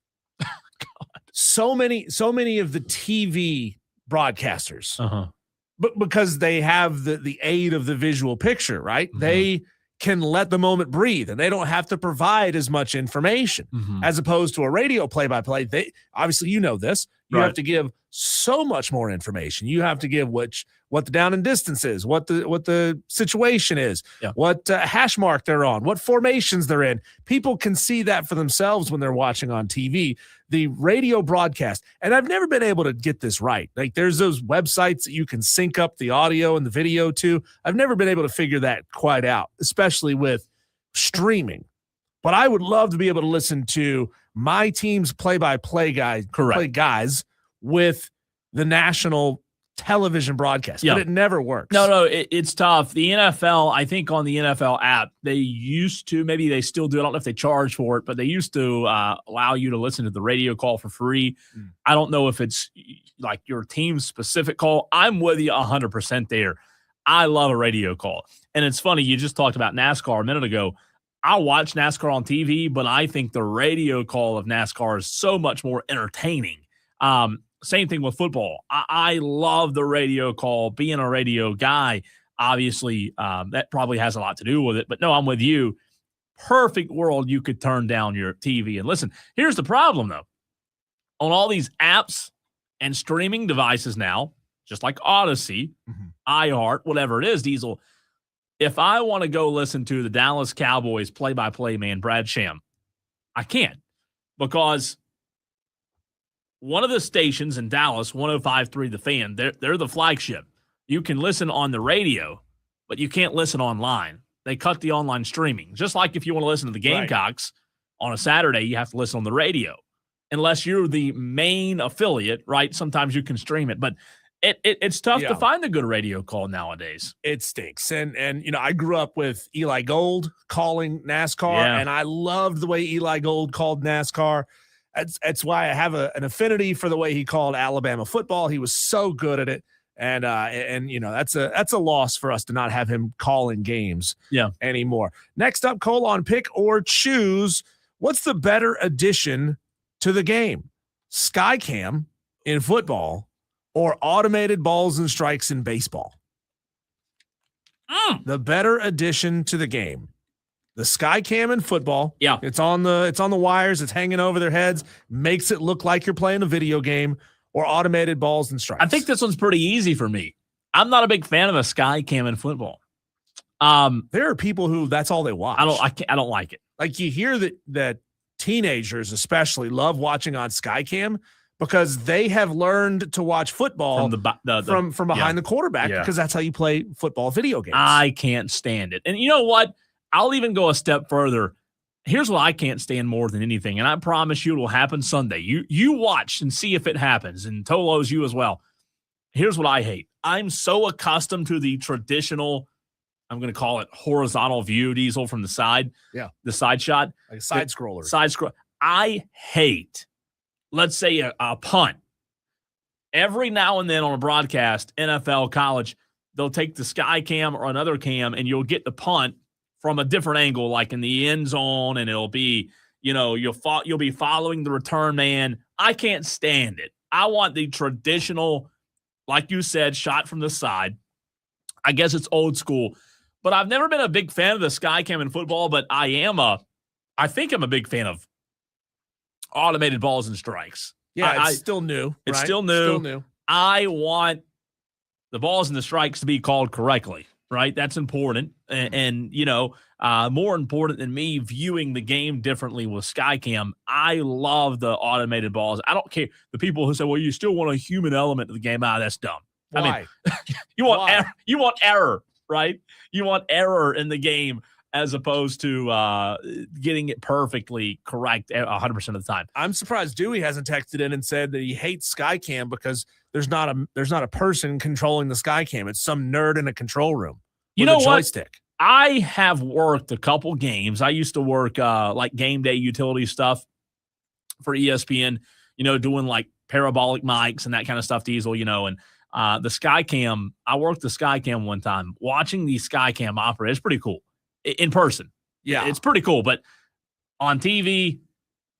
so many of the TV broadcasters, but because they have the aid of the visual picture, right? Mm-hmm. They can let the moment breathe, and they don't have to provide as much information as opposed to a radio play-by-play. They obviously, you know this, you have to give so much more information. You have to give what the down and distance is, what the situation is, what hash mark they're on, what formations they're in. People can see that for themselves when they're watching on TV. The radio broadcast, and I've never been able to get this right. Like, there's those websites that you can sync up the audio and the video to. I've never been able to figure that quite out, especially with streaming. But I would love to be able to listen to my team's play-by-play guys with the national television broadcast, Yeah. but it never works. No, it's tough. The NFL, I think on the NFL app, they used to, maybe they still do, I don't know if they charge for it, but they used to allow you to listen to the radio call for free. I don't know if it's like your team's specific call. I'm with you 100% there. I love a radio call. And it's funny, you just talked about NASCAR a minute ago. I watch NASCAR on TV, but I think the radio call of NASCAR is so much more entertaining. Same thing with football. I love the radio call. Being a radio guy, obviously, that probably has a lot to do with it. But no, I'm with you. Perfect world, you could turn down your TV and listen. Here's the problem, though. On all these apps and streaming devices now, just like Odyssey, iHeart, whatever it is, Diesel, if I want to go listen to the Dallas Cowboys play-by-play man, Brad Sham, I can't, because one of the stations in Dallas, 105.3 The Fan, they're the flagship. You can listen on the radio, but you can't listen online. They cut the online streaming. Just like if you want to listen to the Gamecocks on a Saturday, you have to listen on the radio. Unless you're the main affiliate, right? Sometimes you can stream it. But it's tough to find a good radio call nowadays. It stinks. And I grew up with Eli Gold calling NASCAR, and I loved the way Eli Gold called NASCAR. That's why I have an affinity for the way he called Alabama football. He was so good at it. And that's a loss for us to not have him calling games anymore. Next up, Cole, pick or choose. What's the better addition to the game? Skycam in football or automated balls and strikes in baseball? The better addition to the game. The Skycam in football. Yeah. It's on the wires, it's hanging over their heads, makes it look like you're playing a video game, or automated balls and strikes. I think this one's pretty easy for me. I'm not a big fan of a Skycam in football. There are people who that's all they watch. I don't like it. Like, you hear that teenagers especially love watching on Skycam because they have learned to watch football from behind the quarterback because that's how you play football video games. I can't stand it. And you know what? I'll even go a step further. Here's what I can't stand more than anything, and I promise you it will happen Sunday. You watch and see if it happens, and Tolo's you as well. Here's what I hate. I'm so accustomed to the traditional, I'm going to call it horizontal view, Diesel, from the side. Yeah. The side shot. Like a side scroller. Side scroll. I hate, let's say, a punt. Every now and then on a broadcast, NFL, college, they'll take the sky cam or another cam, and you'll get the punt from a different angle, like in the end zone, and it'll be, you'll be following the return man. I can't stand it. I want the traditional, like you said, shot from the side. I guess it's old school, but I've never been a big fan of the Skycam in football, but I think I'm a big fan of automated balls and strikes. Yeah, it's still new. It's right? still new. Still new. I want the balls and the strikes to be called correctly. Right, that's important, and more important than me viewing the game differently with Skycam. I love the automated balls. I don't care the people who say, "Well, you still want a human element to the game." That's dumb. Why? I mean, you want error, right? You want error in the game as opposed to getting it perfectly correct 100% of the time. I'm surprised Dewey hasn't texted in and said that he hates Skycam because there's not a person controlling the Skycam. It's some nerd in a control room. You know what? Joystick. I have worked a couple games. I used to work like game day utility stuff for ESPN, doing like parabolic mics and that kind of stuff, Diesel, and the Skycam, I worked the Skycam one time. Watching the Skycam operate, it's pretty cool. In person. Yeah. It's pretty cool, but on TV,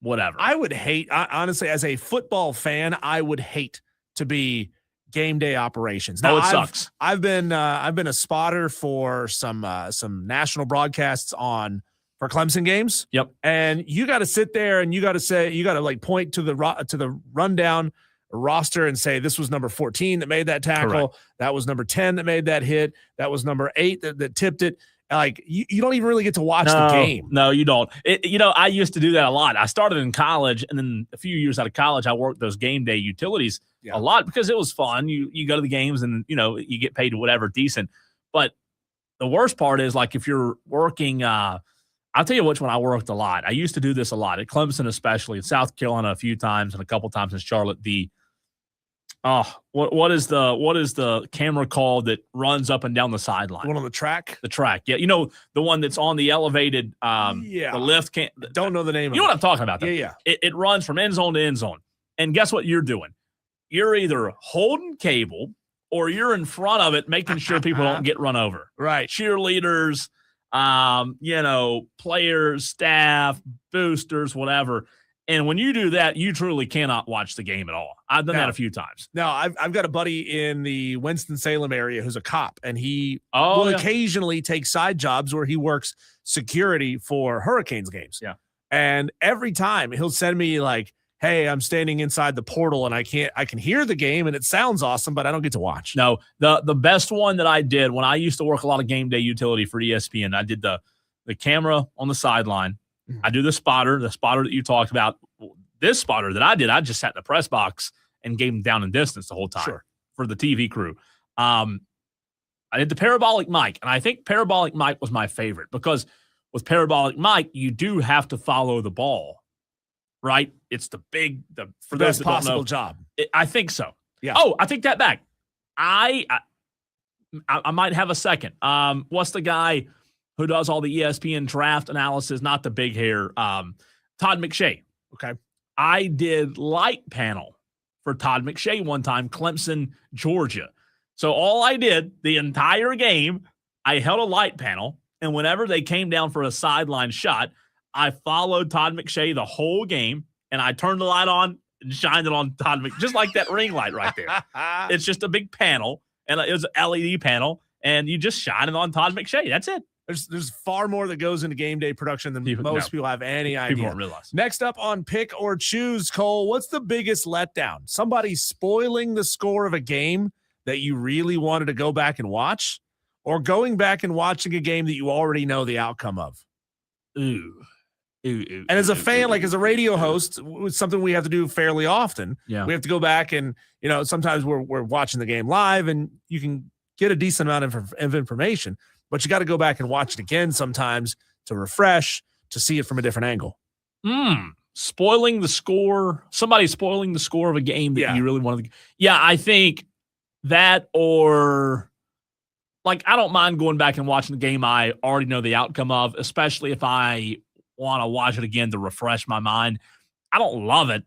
whatever. I would hate, honestly, as a football fan, I would hate to be game day operations. Now, it sucks. I've been a spotter for some national broadcasts for Clemson games. Yep. And you got to sit there and you got to like point to the rundown roster and say, this was number 14 that made that tackle. Correct. That was number 10 that made that hit. That was number 8 that tipped it. Like, you don't even really get to watch the game. No, you don't. I used to do that a lot. I started in college, and then a few years out of college, I worked those game day utilities a lot because it was fun. You go to the games and, you get paid whatever decent. But the worst part is, like, if you're working I'll tell you which one I worked a lot. I used to do this a lot at Clemson, especially in South Carolina a few times and a couple times in Charlotte. The Oh, what is the camera called that runs up and down the sideline? The one on the track? The track, yeah. The one that's on the elevated, the lift. Don't know the name of it. You know what I'm talking about, though. Yeah. It runs from end zone to end zone. And guess what you're doing? You're either holding cable or you're in front of it making sure people don't get run over. Right. Cheerleaders, players, staff, boosters, whatever. And when you do that, you truly cannot watch the game at all. I've done that a few times. No, I've got a buddy in the Winston-Salem area who's a cop, and he will occasionally take side jobs where he works security for Hurricanes games. Yeah. And every time he'll send me like, hey, I'm standing inside the portal and I can hear the game and it sounds awesome, but I don't get to watch. No, the best one that I did when I used to work a lot of game day utility for ESPN, I did the camera on the sideline. I do the spotter that you talked about. This spotter that I did, I just sat in the press box and gave him down and distance the whole time for the TV crew. I did the parabolic mic, and I think parabolic mic was my favorite because with parabolic mic, you do have to follow the ball, right? It's the for those best that don't possible know, job. I think so. Yeah. Oh, I take that back. I might have a second. What's the guy who does all the ESPN draft analysis, not the big hair, Todd McShay. Okay. I did light panel for Todd McShay one time, Clemson, Georgia. So all I did the entire game, I held a light panel, and whenever they came down for a sideline shot, I followed Todd McShay the whole game, and I turned the light on and shined it on Todd McShay, just like that ring light right there. It's just a big panel, and it was an LED panel, and you just shine it on Todd McShay. That's it. There's far more that goes into game day production than most people have any idea. People don't realize. Next up on Pick or Choose, Cole, what's the biggest letdown? Somebody spoiling the score of a game that you really wanted to go back and watch, or going back and watching a game that you already know the outcome of? And as a fan, like as a radio host, it's something we have to do fairly often. Yeah. We have to go back and, sometimes we're watching the game live and you can get a decent amount of information, but you got to go back and watch it again sometimes to refresh, to see it from a different angle. Spoiling the score, somebody spoiling the score of a game that you really wanted to. Yeah, I think that, or like, I don't mind going back and watching the game I already know the outcome of, especially if I want to watch it again to refresh my mind. I don't love it,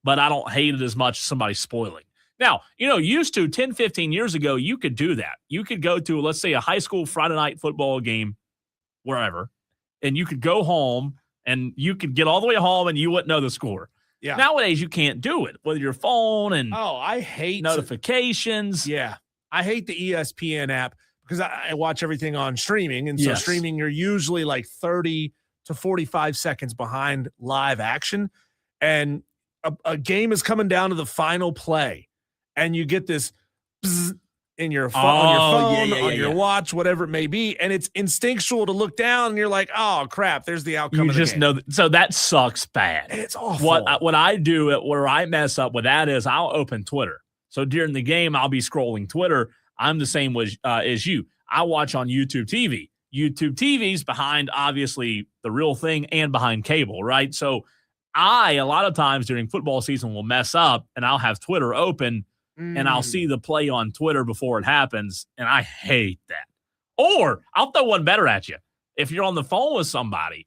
but I don't hate it as much as somebody spoiling. Now, used to 10, 15 years ago, you could do that. You could go to, let's say, a high school Friday night football game, wherever, and you could go home and you could get all the way home and you wouldn't know the score. Yeah. Nowadays, you can't do it with your phone and I hate notifications. Yeah. I hate the ESPN app because I watch everything on streaming. And so streaming, you're usually like 30 to 45 seconds behind live action. And a game is coming down to the final play. And you get this in your phone, on your watch, whatever it may be, and it's instinctual to look down, and you're like, "Oh crap!" There's the outcome. You just know. So that sucks bad. It's awful. What I do where I mess up with that is I'll open Twitter. So during the game, I'll be scrolling Twitter. I'm the same as you. I watch on YouTube TV. YouTube TV's behind obviously the real thing and behind cable, right? So a lot of times during football season will mess up, and I'll have Twitter open. And I'll see the play on Twitter before it happens, and I hate that. Or I'll throw one better at you. If you're on the phone with somebody,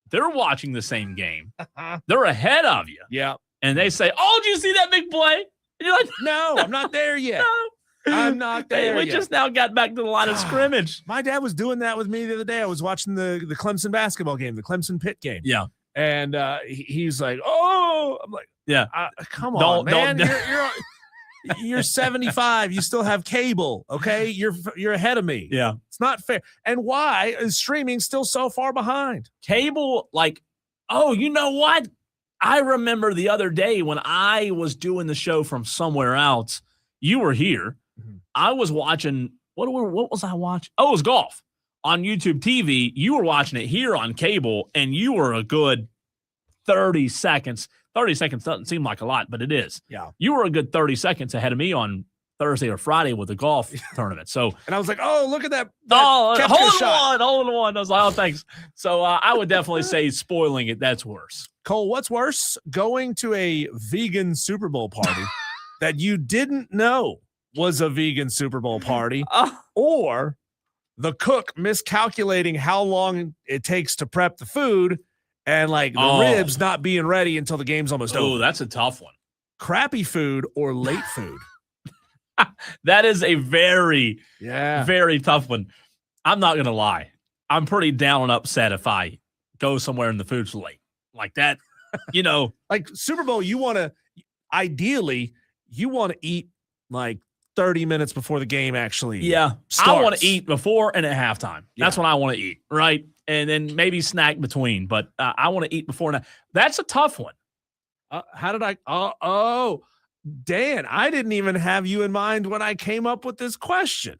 they're watching the same game. They're ahead of you. Yeah. And they say, "Oh, did you see that big play?" And you're like, "No, I'm not there yet. No. I'm not there We yet." just now got back to the line of scrimmage. My dad was doing that with me the other day. I was watching the Clemson basketball game, the Clemson Pitt game. Yeah. And he's like, "Oh," I'm like, "Yeah, come on, man. You're 75. You still have cable. Okay. You're ahead of me. Yeah. It's not fair. And why is streaming still so far behind? Cable, you know what? I remember the other day when I was doing the show from somewhere else. You were here. Mm-hmm. I was watching, what was I watching? Oh, it was golf on YouTube TV. You were watching it here on cable, and you were a good 30 seconds. 30 seconds doesn't seem like a lot, but it is. Yeah. You were a good 30 seconds ahead of me on Thursday or Friday with the golf tournament. So, and I was like, "Oh, look at that. Hole in one. I was like, "Oh, thanks." So I would definitely say spoiling it. That's worse. Cole, what's worse? Going to a vegan Super Bowl party that you didn't know was a vegan Super Bowl party, or the cook miscalculating how long it takes to prep the food and like the ribs not being ready until the game's almost over? Oh, that's a tough one. Crappy food or late food? That is a very, Yeah. very tough one. I'm not going to lie. I'm pretty down and upset if I go somewhere and the food's late. Like that, Like Super Bowl, ideally, you want to eat like 30 minutes before the game actually starts. I want to eat before and at halftime. That's when I want to eat, right? And then maybe snack between, but I want to eat before and that's a tough one. How did I? Dan, I didn't even have you in mind when I came up with this question.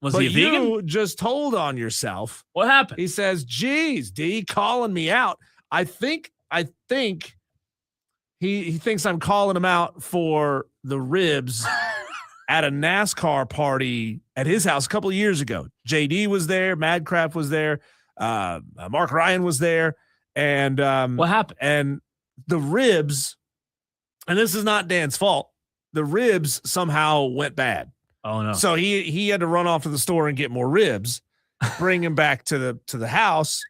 Was he a vegan? You just told on yourself. What happened? He says, geez, D calling me out. I think he thinks I'm calling him out for the ribs at a NASCAR party at his house a couple of years ago. JD was there. Madcraft was there. Mark Ryan was there. And what happened? And the ribs, and this is not Dan's fault, the ribs somehow went bad. Oh no. So he had to run off to the store and get more ribs, bring them back to the house,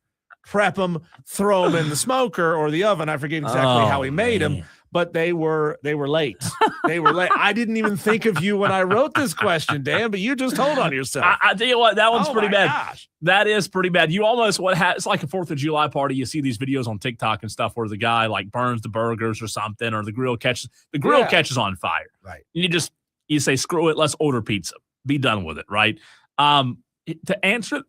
prep them, throw them in the smoker or the oven. I forget exactly how he made them, but they were late. They were late. I didn't even think of you when I wrote this question, Dan, but you just told on yourself. I tell you what, that one's pretty bad. Gosh. That is pretty bad. You almost it's like a 4th of July party. You see these videos on TikTok and stuff where the guy like burns the burgers or something, or the grill catches on fire. Right. You say, screw it, let's order pizza. Be done with it, right? To answer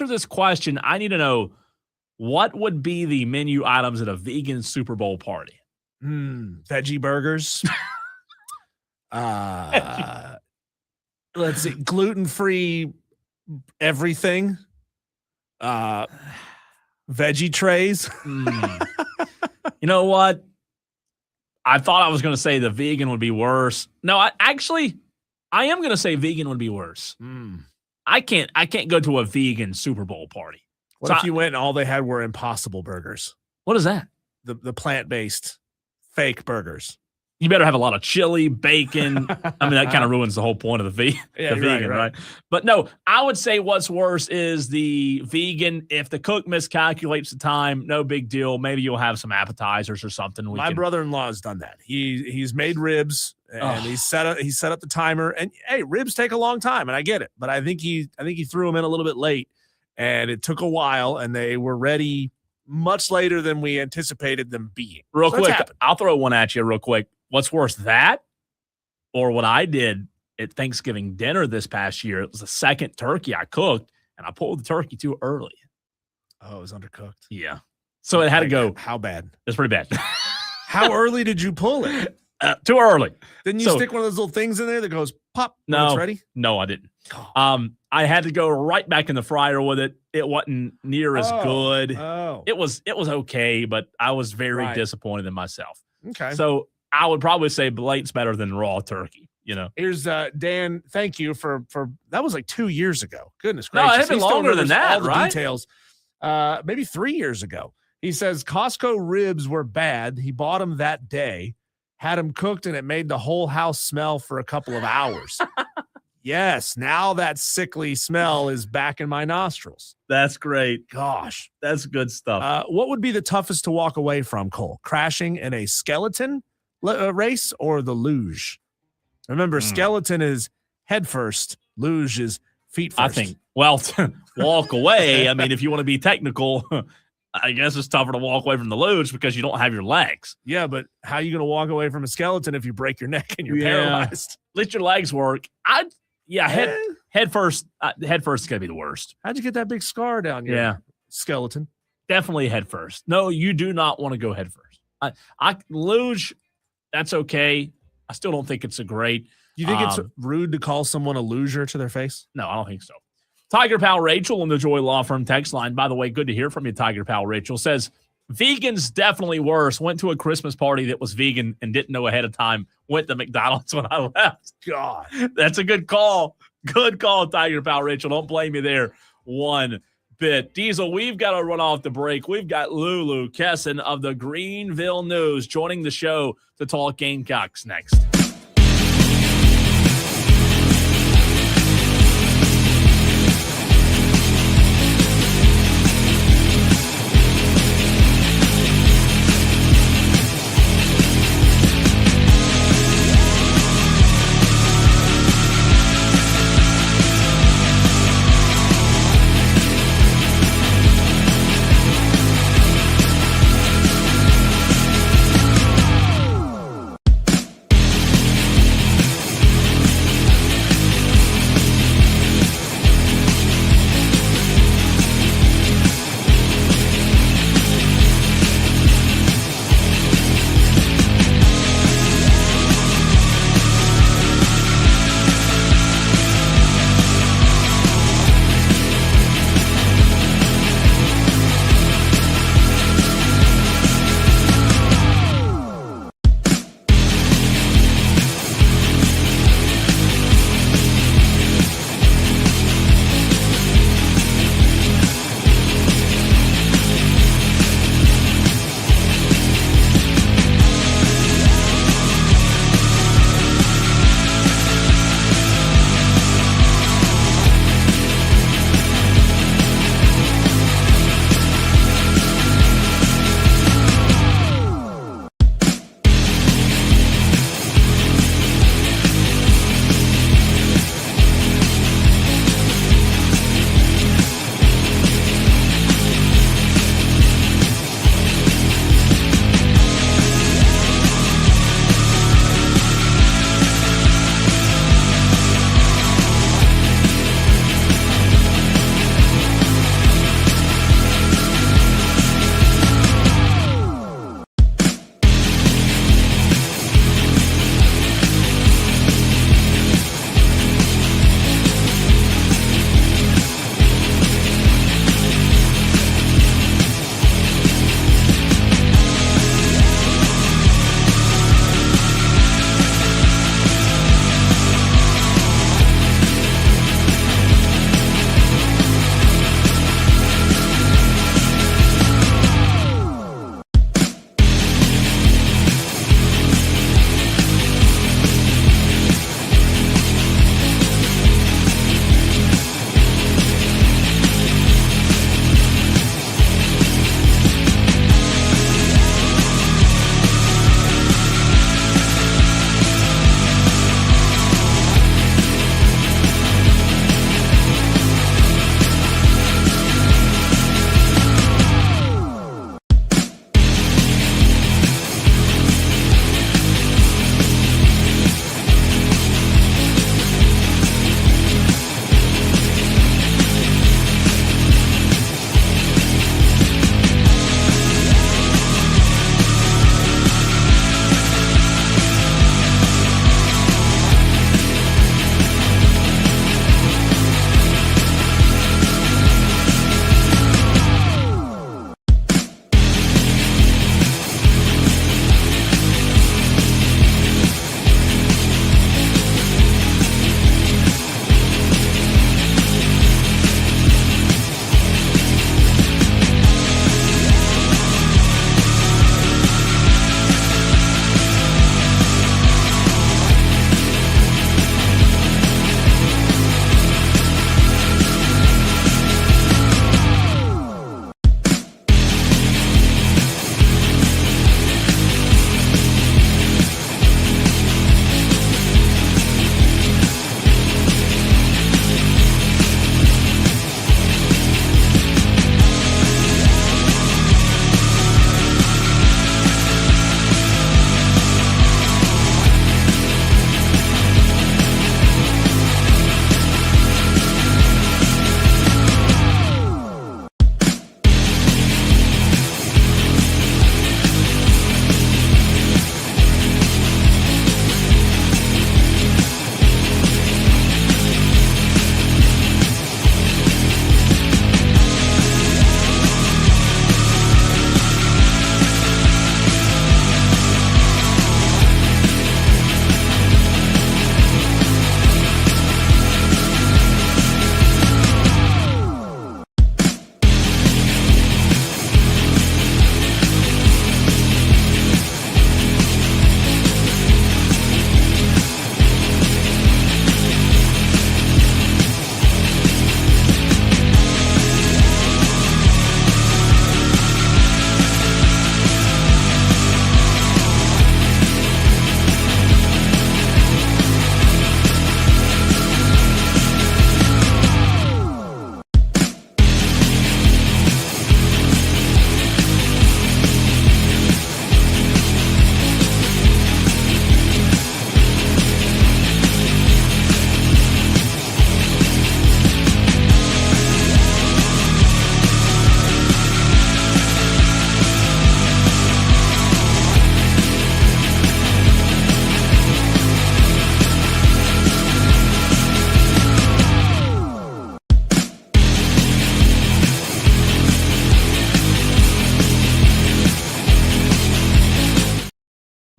this question, I need to know what would be the menu items at a vegan Super Bowl party? Veggie burgers. Let's see, gluten-free everything. Veggie trays. You know what? I thought I was going to say the vegan would be worse. No, I am going to say vegan would be worse. I can't go to a vegan Super Bowl party. What if you went and all they had were Impossible burgers? What is that? The plant-based fake burgers. You better have a lot of chili, bacon. I mean, that kind of ruins the whole point of the vegan, right? But no, I would say what's worse is the vegan. If the cook miscalculates the time, no big deal. Maybe you'll have some appetizers or something. My brother-in-law has done that. He's made ribs and he set up the timer. And hey, ribs take a long time, and I get it. But I think he threw them in a little bit late, and it took a while, and they were ready much later than we anticipated them being. Real quick, I'll throw one at you real quick. What's worse, that or what I did at Thanksgiving dinner this past year? It was the second turkey I cooked, and I pulled the turkey too early. Oh, it was undercooked. Yeah. So it had to go. How bad? It's pretty bad. How early did you pull it? Too early. Didn't you stick one of those little things in there that goes pop when it's ready? No, I didn't. I had to go right back in the fryer with it. It wasn't near as good. Oh. It was okay, but I was very disappointed in myself. Okay. So I would probably say blate's better than raw turkey. Here's Dan. Thank you for that was like 2 years ago. Goodness gracious. No, it's been he still longer than that, all the right? Details. Maybe 3 years ago. He says Costco ribs were bad. He bought them that day, had them cooked, and it made the whole house smell for a couple of hours. Yes, now that sickly smell is back in my nostrils. That's great. Gosh, that's good stuff. What would be the toughest to walk away from, Cole? Crashing in a skeleton race or the luge? Remember, skeleton is head first, luge is feet first. I think, walk away. I mean, if you want to be technical, I guess it's tougher to walk away from the luge because you don't have your legs. Yeah, but how are you going to walk away from a skeleton if you break your neck and you're paralyzed? At least your legs work. Head first. Head first is going to be the worst. How'd you get that big scar down your skeleton? Definitely head first. No, you do not want to go head first. Luge, that's okay. I still don't think it's a great. You think it's rude to call someone a loser to their face? No, I don't think so. Tiger Pal Rachel on the Joy Law Firm text line. By the way, good to hear from you, Tiger Pal Rachel. Says, vegan's definitely worse. Went to a Christmas party that was vegan and didn't know ahead of time. Went to McDonald's when I left. God. That's a good call. Good call, Tiger Pal Rachel. Don't blame me there one bit. Diesel, we've got to run off the break. We've got Lulu Kesson of the Greenville News joining the show to talk Gamecocks next.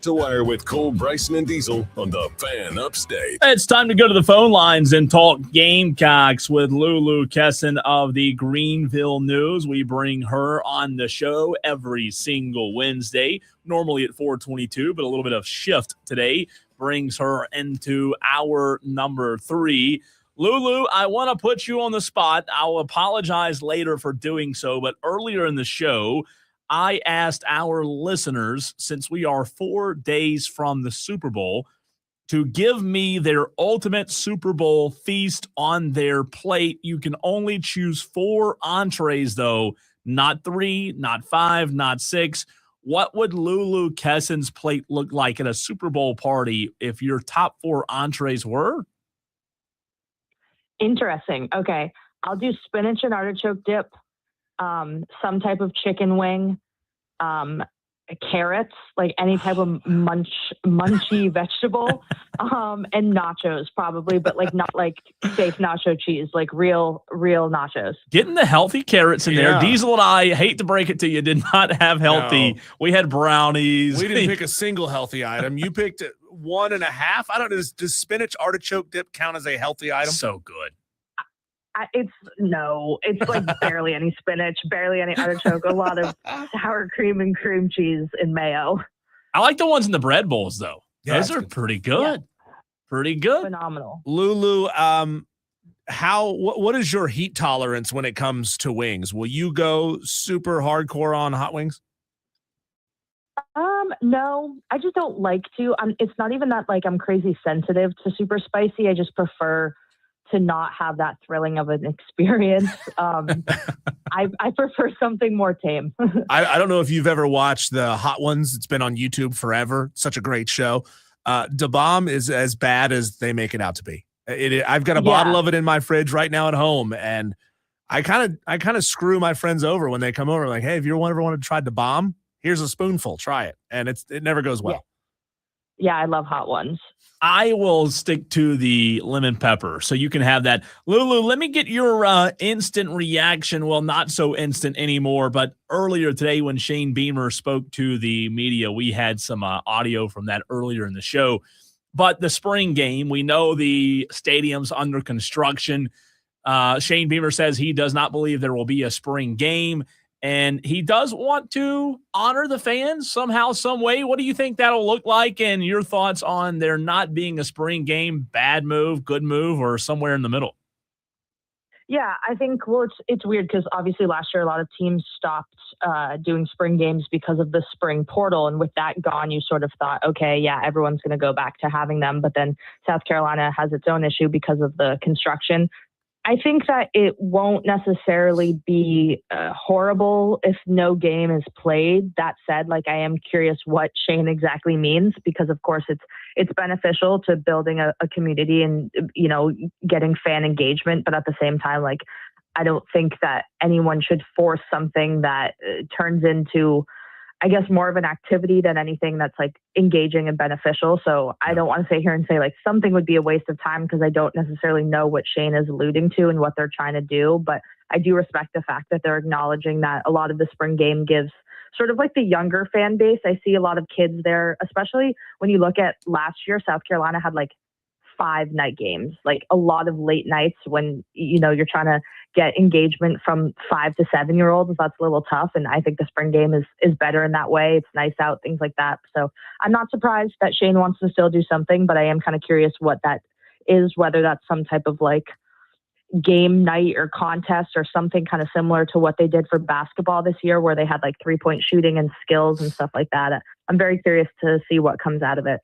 To Wire with Cole, Bryson, and Diesel on the Fan Upstate. It's time to go to the phone lines and talk Gamecocks with Lulu Kesson of the Greenville News. We bring her on the show every single Wednesday, normally at 4:22, but a little bit of shift today brings her into hour number 3. Lulu, I want to put you on the spot. I'll apologize later for doing so, but earlier in the show, I asked our listeners, since we are 4 days from the Super Bowl, to give me their ultimate Super Bowl feast on their plate. You can only choose 4 entrees, though, not 3, not 5, not 6. What would Lulu Kesson's plate look like at a Super Bowl party if your top 4 entrees were? Interesting. Okay. I'll do spinach and artichoke dip, some type of chicken wing, carrots, like any type of munchy vegetable, and nachos probably, but like not like fake nacho cheese, like real nachos. Getting the healthy carrots in there. Diesel and I, hate to break it to you, did not have healthy. No. We had brownies. We didn't pick a single healthy item. You picked 1.5. I don't know. Does spinach artichoke dip count as a healthy item? So good. It's like barely any spinach, barely any artichoke, a lot of sour cream and cream cheese and mayo. I like the ones in the bread bowls, though. Yeah, those are pretty good. Yeah. Pretty good. Phenomenal. Lulu, what is your heat tolerance when it comes to wings? Will you go super hardcore on hot wings? No, I just don't like to. It's not even that like I'm crazy sensitive to super spicy. I just prefer to not have that thrilling of an experience. I prefer something more tame. I don't know if you've ever watched the Hot Ones. It's been on YouTube forever. Such a great show. Da Bomb is as bad as they make it out to be. I've got a bottle of it in my fridge right now at home, and I kind of screw my friends over when they come over. Like, hey, if you ever want to try Da Bomb, here's a spoonful. Try it, and it never goes well. Yeah, I love Hot Ones. I will stick to the lemon pepper, so you can have that. Lulu, let me get your instant reaction. Well, not so instant anymore, but earlier today when Shane Beamer spoke to the media, we had some audio from that earlier in the show. But the spring game, we know the stadium's under construction. Shane Beamer says he does not believe there will be a spring game, and he does want to honor the fans somehow, some way. What do you think that'll look like, and your thoughts on there not being a spring game? Bad move, good move, or somewhere in the middle? Yeah, I think, it's weird because obviously last year a lot of teams stopped doing spring games because of the spring portal. And with that gone, you sort of thought, okay, yeah, everyone's going to go back to having them. But then South Carolina has its own issue because of the construction. I think that it won't necessarily be horrible if no game is played. That said, like, I am curious what Shane exactly means, because of course it's beneficial to building a community and, you know, getting fan engagement. But at the same time, like, I don't think that anyone should force something that turns into, I guess, more of an activity than anything that's like engaging and beneficial. So I don't want to sit here and say like something would be a waste of time, because I don't necessarily know what Shane is alluding to and what they're trying to do. But I do respect the fact that they're acknowledging that a lot of the spring game gives sort of like the younger fan base. I see a lot of kids there, especially when you look at last year, South Carolina had like 5 night games, like a lot of late nights when, you know, you're trying to get engagement from 5 to 7 year olds. That's a little tough. And I think the spring game is better in that way. It's nice out, things like that. So I'm not surprised that Shane wants to still do something, but I am kind of curious what that is, whether that's some type of like game night or contest or something kind of similar to what they did for basketball this year, where they had like 3-point shooting and skills and stuff like that. I'm very curious to see what comes out of it.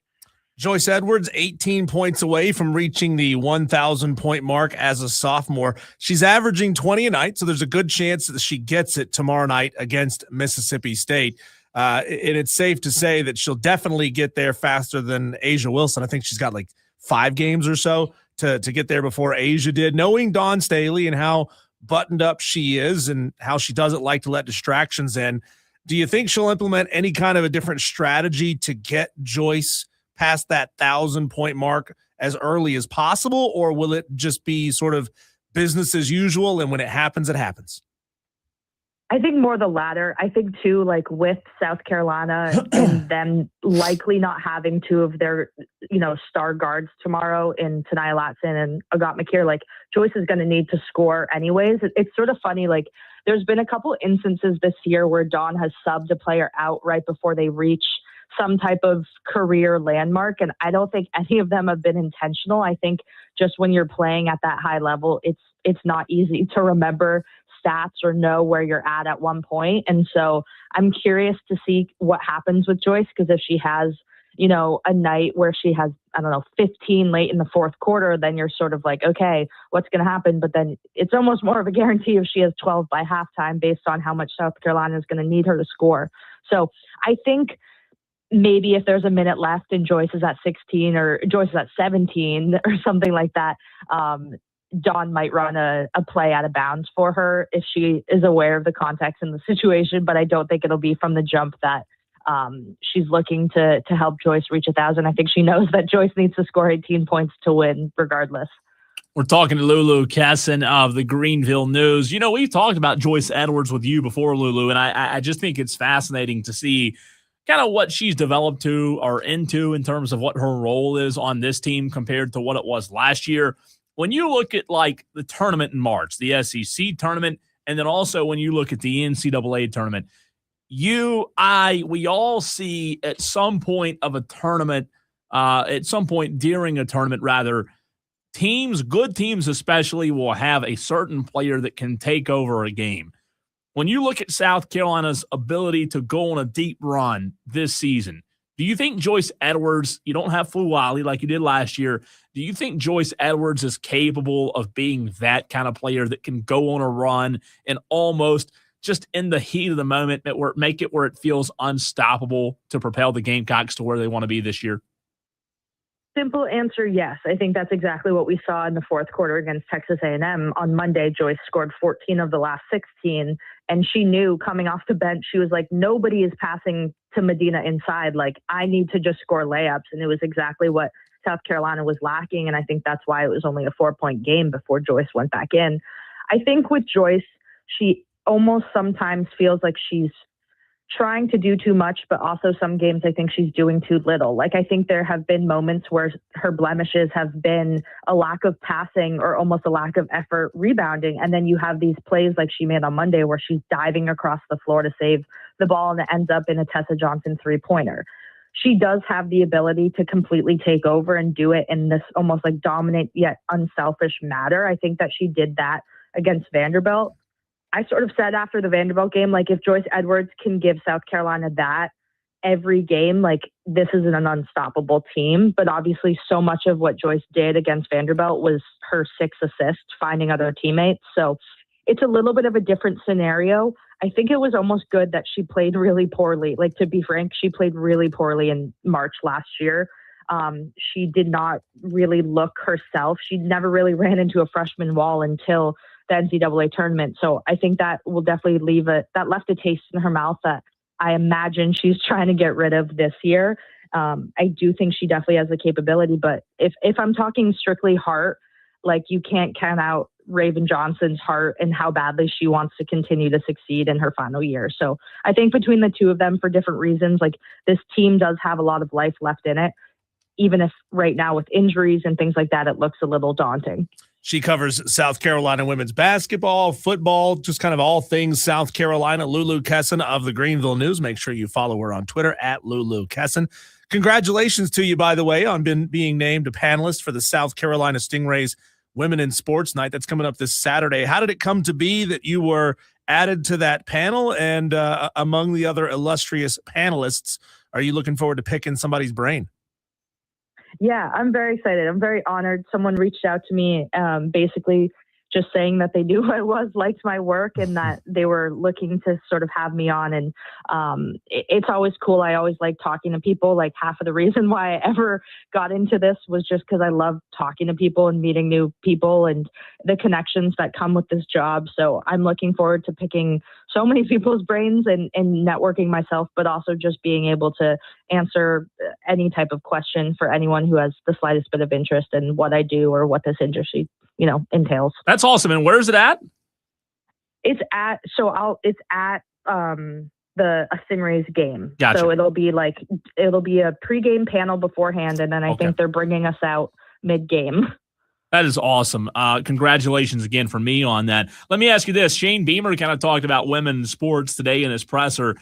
Joyce Edwards, 18 points away from reaching the 1,000-point mark as a sophomore. She's averaging 20 a night, so there's a good chance that she gets it tomorrow night against Mississippi State. And it's safe to say that she'll definitely get there faster than Asia Wilson. I think she's got like 5 games or so to get there before Asia did. Knowing Dawn Staley and how buttoned up she is and how she doesn't like to let distractions in, do you think she'll implement any kind of a different strategy to get Joyce past that 1,000-point mark as early as possible, or will it just be sort of business as usual, and when it happens, it happens? I think more the latter. I think too, like with South Carolina and them likely not having two of their, star guards tomorrow in Tanaya Latson and Agat McKeer, like Joyce is going to need to score anyways. It's sort of funny. Like there's been a couple instances this year where Dawn has subbed a player out right before they reach some type of career landmark. And I don't think any of them have been intentional. I think just when you're playing at that high level, it's not easy to remember stats or know where you're at one point. And so I'm curious to see what happens with Joyce, because if she has, a night where she has, 15 late in the fourth quarter, then you're sort of like, okay, what's going to happen? But then it's almost more of a guarantee if she has 12 by halftime based on how much South Carolina is going to need her to score. So I think maybe if there's a minute left and Joyce is at 16 or Joyce is at 17 or something like that, Dawn might run a play out of bounds for her if she is aware of the context and the situation, but I don't think it'll be from the jump that she's looking to help Joyce reach 1,000. I think she knows that Joyce needs to score 18 points to win regardless. We're talking to Lulu Kesson of the Greenville News. We've talked about Joyce Edwards with you before, Lulu, and I just think it's fascinating to see kind of what she's developed to or into in terms of what her role is on this team compared to what it was last year. When you look at like the tournament in March, the SEC tournament, and then also when you look at the NCAA tournament, we all see at some point of a tournament, at some point during a tournament, rather, good teams especially, will have a certain player that can take over a game. When you look at South Carolina's ability to go on a deep run this season, do you think Joyce Edwards, you don't have Fluwali like you did last year, do you think Joyce Edwards is capable of being that kind of player that can go on a run and almost just in the heat of the moment make it where it feels unstoppable to propel the Gamecocks to where they want to be this year? Simple answer, yes. I think that's exactly what we saw in the fourth quarter against Texas A&M. On Monday, Joyce scored 14 of the last 16, and she knew coming off the bench, she was like, nobody is passing to Medina inside. Like, I need to just score layups, and it was exactly what South Carolina was lacking, and I think that's why it was only a 4-point game before Joyce went back in. I think with Joyce, she almost sometimes feels like she's trying to do too much, but also some games I think she's doing too little. Like, I think there have been moments where her blemishes have been a lack of passing or almost a lack of effort rebounding. And then you have these plays like she made on Monday where she's diving across the floor to save the ball and it ends up in a Tessa Johnson 3-pointer. She does have the ability to completely take over and do it in this almost like dominant yet unselfish manner. I think that she did that against Vanderbilt. I sort of said after the Vanderbilt game, like if Joyce Edwards can give South Carolina that every game, like this is an unstoppable team. But obviously so much of what Joyce did against Vanderbilt was her 6 assists, finding other teammates. So it's a little bit of a different scenario. I think it was almost good that she played really poorly. Like, to be frank, she played really poorly in March last year. She did not really look herself. She never really ran into a freshman wall until the NCAA tournament. So I think that will definitely that left a taste in her mouth that I imagine she's trying to get rid of this year. I do think she definitely has the capability, but if I'm talking strictly heart, like you can't count out Raven Johnson's heart and how badly she wants to continue to succeed in her final year. So I think between the two of them, for different reasons, like this team does have a lot of life left in it, even if right now with injuries and things like that, it looks a little daunting. She covers South Carolina women's basketball, football, just kind of all things South Carolina. Lulu Kesson of the Greenville News. Make sure you follow her on Twitter at Lulu Kesson. Congratulations to you, by the way, on being named a panelist for the South Carolina Stingrays Women in Sports Night. That's coming up this Saturday. How did it come to be that you were added to that panel? And among the other illustrious panelists, are you looking forward to picking somebody's brain? Yeah, I'm very excited. I'm very honored. Someone reached out to me basically just saying that they knew who I was, liked my work, and that they were looking to sort of have me on. And it's always cool. I always like talking to people. Like half of the reason why I ever got into this was just because I love talking to people and meeting new people and the connections that come with this job. So I'm looking forward to picking so many people's brains and networking myself, but also just being able to answer any type of question for anyone who has the slightest bit of interest in what I do or what this industry entails. That's awesome. And where is it at? It's at a Stingrays game. Gotcha. So it'll be a pregame panel beforehand, and then I think they're bringing us out mid-game. That is awesome. Congratulations again for me on that. Let me ask you this. Shane Beamer kind of talked about women in sports today in his presser.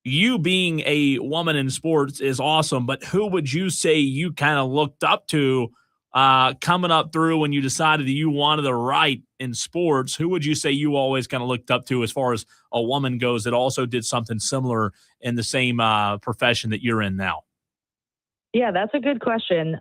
You being a woman in sports is awesome, but who would you say you kind of looked up to coming up through when you decided that you wanted to write in sports? Who would you say you always kind of looked up to as far as a woman goes that also did something similar in the same profession that you're in now? Yeah, that's a good question.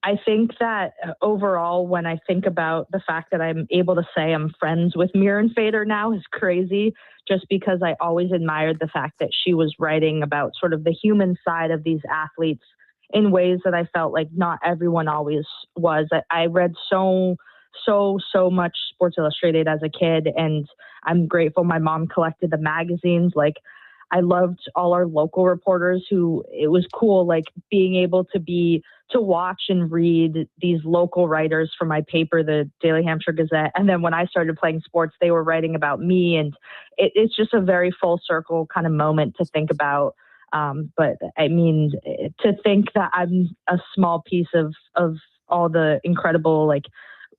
I think that overall, when I think about the fact that I'm able to say I'm friends with Mirren Fader now is crazy, just because I always admired the fact that she was writing about sort of the human side of these athletes in ways that I felt like not everyone always was. I read so much Sports Illustrated as a kid, and I'm grateful my mom collected the magazines. Like, I loved all our local reporters who it was cool, like being able to watch and read these local writers from my paper, the Daily Hampshire Gazette. And then when I started playing sports, they were writing about me. And it's just a very full circle kind of moment to think about. But I mean, to think that I'm a small piece of all the incredible, like,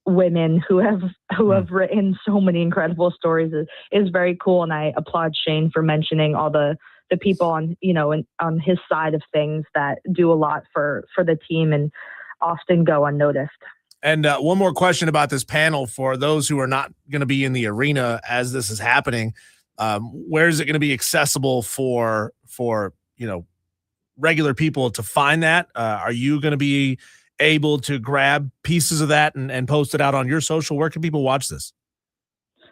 women who have written so many incredible stories is very cool. And I applaud Shane for mentioning all the people on his side of things that do a lot for the team and often go unnoticed. And one more question about this panel for those who are not going to be in the arena as this is happening. Where is it going to be accessible for regular people to find that? Are you going to be able to grab pieces of that and post it out on your social? Where can people watch this?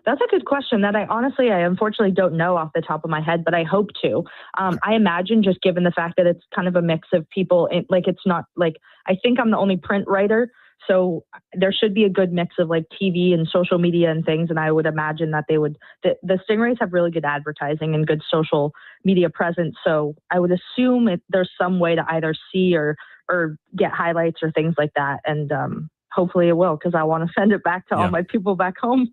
That's a good question that I unfortunately don't know off the top of my head, but I hope to. I imagine, just given the fact that it's kind of a mix of people, it's not like, I think I'm the only print writer, so there should be a good mix of like TV and social media and things. And I would imagine that the Stingrays have really good advertising and good social media presence. So I would assume there's some way to either see or get highlights or things like that. And hopefully it will, because I want to send it back to all my people back home.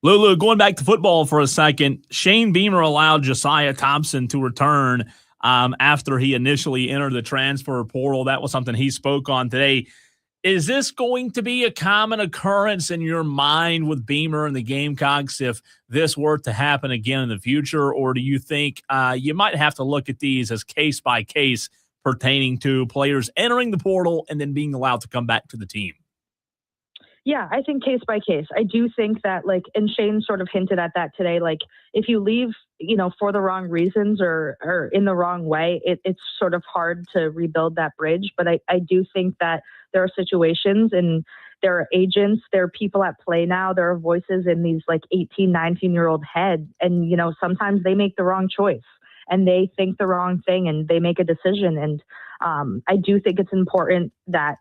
Lulu, going back to football for a second, Shane Beamer allowed Josiah Thompson to return after he initially entered the transfer portal. That was something he spoke on today. Is this going to be a common occurrence in your mind with Beamer and the Gamecocks if this were to happen again in the future? Or do you think you might have to look at these as case by case pertaining to players entering the portal and then being allowed to come back to the team? Yeah, I think case by case. I do think that, like, and Shane sort of hinted at that today, like, if you leave, for the wrong reasons or in the wrong way, it's sort of hard to rebuild that bridge. But I do think that there are situations, and there are agents, there are people at play now, there are voices in these like 18, 19-year-old heads. And, sometimes they make the wrong choice and they think the wrong thing and they make a decision. And I do think it's important that,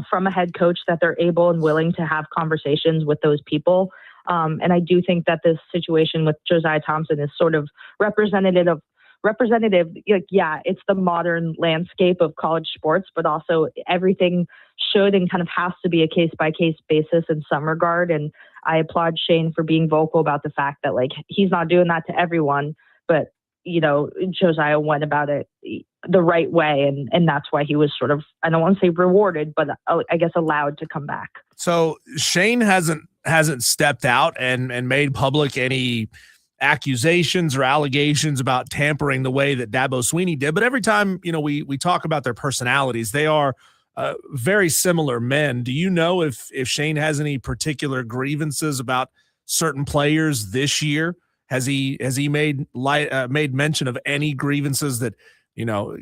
from a head coach, that they're able and willing to have conversations with those people. And I do think that this situation with Josiah Thompson is sort of representative. Yeah, it's the modern landscape of college sports, but also everything should and kind of has to be a case by case basis in some regard. And I applaud Shane for being vocal about the fact that, like, he's not doing that to everyone, but Josiah went about it the right way. And that's why he was sort of, I don't want to say rewarded, but I guess allowed to come back. So Shane hasn't stepped out and made public any accusations or allegations about tampering the way that Dabo Swinney did. But every time, we talk about their personalities, they are very similar men. Do you know if Shane has any particular grievances about certain players this year? Has he made mention of any grievances that,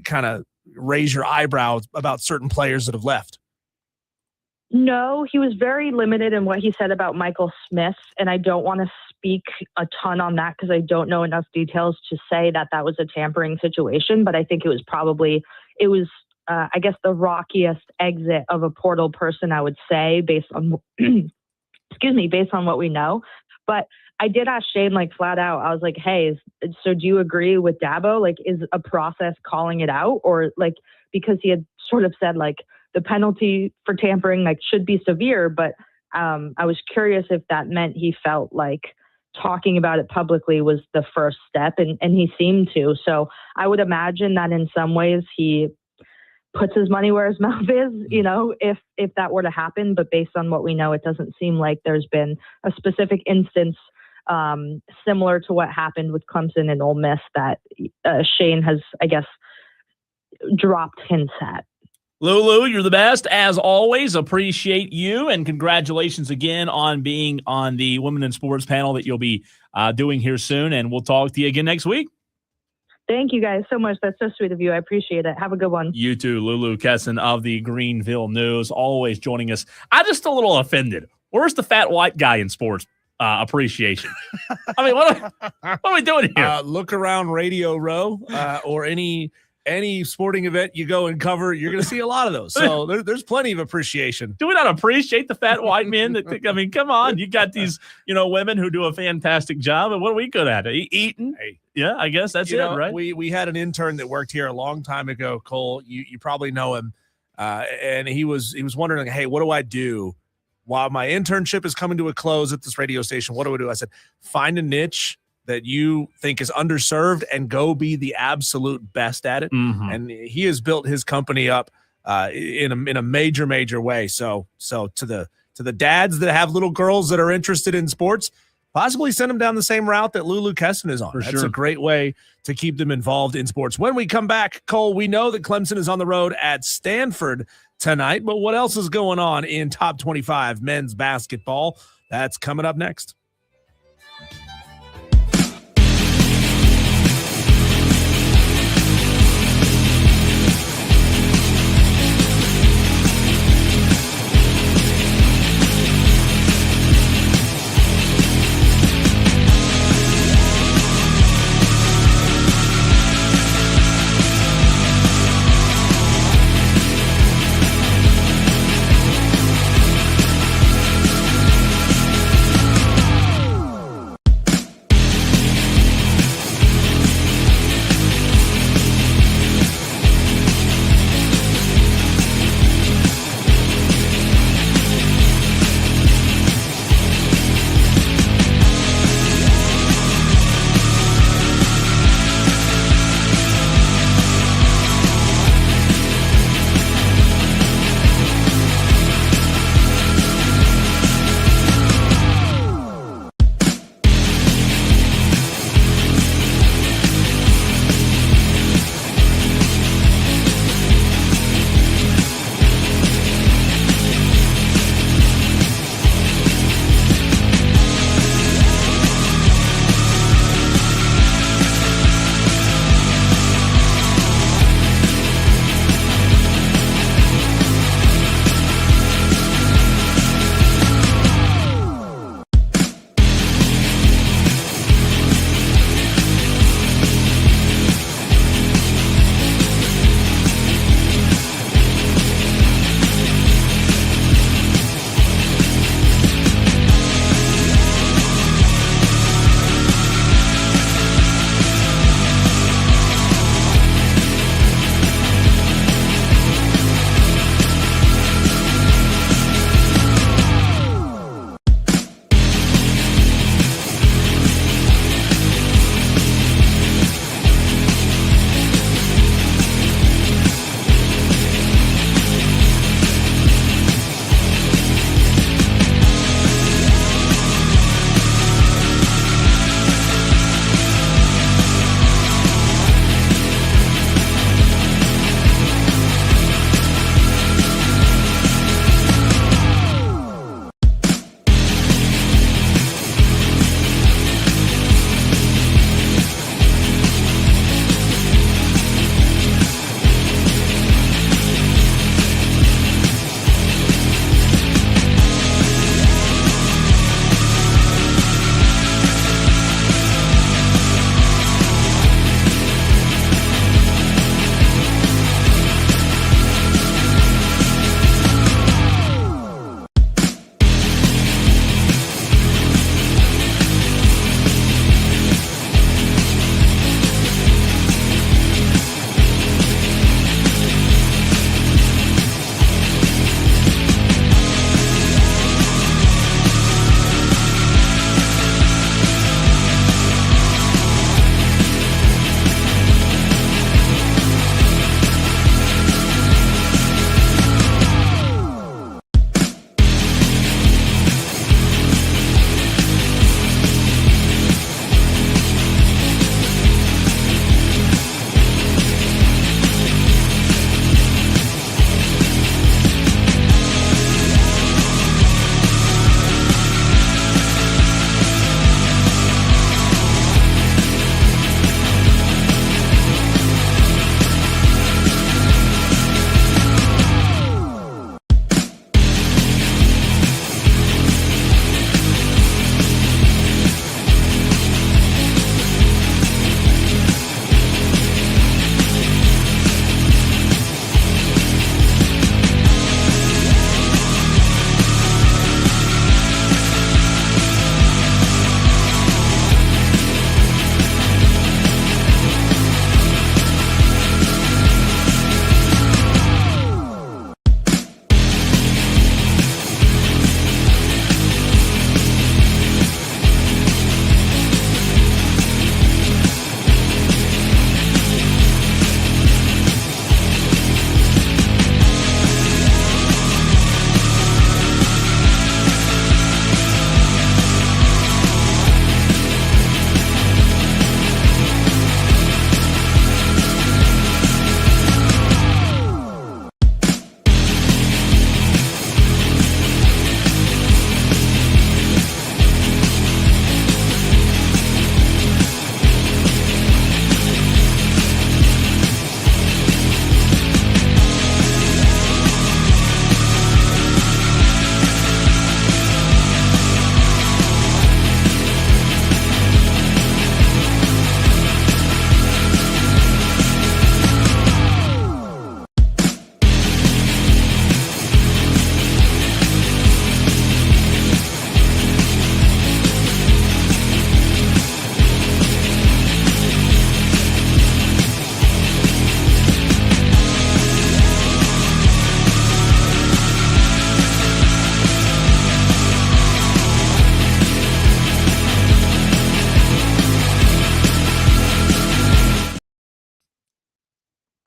kind of raise your eyebrows about certain players that have left? No, he was very limited in what he said about Michael Smith. And I don't want to speak a ton on that because I don't know enough details to say that was a tampering situation. But I think it was I guess, the rockiest exit of a portal person, I would say, based on, based on what we know. But I did ask Shane, like, flat out. I was like, hey, so do you agree with Dabo? Like, is a process calling it out? Or, like, because he had sort of said, like, the penalty for tampering, like, should be severe. But I was curious if that meant he felt like talking about it publicly was the first step, and he seemed to. So I would imagine that in some ways he puts his money where his mouth is, if that were to happen. But based on what we know, it doesn't seem like there's been a specific instance similar to what happened with Clemson and Ole Miss that Shane has, I guess, dropped hints at. Lulu, you're the best. As always, appreciate you, and congratulations again on being on the Women in Sports panel that you'll be doing here soon, and we'll talk to you again next week. Thank you guys so much. That's so sweet of you. I appreciate it. Have a good one. You too, Lulu Kesson of the Greenville News, always joining us. I'm just a little offended. Where's the fat white guy in sports appreciation? I mean, what are we doing here? Look around Radio Row or any sporting event you go and cover, you're going to see a lot of those. So there's plenty of appreciation. Do we not appreciate the fat white men? I mean, come on. You got these, women who do a fantastic job. And what are we good at? Eating? Hey. Yeah, I guess that's it, right? We had an intern that worked here a long time ago, Cole. You probably know him. And he was wondering, hey, what do I do while my internship is coming to a close at this radio station? What do I do? I said, find a niche that you think is underserved and go be the absolute best at it. Mm-hmm. And he has built his company up in a major, major way. So to the dads that have little girls that are interested in sports, possibly send them down the same route that Lulu Kesson is on. That's a great way to keep them involved in sports. When we come back, Cole, we know that Clemson is on the road at Stanford tonight, but what else is going on in top 25 men's basketball? That's coming up next.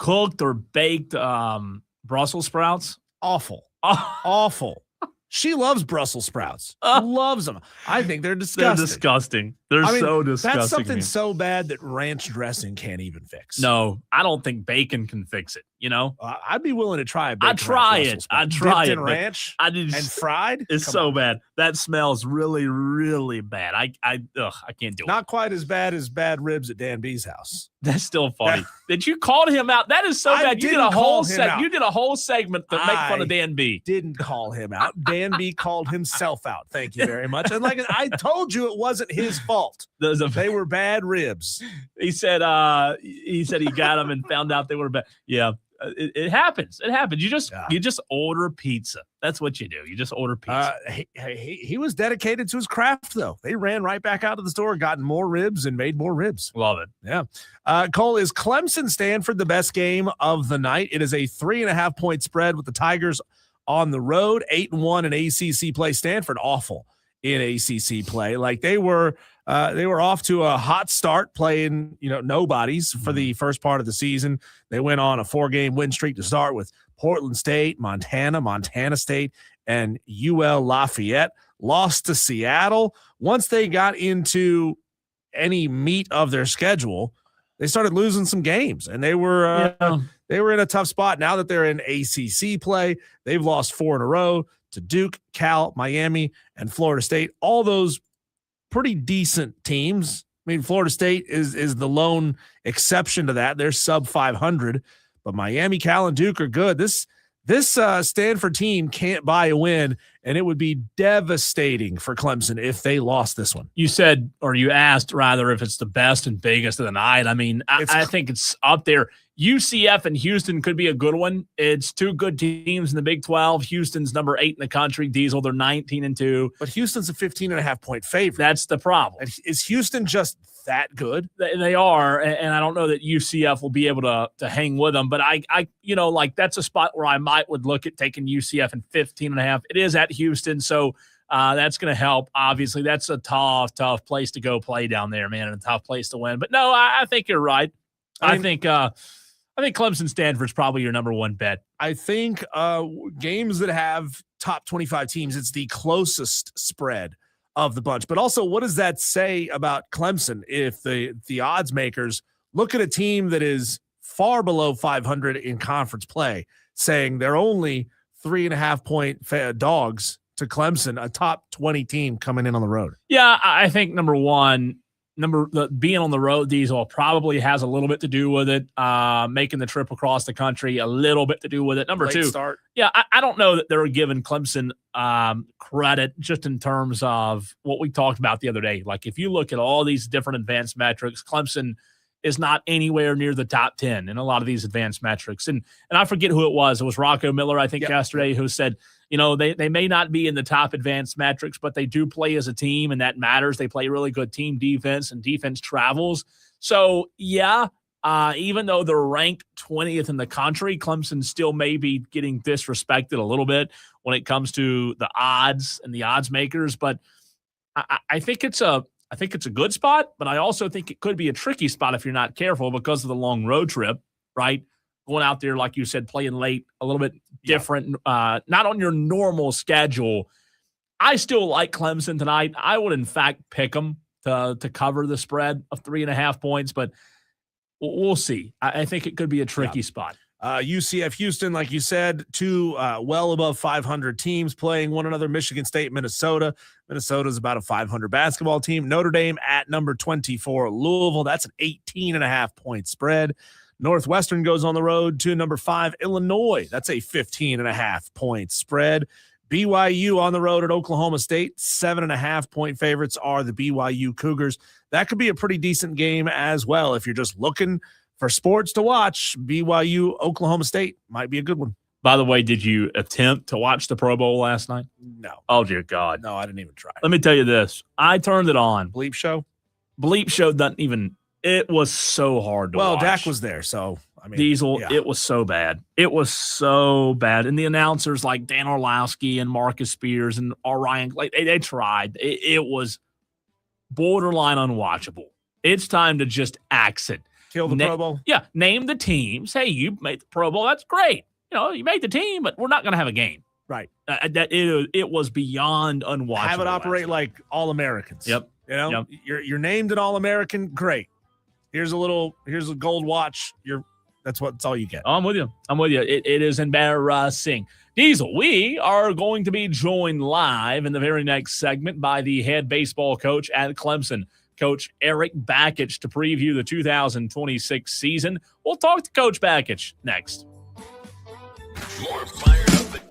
cooked or baked Brussels sprouts. Awful. Awful. She loves Brussels sprouts. Loves them. I think they're disgusting. They're disgusting. They're so disgusting. That's something so bad that ranch dressing can't even fix. No, I don't think bacon can fix it. I'd be willing to try it. I'd try it. Dipped in ranch and fried. It's so bad. That smells really, really bad. I can't do it. Not quite as bad as bad ribs at Dan B's house. That's still funny. That you called him out. That is so bad. You did a whole segment to make fun of Dan B. Didn't call him out. Dan B called himself out. Thank you very much. And like I told you, it wasn't his fault. They were bad ribs. He said he got them and found out they were bad. Yeah. It happens. It happens. You just order pizza. That's what you do. You just order pizza. He was dedicated to his craft, though. They ran right back out of the store, gotten more ribs, and made more ribs. Love it. Yeah. Cole, is Clemson-Stanford the best game of the night? It is a 3.5-point spread with the Tigers on the road, 8-1 in ACC play. Stanford awful in ACC play. Like they were off to a hot start playing, nobodies for the first part of the season. They went on a 4-game win streak to start with Portland State, Montana State, and UL Lafayette. Lost to Seattle. Once they got into any meat of their schedule, they started losing some games, and they were in a tough spot. Now that they're in ACC play, they've lost 4 in a row to Duke, Cal, Miami, and Florida State. All those pretty decent teams. I mean, Florida State is the lone exception to that. They're sub 500, but Miami, Cal, and Duke are good. This Stanford team can't buy a win, and it would be devastating for Clemson if they lost this one. You said, or you asked rather, if it's the best and biggest of the night. I mean, I think it's up there. UCF and Houston could be a good one. It's 2 good teams in the Big 12. Houston's number 8 in the country. Diesel, they're 19-2. But Houston's a 15.5-point favorite. That's the problem. Is Houston just that good? They are, and I don't know that UCF will be able to hang with them. But I that's a spot where I would look at taking UCF in 15.5. It is at Houston, so that's going to help. Obviously, that's a tough place to go play down there, man, and a tough place to win. But no, I think you're right. I think Clemson Stanford's probably your number one bet. I think games that have top 25 teams, it's the closest spread of the bunch. But also, what does that say about Clemson if the odds makers look at a team that is far below 500 in conference play, saying they're only 3.5-point dogs to Clemson, a top 20 team coming in on the road? Yeah, I think number one, being on the road, Diesel probably has a little bit to do with it. Making the trip across the country, a little bit to do with it. Number Late 2, start. Yeah, I don't know that they're giving Clemson credit just in terms of what we talked about the other day. Like if you look at all these different advanced metrics, Clemson is not anywhere near the top 10 in a lot of these advanced metrics. And I forget who it was. It was Rocco Miller, I think, yesterday, who said, they may not be in the top advanced metrics, but they do play as a team, and that matters. They play really good team defense, and defense travels. So, even though they're ranked 20th in the country, Clemson still may be getting disrespected a little bit when it comes to the odds and the odds makers. But I think it's a good spot, but I also think it could be a tricky spot if you're not careful because of the long road trip, right? Going out there, like you said, playing late, a little bit different, not on your normal schedule. I still like Clemson tonight. I would, in fact, pick them to cover the spread of 3.5 points, but we'll see. I think it could be a tricky spot. UCF Houston, like you said, 2 well above 500 teams playing one another. Michigan State, Minnesota. Minnesota's about a 500 basketball team. Notre Dame at number 24, Louisville. That's an 18.5-point spread. Northwestern goes on the road to number 5, Illinois. That's a 15.5-point spread. BYU on the road at Oklahoma State. 7.5-point favorites are the BYU Cougars. That could be a pretty decent game as well. If you're just looking for sports to watch, BYU, Oklahoma State might be a good one. By the way, did you attempt to watch the Pro Bowl last night? No. Oh, dear God. No, I didn't even try. Let me tell you this. I turned it on. Bleep show doesn't even – it was so hard to watch. Well, Dak was there, so – Diesel, it was so bad. It was so bad. And the announcers like Dan Orlowski and Marcus Spears and Ryan, like they tried. It was borderline unwatchable. It's time to just axe it. Kill the Pro Bowl? Yeah, name the teams. Hey, you made the Pro Bowl. That's great. You made the team, but we're not going to have a game. Right. It was beyond unwatchable. Have it operate like All-Americans. Yep. Yep. You're named an All-American. Great. Here's a gold watch. That's all you get. I'm with you. It is embarrassing. Diesel, we are going to be joined live in the very next segment by the head baseball coach at Clemson, Coach Erik Bakich, to preview the 2026 season. We'll talk to Coach Bakich next. More fired up than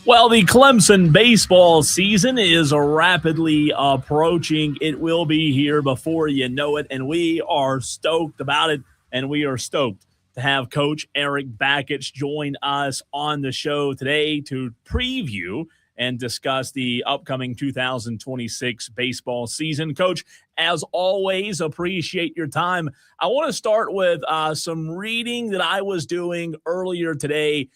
Well, the Clemson baseball season is rapidly approaching. It will be here before you know it, and we are stoked about it, and we are stoked to have Coach Erik Bakich join us on the show today to preview and discuss the upcoming 2026 baseball season. Coach, as always, appreciate your time. I want to start with some reading that I was doing earlier today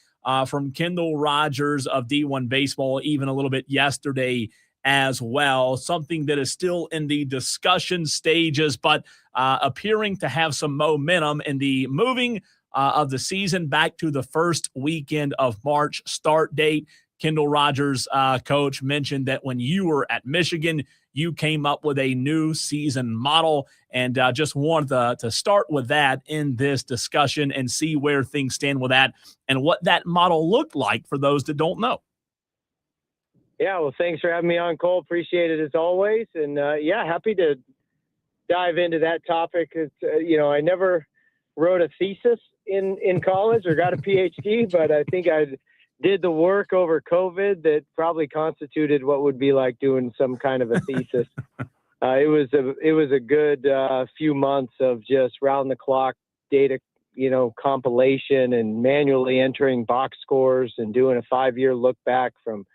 from Kendall Rogers of D1 Baseball, even a little bit yesterday as well, something that is still in the discussion stages, but appearing to have some momentum in the moving of the season back to the first weekend of March start date. Kendall Rogers, coach, mentioned that when you were at Michigan, you came up with a new season model, and just wanted to start with that in this discussion and see where things stand with that and what that model looked like for those that don't know. Yeah, well, thanks for having me on, Cole. Appreciate it as always. And, happy to dive into that topic. It's, I never wrote a thesis in college or got a PhD, but I think I did the work over COVID that probably constituted what would be like doing some kind of a thesis. It was a good few months of just round the clock data, compilation and manually entering box scores and doing a 5-year look back from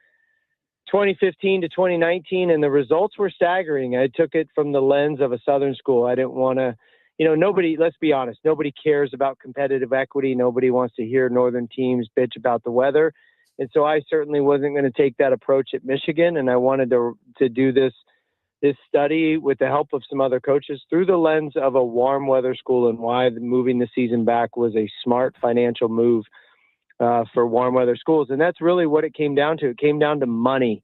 2015 to 2019. And the results were staggering. I took it from the lens of a Southern school. I didn't want to, nobody, let's be honest, nobody cares about competitive equity. Nobody wants to hear Northern teams bitch about the weather. And so I certainly wasn't going to take that approach at Michigan. And I wanted to do this study with the help of some other coaches through the lens of a warm weather school and why moving the season back was a smart financial move for warm weather schools. And that's really what it came down to. It came down to money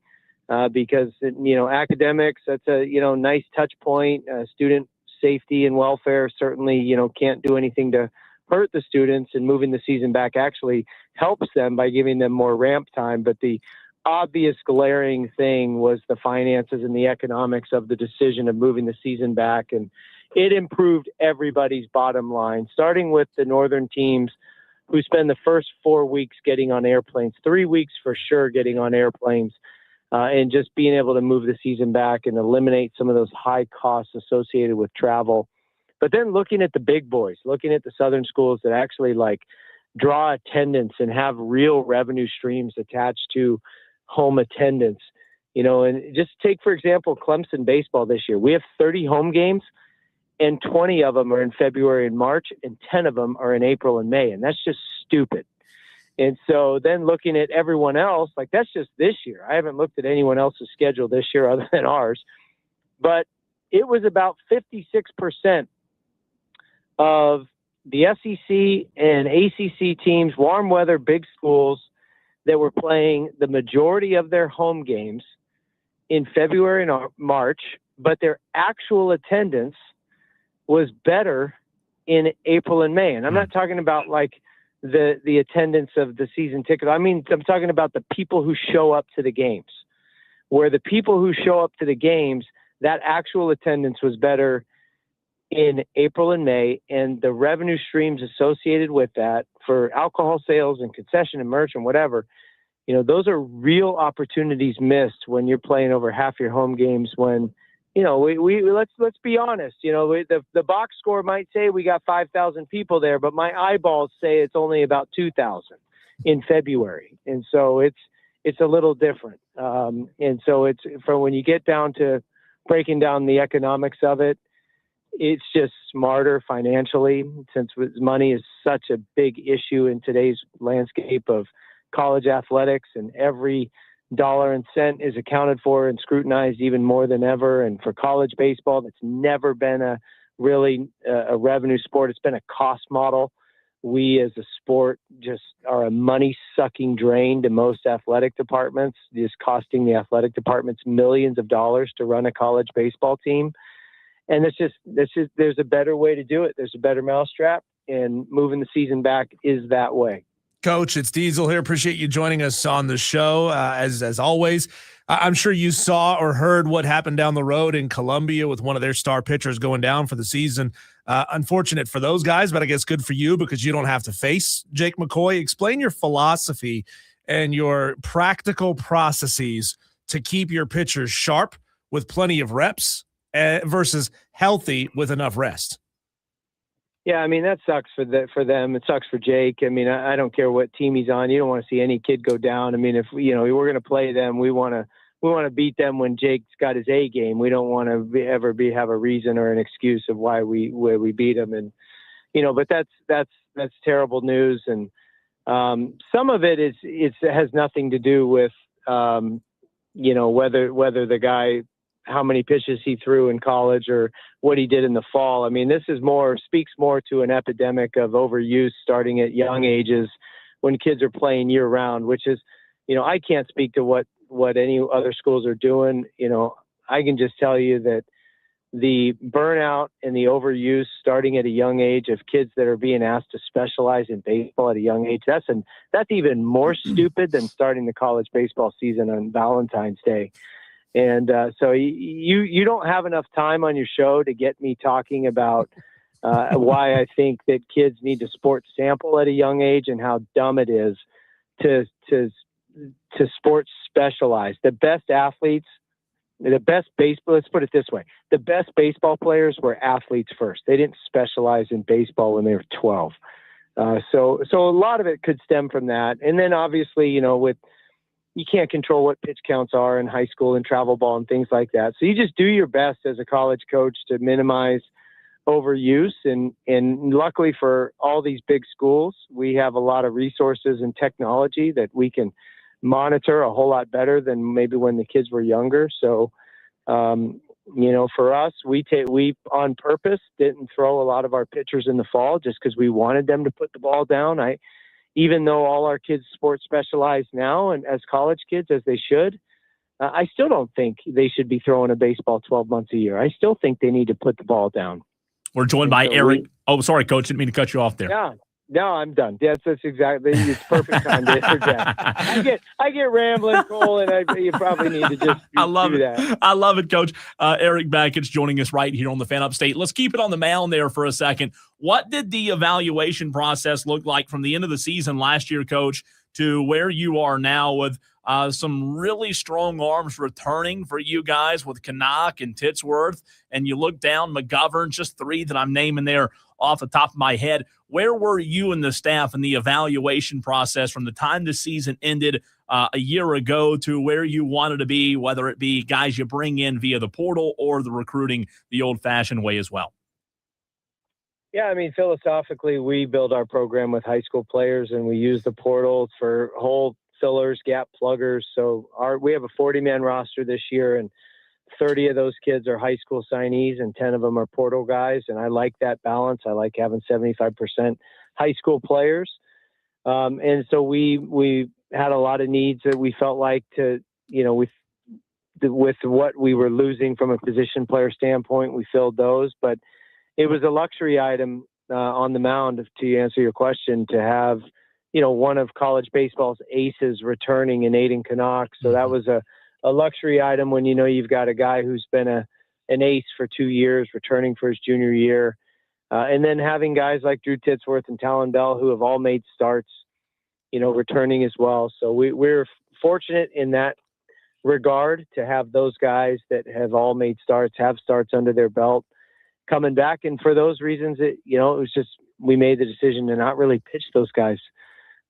because, academics, that's a, nice touch point. Student safety and welfare certainly, can't do anything to hurt the students, and moving the season back actually helps them by giving them more ramp time. But the obvious glaring thing was the finances and the economics of the decision of moving the season back. And it improved everybody's bottom line, starting with the Northern teams who spend the first 4 weeks getting on airplanes, 3 weeks for sure getting on airplanes, and just being able to move the season back and eliminate some of those high costs associated with travel. But then looking at the big boys, looking at the Southern schools that actually draw attendance and have real revenue streams attached to home attendance, and just take, for example, Clemson baseball this year. We have 30 home games, and 20 of them are in February and March, and 10 of them are in April and May. And that's just stupid. And so then looking at everyone else, that's just this year. I haven't looked at anyone else's schedule this year other than ours, but it was about 56% of the SEC and ACC teams, warm weather, big schools, that were playing the majority of their home games in February and March, but their actual attendance was better in April and May. And I'm not talking about the attendance of the season ticket. I'm talking about the people who show up to the games, where the people who show up to the games, that actual attendance was better in April and May, and the revenue streams associated with that for alcohol sales and concession and merch and whatever, those are real opportunities missed when you're playing over half your home games. When, let's be honest, the box score might say we got 5,000 people there, but my eyeballs say it's only about 2,000 in February. And so it's a little different. And so it's from when you get down to breaking down the economics of it, it's just smarter financially, since money is such a big issue in today's landscape of college athletics, and every dollar and cent is accounted for and scrutinized even more than ever. And for college baseball, that's never been a revenue sport. It's been a cost model. We as a sport just are a money-sucking drain to most athletic departments, just costing the athletic departments millions of dollars to run a college baseball team. And there's a better way to do it. There's a better mousetrap, and moving the season back is that way. Coach, it's Diesel here. Appreciate you joining us on the show. As always, I'm sure you saw or heard what happened down the road in Columbia with one of their star pitchers going down for the season. Unfortunate for those guys, but I guess good for you because you don't have to face Jake McCoy. Explain your philosophy and your practical processes to keep your pitchers sharp with plenty of reps versus healthy with enough rest? Yeah, I mean, that sucks for them. It sucks for Jake. I mean, I don't care what team he's on. You don't want to see any kid go down. I mean, if we're going to play them, we want to beat them when Jake's got his A game. We don't want to have a reason or an excuse of why we beat him. And but that's terrible news. And some of it has nothing to do with whether the guy, how many pitches he threw in college or what he did in the fall. I mean, this speaks more to an epidemic of overuse starting at young ages when kids are playing year round, which is, I can't speak to what any other schools are doing. I can just tell you that the burnout and the overuse starting at a young age of kids that are being asked to specialize in baseball at a young age, that's even more stupid than starting the college baseball season on Valentine's Day. And so you don't have enough time on your show to get me talking about why I think that kids need to sports sample at a young age and how dumb it is to sports specialize. The best athletes, let's put it this way. The best baseball players were athletes first. They didn't specialize in baseball when they were 12. So a lot of it could stem from that. And then obviously, you can't control what pitch counts are in high school and travel ball and things like that. So you just do your best as a college coach to minimize overuse. And luckily for all these big schools, we have a lot of resources and technology that we can monitor a whole lot better than maybe when the kids were younger. So, for us, we on purpose didn't throw a lot of our pitchers in the fall just because we wanted them to put the ball down. Even though all our kids sports specialize now and as college kids, as they should, I still don't think they should be throwing a baseball 12 months a year. I still think they need to put the ball down. We're joined by Erik. Sorry, Coach. Didn't mean to cut you off there. Yeah. No, I'm done. That's exactly. It's perfect time to interject. I get rambling, Cole, and you probably need to just do that. I love it, Coach. Erik Bakich joining us right here on the Fan Upstate. Let's keep it on the mound there for a second. What did the evaluation process look like from the end of the season last year, Coach, to where you are now with some really strong arms returning for you guys with Canuck and Titsworth, and you look down McGovern, just three that I'm naming there off the top of my head. Where were you and the staff in the evaluation process from the time the season ended a year ago to where you wanted to be, whether it be guys you bring in via the portal or the recruiting the old-fashioned way as well? Yeah, I mean, philosophically, we build our program with high school players, and we use the portal for hole fillers, gap pluggers. So we have a 40-man roster this year, and 30 of those kids are high school signees and 10 of them are portal guys. And I like that balance. I like having 75% high school players. And so we had a lot of needs that we felt like with what we were losing from a position player standpoint, we filled those, but it was a luxury item on the mound, to answer your question, to have, one of college baseball's aces returning in Aiden Canuck. So that was a luxury item when you've got a guy who's been an ace for 2 years returning for his junior year. And then having guys like Drew Titsworth and Talon Bell who have all made starts, returning as well. So we're fortunate in that regard to have those guys that have all made starts, have starts under their belt coming back. And for those reasons, it was just, we made the decision to not really pitch those guys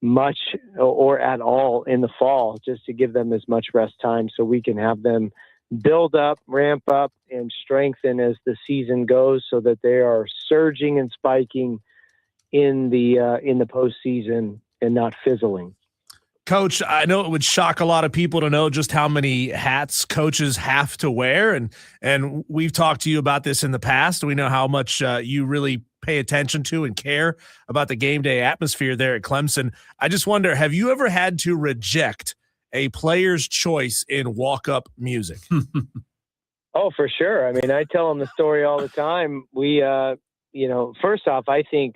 much or at all in the fall, just to give them as much rest time so we can have them build up, ramp up, and strengthen as the season goes so that they are surging and spiking in the postseason and not fizzling. Coach, I know it would shock a lot of people to know just how many hats coaches have to wear. And we've talked to you about this in the past. We know how much you really pay attention to and care about the game day atmosphere there at Clemson. I just wonder, have you ever had to reject a player's choice in walk-up music? Oh, for sure. I mean, I tell them the story all the time. We, first off, I think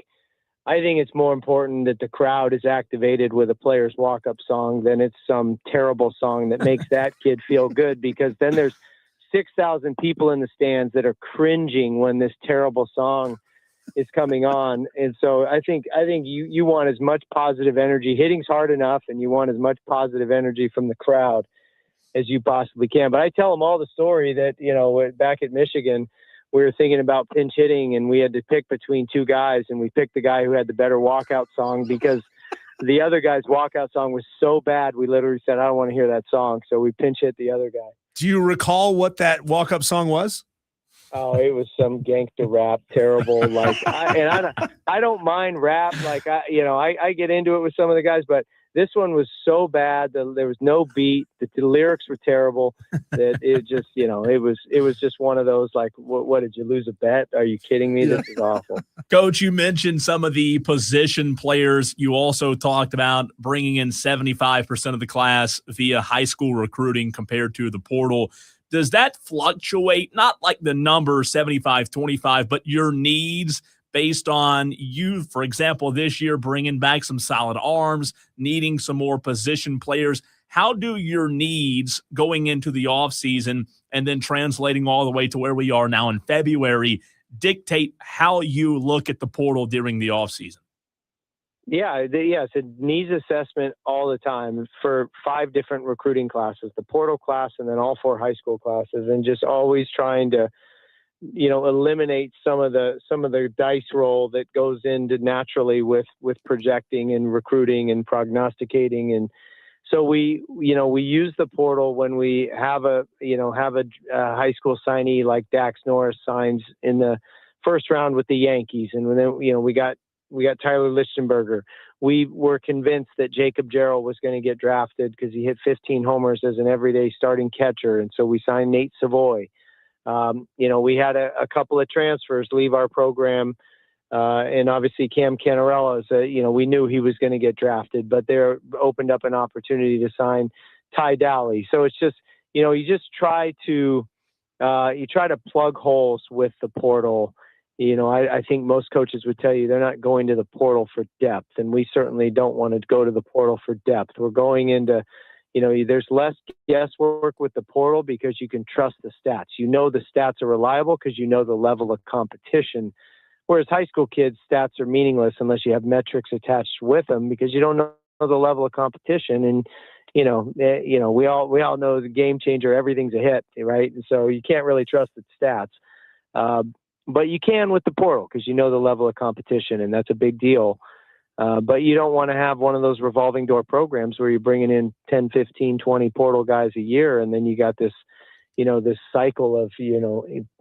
it's more important that the crowd is activated with a player's walk-up song than it's some terrible song that makes that kid feel good, because then there's 6,000 people in the stands that are cringing when this terrible song is coming on. And so I think you want as much positive energy. Hitting's hard enough, and you want as much positive energy from the crowd as you possibly can. But I tell them all the story that, back at Michigan, we were thinking about pinch hitting, and we had to pick between two guys, and we picked the guy who had the better walkout song because the other guy's walkout song was so bad. We literally said, I don't want to hear that song. So we pinch hit the other guy. Do you recall what that walk-up song was? Oh, it was some gangster rap, terrible. I don't mind rap. I get into it with some of the guys, but this one was so bad that there was no beat. The lyrics were terrible. That it just, it was just one of those like, what did you lose a bet? Are you kidding me? This is awful. Coach, you mentioned some of the position players. You also talked about bringing in 75% of the class via high school recruiting compared to the portal. Does that fluctuate? Not like the number 75-25, but your needs based on you, for example, this year bringing back some solid arms, needing some more position players. How do your needs going into the offseason and then translating all the way to where we are now in February dictate how you look at the portal during the offseason? Yeah, it's a needs assessment all the time for 5 different recruiting classes, the portal class and then all 4 high school classes, and just always trying to, eliminate some of the dice roll that goes into naturally with projecting and recruiting and prognosticating. And so we use the portal when we have a high school signee like Dax Norris signs in the first round with the Yankees. And then, we got Tyler Lichtenberger. We were convinced that Jacob Jarrell was going to get drafted because he hit 15 homers as an everyday starting catcher. And so we signed Nate Savoy. We had a couple of transfers leave our program. And obviously Cam Canarella we knew he was going to get drafted, but they opened up an opportunity to sign Ty Dowley. So it's just, you just try to plug holes with the portal. I think most coaches would tell you they're not going to the portal for depth, and we certainly don't want to go to the portal for depth. We're going into, there's less guesswork with the portal because you can trust the stats. The stats are reliable because the level of competition. Whereas high school kids' stats are meaningless unless you have metrics attached with them because you don't know the level of competition. And we all know the game changer, everything's a hit, right? And so you can't really trust the stats. But you can with the portal because the level of competition, and that's a big deal. But you don't want to have one of those revolving door programs where you're bringing in 10, 15, 20 portal guys a year, and then you got this, this cycle of,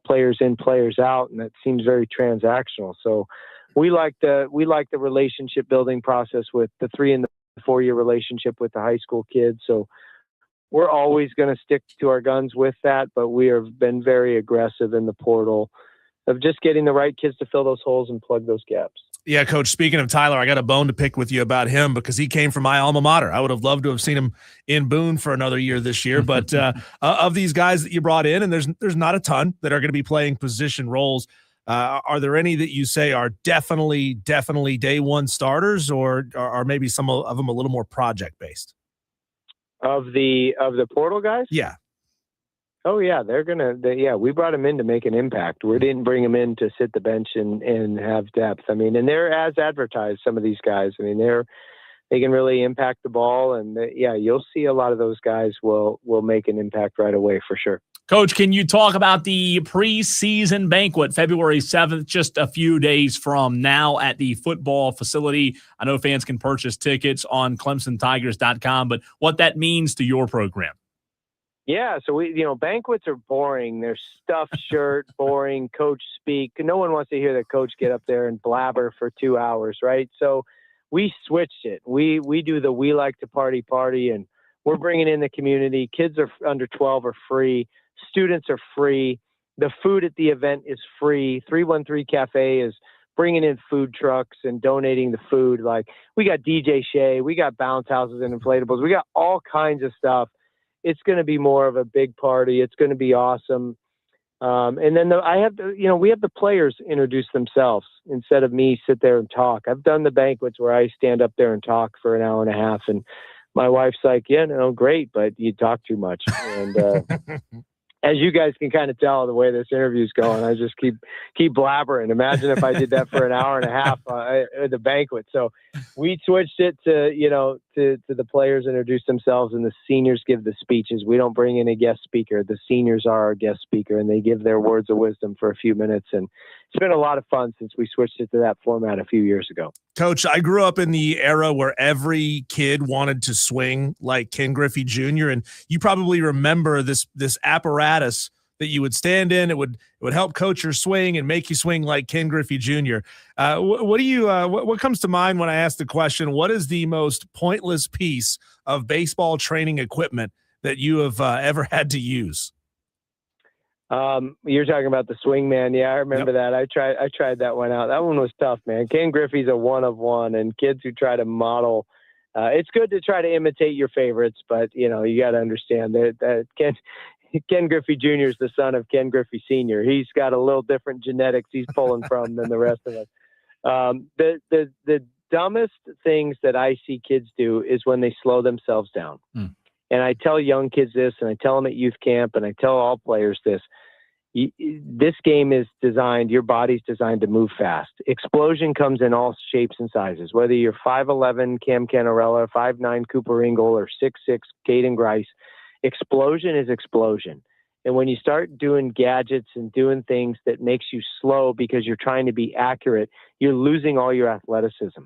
players in, players out, and that seems very transactional. So we like the relationship building process with the 3 and the 4-year relationship with the high school kids. So we're always going to stick to our guns with that, but we have been very aggressive in the portal of just getting the right kids to fill those holes and plug those gaps. Yeah, Coach, speaking of Tyler, I got a bone to pick with you about him because he came from my alma mater. I would have loved to have seen him in Boone for another year this year. But of these guys that you brought in, and there's not a ton that are going to be playing position roles, are there any that you say are definitely day one starters, or are maybe some of them a little more project-based? Of the portal guys? Yeah. Oh, yeah, we brought them in to make an impact. We didn't bring them in to sit the bench and have depth. I mean, and they're as advertised, some of these guys. I mean, they can really impact the ball. And you'll see a lot of those guys will make an impact right away for sure. Coach, can you talk about the preseason banquet, February 7th, just a few days from now at the football facility? I know fans can purchase tickets on ClemsonTigers.com, but what that means to your program. Yeah, so banquets are boring. They're stuffed shirt, boring, coach speak. No one wants to hear the coach get up there and blabber for 2 hours, right? So we switched it. We do the we like to party, and we're bringing in the community. Kids are under 12 are free. Students are free. The food at the event is free. 313 Cafe is bringing in food trucks and donating the food. Like, we got DJ Shea, we got bounce houses and inflatables. We got all kinds of stuff. It's going to be more of a big party. It's going to be awesome. And then we have the players introduce themselves instead of me sit there and talk. I've done the banquets where I stand up there and talk for an hour and a half, and my wife's like, yeah, no, great, but you talk too much. And as you guys can kind of tell the way this interview's going, I just keep blabbering. Imagine if I did that for an hour and a half at the banquet. So we switched it to, to the players introduce themselves and the seniors give the speeches. We don't bring in a guest speaker. The seniors are our guest speaker and they give their words of wisdom for a few minutes. And it's been a lot of fun since we switched it to that format a few years ago. Coach, I grew up in the era where every kid wanted to swing like Ken Griffey Jr. And you probably remember this apparatus that you would stand in. It would help coach your swing and make you swing like Ken Griffey Jr. What comes to mind when I ask the question, what is the most pointless piece of baseball training equipment that you have ever had to use? You're talking about the swing man. Yeah, I remember that. I tried that one out. That one was tough, man. Ken Griffey's a one of one, and kids who try to model, it's good to try to imitate your favorites, but you got to understand that Ken Griffey Jr. is the son of Ken Griffey Sr. He's got a little different genetics he's pulling from than the rest of us. The dumbest things that I see kids do is when they slow themselves down. And I tell young kids this, and I tell them at youth camp, and I tell all players this. This game is designed, your body's designed to move fast. Explosion comes in all shapes and sizes, whether you're 5'11", Cam Canarella, 5'9", Cooper Ingle, or 6'6", Caden Grice. Explosion is explosion. And when you start doing gadgets and doing things that makes you slow because you're trying to be accurate, you're losing all your athleticism.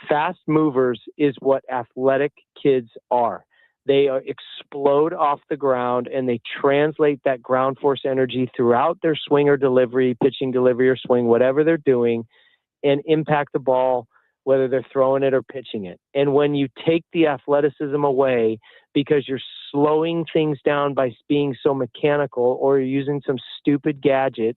Fast movers is what athletic kids are. They explode off the ground and they translate that ground force energy throughout their swing or delivery, pitching delivery or swing, whatever they're doing, and impact the ball, whether they're throwing it or pitching it. And when you take the athleticism away because you're slowing things down by being so mechanical or you're using some stupid gadget,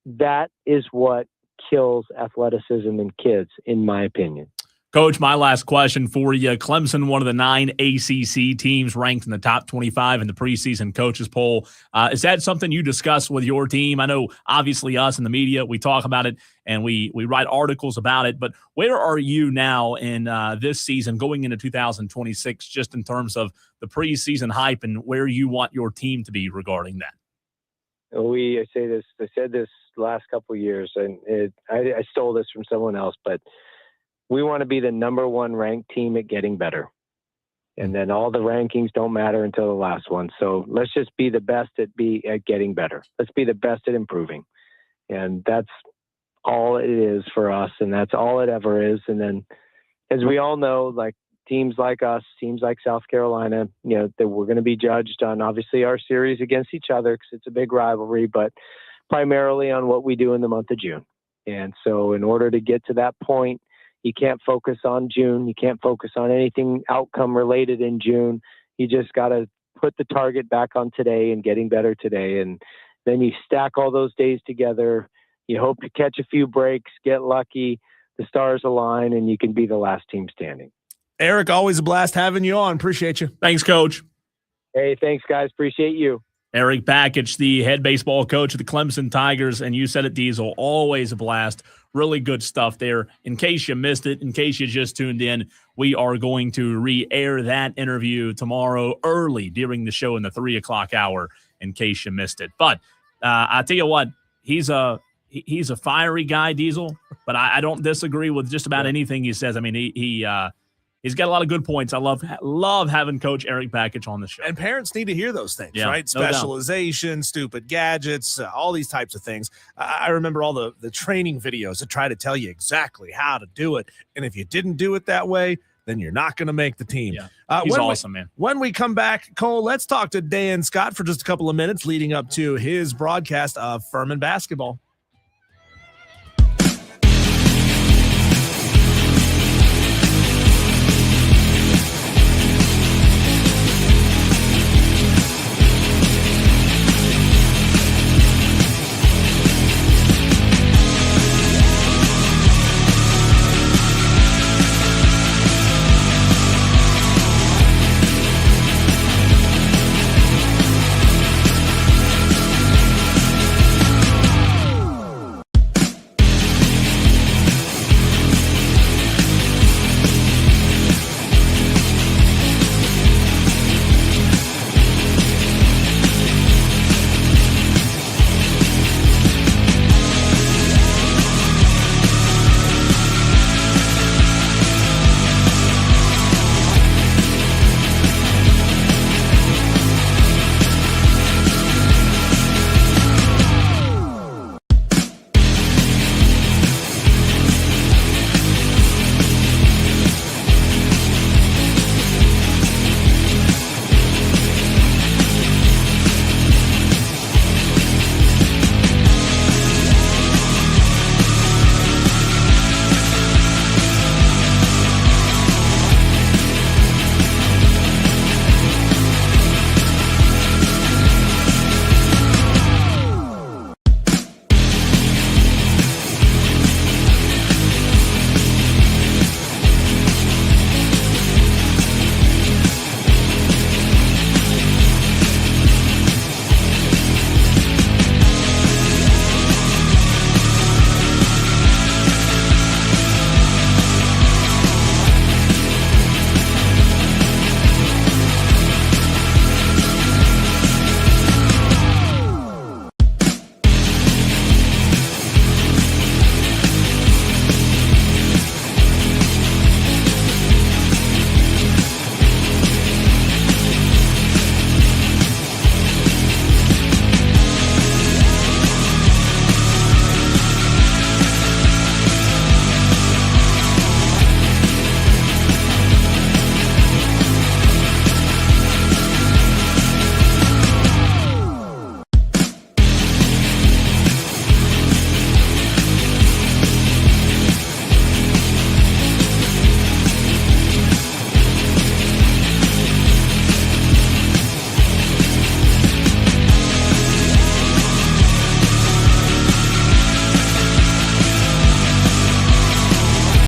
that is what kills athleticism in kids, in my opinion. Coach, my last question for you. Clemson, one of the 9 ACC teams ranked in the top 25 in the preseason coaches poll. Is that something you discuss with your team? I know, obviously, us in the media, we talk about it and we write articles about it. But where are you now in this season going into 2026, just in terms of the preseason hype and where you want your team to be regarding that? I said this last couple of years, and I stole this from someone else, but we want to be the number 1 ranked team at getting better. And then all the rankings don't matter until the last one. So let's just be the best at getting better. Let's be the best at improving. And that's all it is for us. And that's all it ever is. And then, as we all know, like teams like us, teams like South Carolina, that we're going to be judged on obviously our series against each other because it's a big rivalry, but primarily on what we do in the month of June. And so in order to get to that point, you can't focus on June. You can't focus on anything outcome related in June. You just got to put the target back on today and getting better today. And then you stack all those days together. You hope to catch a few breaks, get lucky, the stars align, and you can be the last team standing. Erik, always a blast having you on. Appreciate you. Thanks, Coach. Hey, thanks, guys. Appreciate you. Erik Bakich, the head baseball coach of the Clemson Tigers, and you said it, Diesel, always a blast. Really good stuff there. In case you missed it, in case you just tuned in, we are going to re-air that interview tomorrow early during the show in the 3 o'clock hour, in case you missed it. But I tell you what, he's a fiery guy, Diesel, but I don't disagree with just about anything he says. I mean, he's got a lot of good points. I love having Coach Erik Bakich on the show. And parents need to hear those things, right? No doubt. Specialization, stupid gadgets, all these types of things. I remember all the training videos that try to tell you exactly how to do it. And if you didn't do it that way, then you're not going to make the team. Yeah. He's awesome, man. When we come back, Cole, let's talk to Dan Scott for just a couple of minutes leading up to his broadcast of Furman basketball.